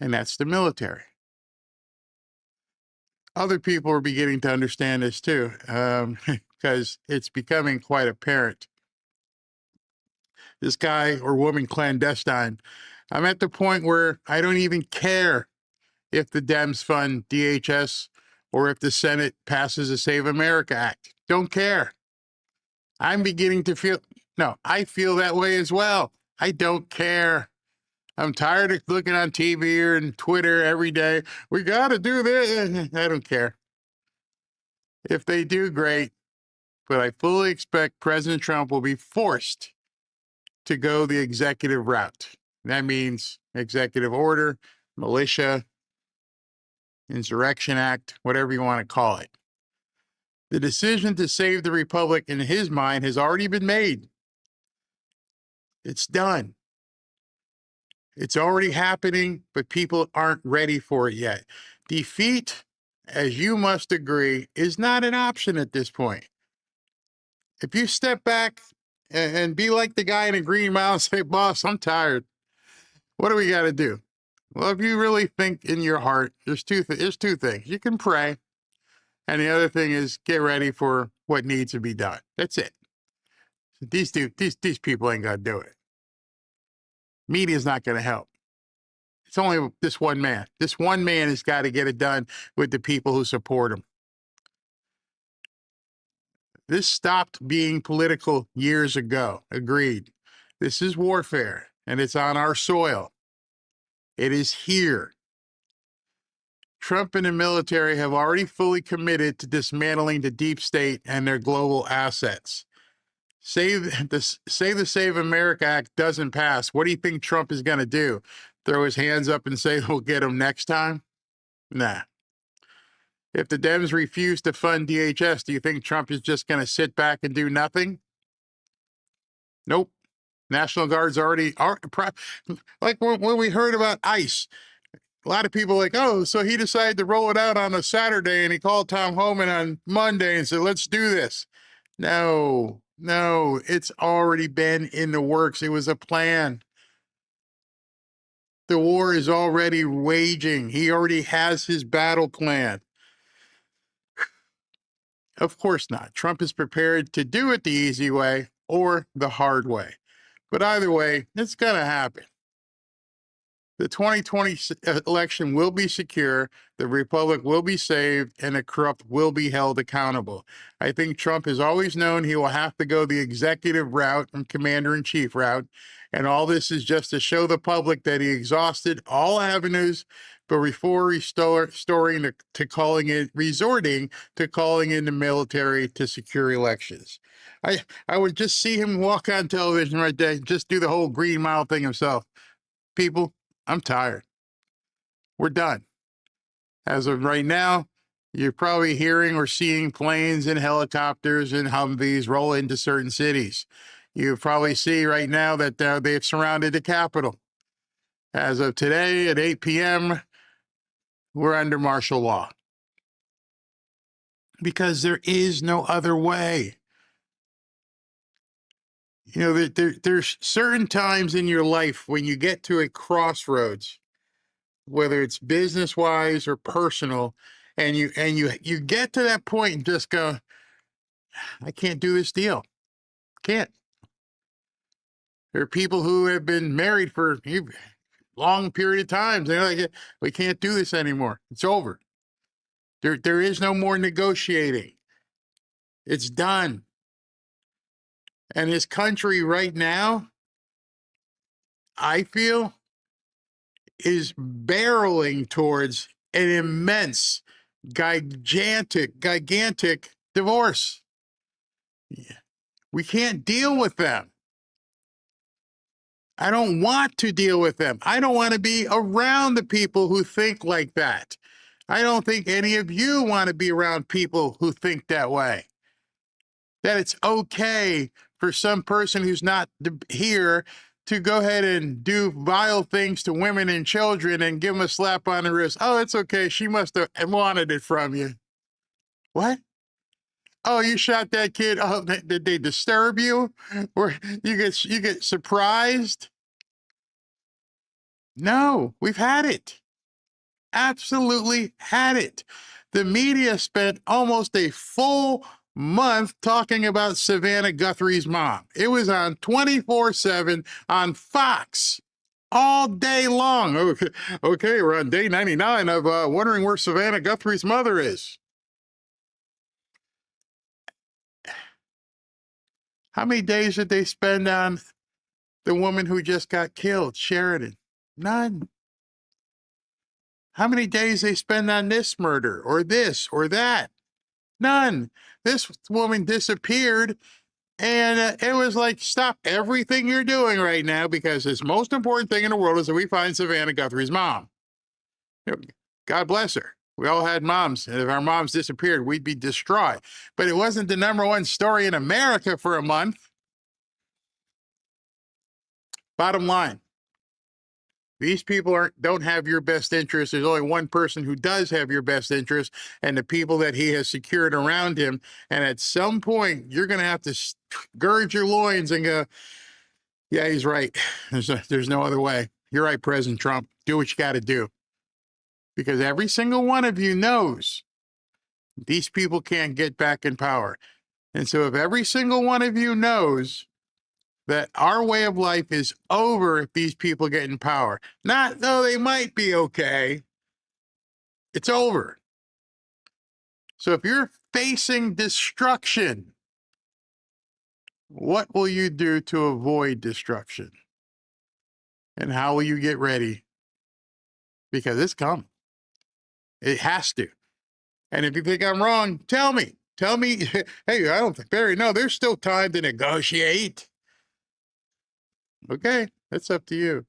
And that's the military. Other people are beginning to understand this too, because it's becoming quite apparent. This guy or woman clandestine, I'm at the point where I don't even care if the Dems fund DHS or if the Senate passes a Save America Act. Don't care. I'm beginning to feel, no, I feel that way as well. I don't care. I'm tired of looking on TV and Twitter every day. We got to do this. I don't care. If they do, great. But I fully expect President Trump will be forced to go the executive route. That means executive order, militia, Insurrection Act, whatever you want to call it. The decision to save the republic in his mind has already been made. It's done. It's already happening, but people aren't ready for it yet. Defeat, as you must agree, is not an option at this point. If you step back and be like the guy in a Green Mile and say, boss, I'm tired. What do we got to do? Well, if you really think in your heart, there's two things. You can pray. And the other thing is get ready for what needs to be done. That's it. These people ain't going to do it. Media's not going to help. It's only this one man. This one man has got to get it done with the people who support him. This stopped being political years ago. Agreed. This is warfare, and it's on our soil. It is here. Trump and the military have already fully committed to dismantling the deep state and their global assets. Say the Save America Act doesn't pass. What do you think Trump is going to do? Throw his hands up and say, we'll get him next time? Nah. If the Dems refuse to fund DHS, do you think Trump is just going to sit back and do nothing? Nope. National Guard's already, like when we heard about ICE, a lot of people like, oh, so he decided to roll it out on a Saturday and he called Tom Homan on Monday and said, let's do this. No, it's already been in the works. It was a plan. The war is already waging. He already has his battle plan. Of course not. Trump is prepared to do it the easy way or the hard way. But either way, it's going to happen. The 2020 election will be secure, the republic will be saved, and the corrupt will be held accountable. I think Trump has always known he will have to go the executive route and commander-in-chief route, and all this is just to show the public that he exhausted all avenues, but before resorting to calling in the military to secure elections. I would just see him walk on television right there, just do the whole Green Mile thing himself. People, I'm tired. We're done. As of right now, you're probably hearing or seeing planes and helicopters and Humvees roll into certain cities. You probably see right now that they've surrounded the Capitol. As of today at 8 p.m., we're under martial law. Because there is no other way. You know, there's certain times in your life when you get to a crossroads, whether it's business-wise or personal, and you get to that point and just go, I can't do this deal. Can't. There are people who have been married for a long period of times. They're like, we can't do this anymore. It's over. There is no more negotiating. It's done. And this country right now, I feel, is barreling towards an immense, gigantic divorce. We can't deal with them. I don't want to deal with them. I don't want to be around the people who think like that. I don't think any of you want to be around people who think that way. That it's okay for some person who's not here to go ahead and do vile things to women and children and give them a slap on the wrist. Oh, it's okay. She must have wanted it from you. What? Oh, you shot that kid. Oh, did they disturb you? Or you get surprised? No, we've had it. Absolutely had it. The media spent almost a full month talking about Savannah Guthrie's mom. It was on 24/7 on Fox all day long. Okay, we're on day 99 of wondering where Savannah Guthrie's mother is. How many days did they spend on the woman who just got killed, Sheridan? None. How many days they spend on this murder or this or that? None. This woman disappeared, and it was like, stop everything you're doing right now, because the most important thing in the world is that we find Savannah Guthrie's mom. God bless her. We all had moms, and if our moms disappeared, we'd be distraught. But it wasn't the #1 story in America for a month. Bottom line, these people don't have your best interest. There's only one person who does have your best interest, and the people that he has secured around him. And at some point, you're going to have to gird your loins and go, yeah, he's right. There's no other way. You're right, President Trump. Do what you got to do. Because every single one of you knows these people can't get back in power. And so if every single one of you knows that our way of life is over if these people get in power, not though they might be okay, it's over. So if you're facing destruction, what will you do to avoid destruction? And how will you get ready? Because it's coming. It has to. And if you think I'm wrong, tell me. Tell me, hey, I don't think Barry, no, there's still time to negotiate. Okay, that's up to you.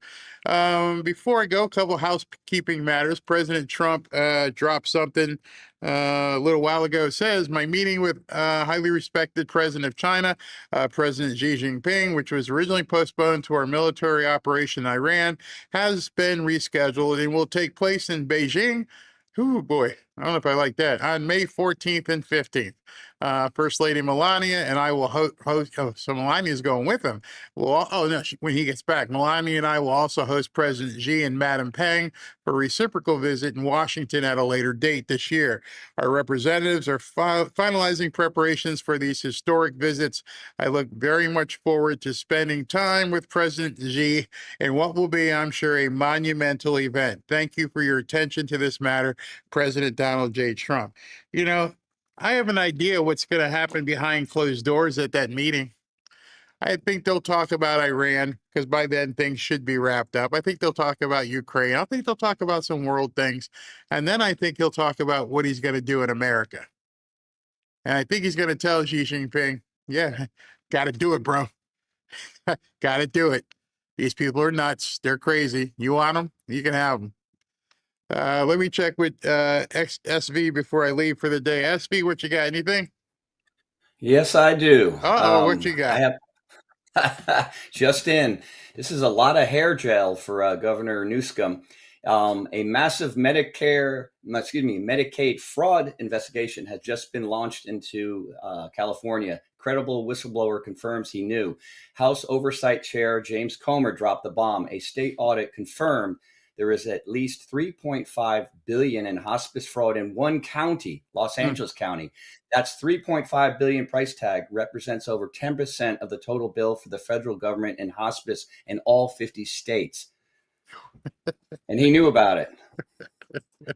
Before I go, a couple housekeeping matters. President Trump dropped something a little while ago. It says, my meeting with highly respected president of China, President Xi Jinping, which was originally postponed to our military operation in Iran, has been rescheduled and will take place in Beijing. Ooh, boy, I don't know if I like that. On May 14th and 15th. First Lady Melania and I will host, so Melania's going with him. When he gets back, Melania and I will also host President Xi and Madam Peng for a reciprocal visit in Washington at a later date this year. Our representatives are finalizing preparations for these historic visits. I look very much forward to spending time with President Xi in what will be, I'm sure, a monumental event. Thank you for your attention to this matter, President Donald J. Trump. You know, I have an idea what's going to happen behind closed doors at that meeting. I think they'll talk about Iran, because by then things should be wrapped up. I think they'll talk about Ukraine. I think they'll talk about some world things. And then I think he'll talk about what he's going to do in America. And I think he's going to tell Xi Jinping, yeah, got to do it, bro. Got to do it. These people are nuts. They're crazy. You want them? You can have them. Let me check with SV before I leave for the day. SV, what you got? Anything? Yes, I do. What you got? I have just in. This is a lot of hair gel for Governor Newsom. A massive Medicaid fraud investigation has just been launched into California. Credible whistleblower confirms he knew. House Oversight Chair James Comer dropped the bomb. A state audit confirmed there is at least $3.5 billion in hospice fraud in one county, Los Angeles County. That's $3.5 billion price tag, represents over 10% of the total bill for the federal government in hospice in all 50 states. And he knew about it.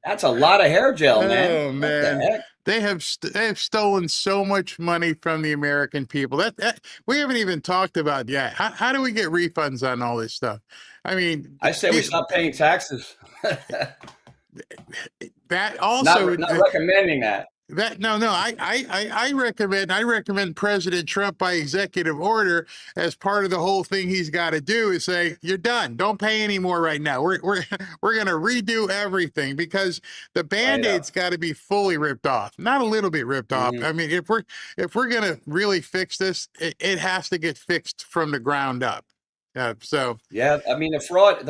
That's a lot of hair gel, man. Oh, man. What the heck? They have stolen so much money from the American people. That we haven't even talked about yet. How do we get refunds on all this stuff? I mean, I say we stop paying taxes. That also not recommending that. I recommend President Trump by executive order as part of the whole thing he's got to do is say, you're done. Don't pay anymore right now. We're going to redo everything because the Band-Aid's got to be fully ripped off, not a little bit ripped off. I mean, if we're going to really fix this, it has to get fixed from the ground up. Yeah, I mean, the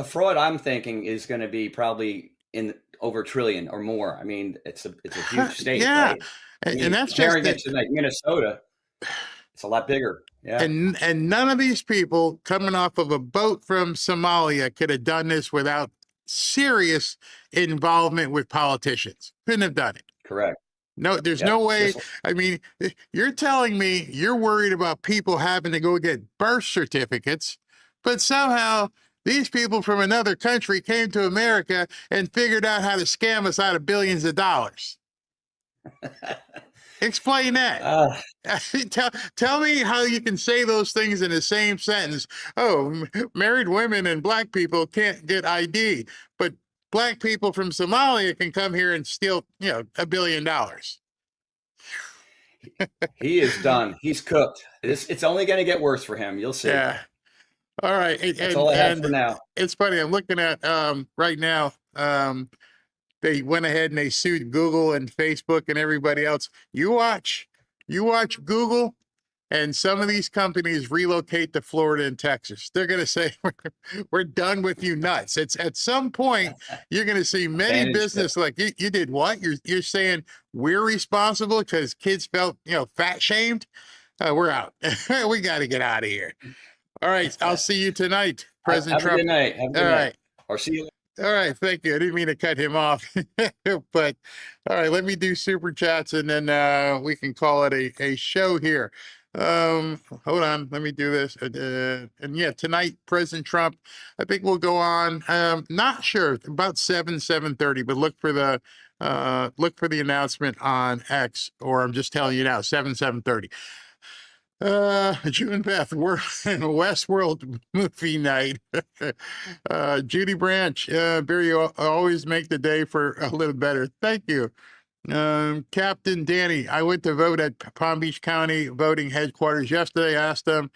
fraud I'm thinking is going to be probably in over $1 trillion or more. I mean, it's a huge state, yeah. right? I mean, And that's comparing just it to like Minnesota, it's a lot bigger. Yeah. And none of these people coming off of a boat from Somalia could have done this without serious involvement with politicians. Couldn't have done it. Correct. No, there's no way. I mean, you're telling me you're worried about people having to go get birth certificates, but somehow these people from another country came to America and figured out how to scam us out of billions of dollars. Explain that. Tell me how you can say those things in the same sentence. Oh, married women and black people can't get ID, but black people from Somalia can come here and steal, $1 billion. He is done. He's cooked. It's only going to get worse for him. You'll see. Yeah. All right. That's all I have for now. It's funny. I'm looking at right now. They went ahead and they sued Google and Facebook and everybody else. You watch Google and some of these companies relocate to Florida and Texas. They're going to say, we're done with you nuts. It's at some point, you're going to see many business like you did what? You're saying we're responsible because kids felt, fat shamed. We're out. We got to get out of here. All right. I'll see you tonight, President Trump. Have a good night. Have a good night. Or see you later. All right, thank you. I didn't mean to cut him off, but all right, let me do super chats and then we can call it a show here. Hold on, let me do this. And yeah, tonight, President Trump, I think we'll go on. Not sure about 7:30, but look for the announcement on X, or I'm just telling you now, 7:30. June Beth, we're in Westworld movie night. Judy Branch, Barry, you always make the day for a little better. Thank you. Captain Danny, I went to vote at Palm Beach County voting headquarters yesterday. I asked them,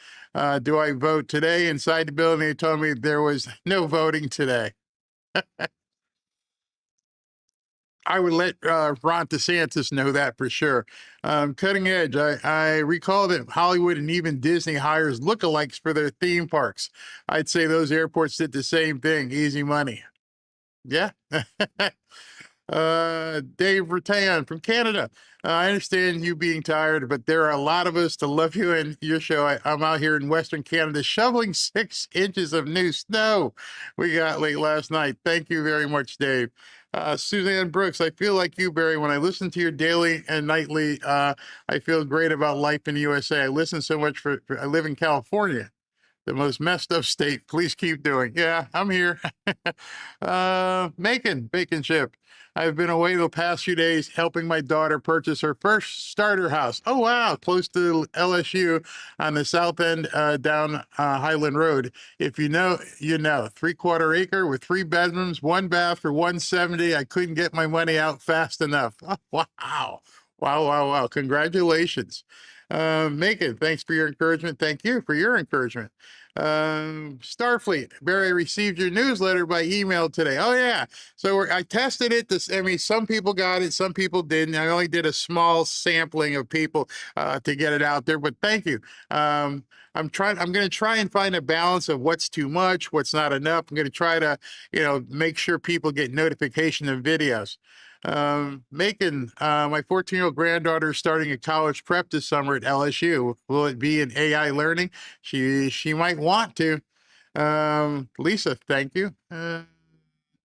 do I vote today inside the building? They told me there was no voting today. I would let Ron DeSantis know that for sure. Cutting edge. I recall that Hollywood and even Disney hires lookalikes for their theme parks. I'd say those airports did the same thing. Easy money. Yeah. Dave Rattan from Canada. I understand you being tired, but there are a lot of us to love you and your show. I'm out here in Western Canada shoveling 6 inches of new snow we got late last night. Thank you very much, Dave. Suzanne Brooks, I feel like you, Barry. When I listen to your daily and nightly, I feel great about life in the USA. I listen so much I live in California, the most messed up state. Please keep doing. Yeah, I'm here. Macon, Bacon Ship. I've been away the past few days helping my daughter purchase her first starter house. Oh, wow. Close to LSU on the south end down Highland Road. If you know, you know. 3/4 acre with 3 bedrooms, 1 bath for $170. I couldn't get my money out fast enough. Oh, wow. Wow. Congratulations. Macon, thanks for your encouragement. Thank you for your encouragement. Starfleet, Barry, I received your newsletter by email today. Oh yeah. So I tested it. Some people got it, some people didn't. I only did a small sampling of people to get it out there, but thank you. I'm going to try and find a balance of what's too much, what's not enough. I'm going to try to, make sure people get notification of videos. Macon, my 14-year-old granddaughter is starting a college prep this summer at LSU. Will it be in AI learning? She might want to. Lisa, thank you.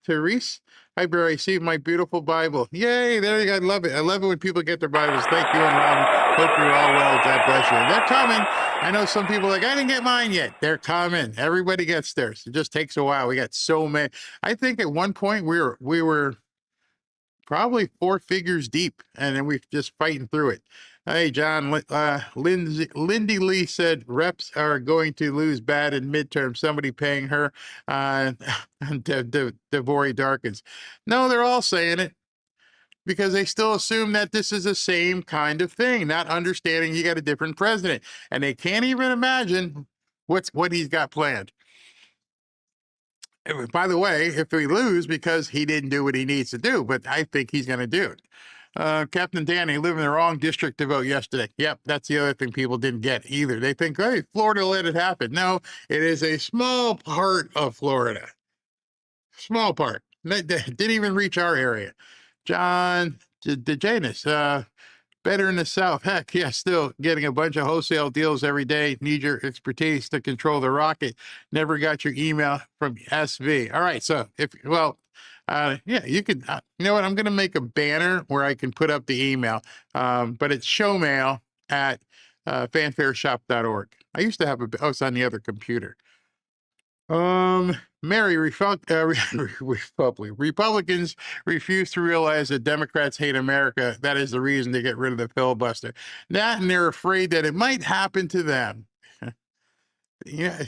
Therese, hi, Barry. I see my beautiful Bible. Yay, there you go. I love it. I love it when people get their Bibles. Thank you, and Robin. Hope you're all well. God bless you. They're coming. I know some people are like, I didn't get mine yet. They're coming. Everybody gets theirs. It just takes a while. We got so many. I think at one point we were probably 4 figures deep, and then we're just fighting through it. Hey, John, Lindy Lee said reps are going to lose bad in midterm. Somebody paying her, Devori Darkins. No, they're all saying it. because they still assume that this is the same kind of thing, not understanding you got a different president. And they can't even imagine what he's got planned. By the way, if we lose, because he didn't do what he needs to do, but I think he's going to do it. Captain Danny lived in the wrong district to vote yesterday. Yep, that's the other thing people didn't get either. They think, hey, Florida let it happen. No, it is a small part of Florida. Small part. Didn't even reach our area. John DeJanis, better in the South. Heck, yeah, still getting a bunch of wholesale deals every day. Need your expertise to control the rocket. Never got your email from SV. All right, so yeah, you could, you know what? I'm going to make a banner where I can put up the email, but it's showmail at fanfareshop.org. I used to have it's on the other computer. Mary, Republicans refuse to realize that Democrats hate America. That is the reason to get rid of the filibuster. That, and they're afraid that it might happen to them. Yeah,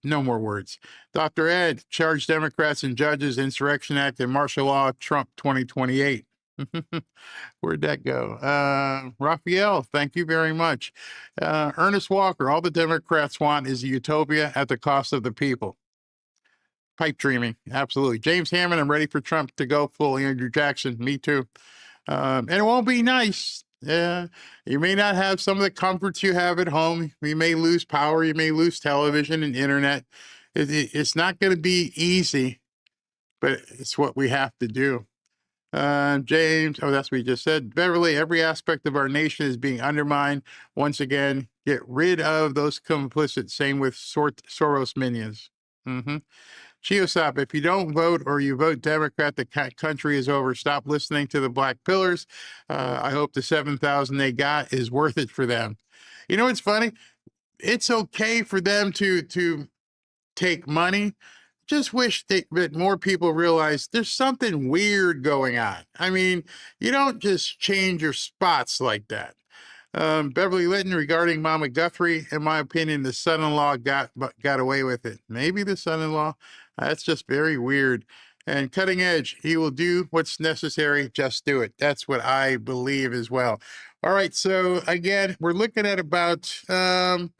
no more words. Dr. Ed, charged Democrats and judges, Insurrection Act and martial law, Trump 2028. Where'd that go? Raphael, thank you very much. Ernest Walker, all the Democrats want is a utopia at the cost of the people. Pipe dreaming, absolutely. James Hammond, I'm ready for Trump to go full Andrew Jackson. Me too. And it won't be nice. You may not have some of the comforts you have at home. You may lose power. You may lose television and internet. It's not going to be easy, but it's what we have to do. James, that's what you just said. Beverly, every aspect of our nation is being undermined. Once again, get rid of those complicit. Same with Soros minions. Chiosop, if you don't vote or you vote Democrat, the country is over. Stop listening to the black pillars. I hope the 7,000 they got is worth it for them. You know what's funny? It's okay for them to take money. Just wish that more people realize there's something weird going on. I mean, you don't just change your spots like that. Beverly Litton, regarding Mama Guthrie, in my opinion, the son-in-law got away with it. Maybe the son-in-law. That's just very weird. And Cutting Edge, he will do what's necessary. Just do it. That's what I believe as well. All right. So again, we're looking at about 7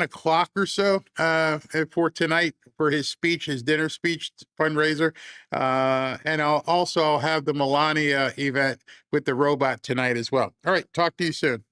o'clock or so for tonight for his speech, his dinner speech fundraiser. And I'll have the Melania event with the robot tonight as well. All right. Talk to you soon.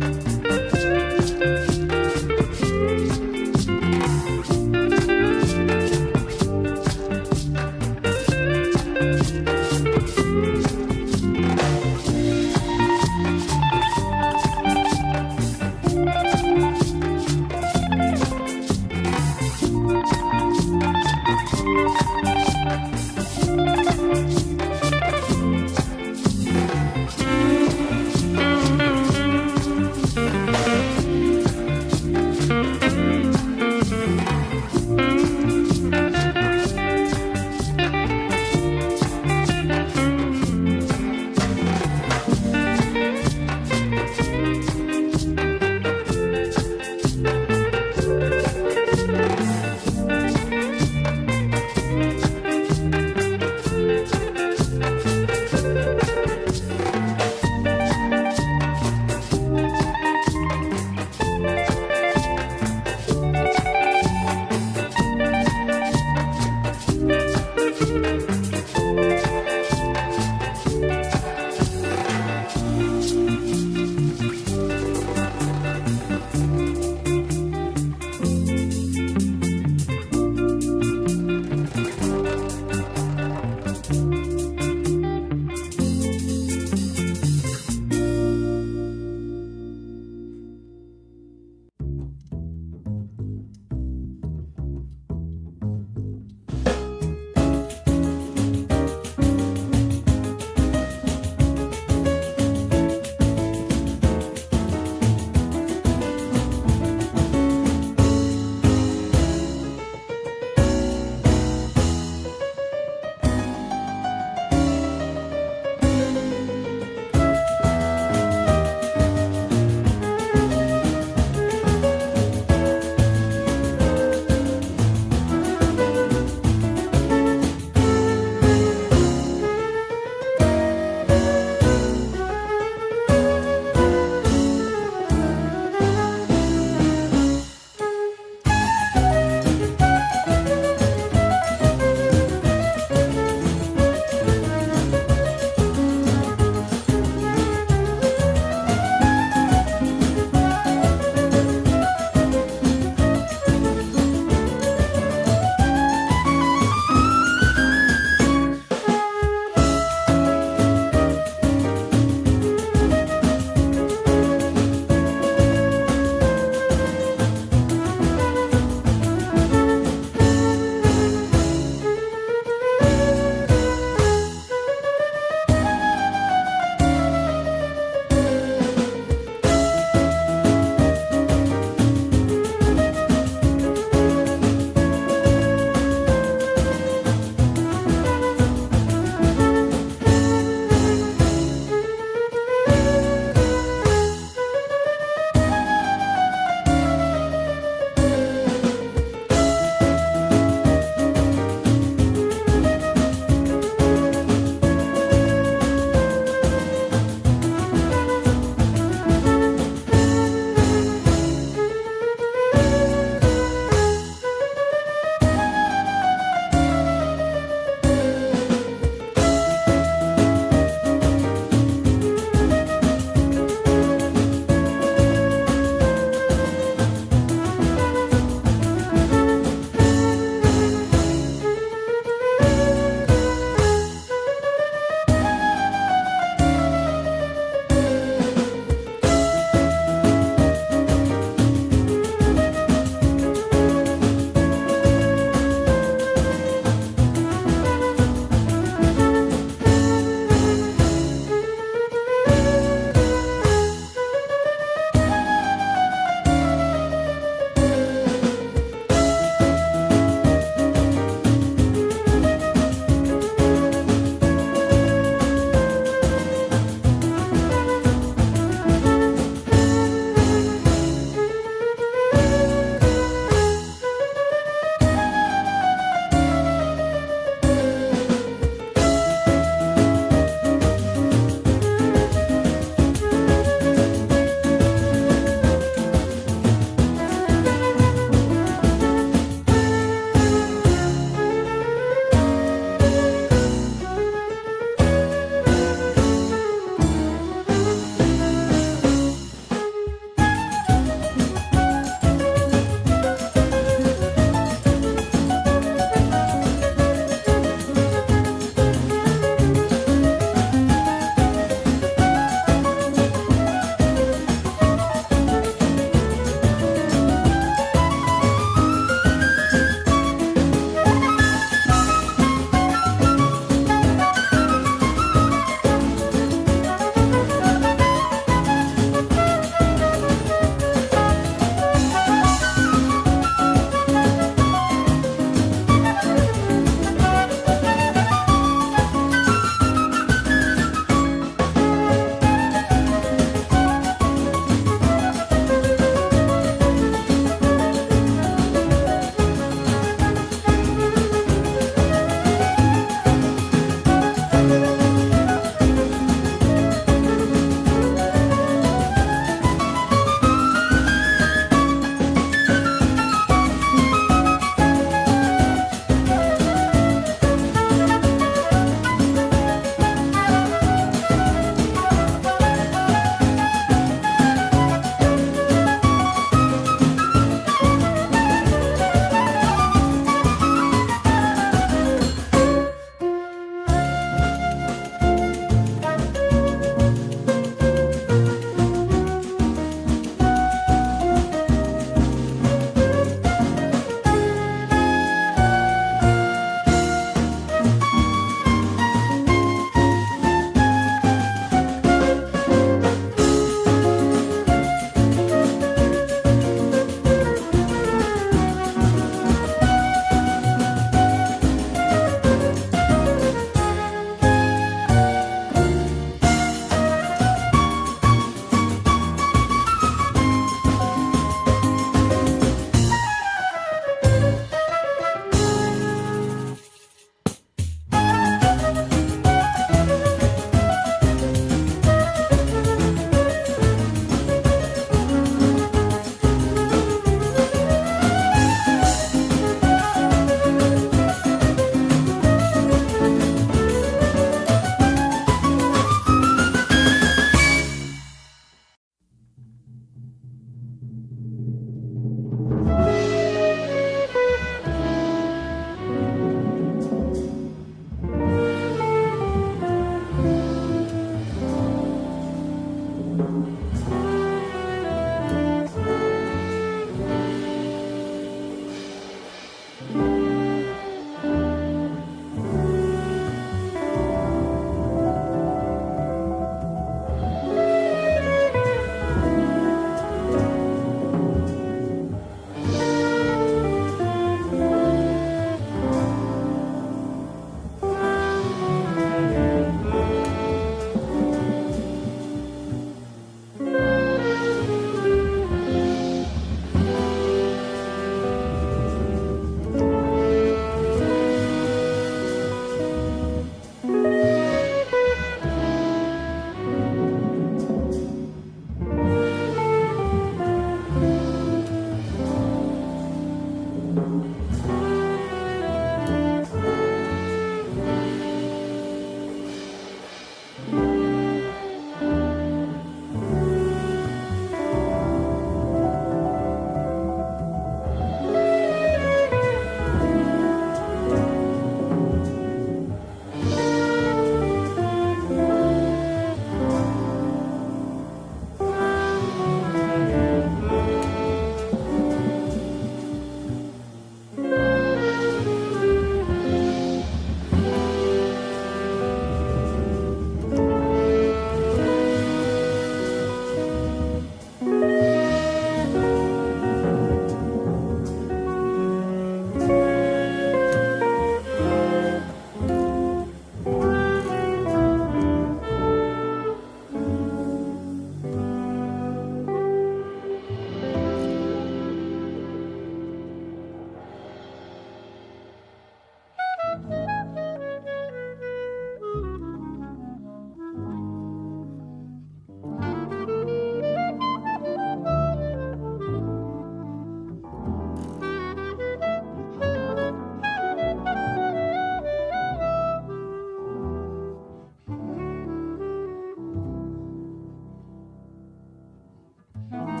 you.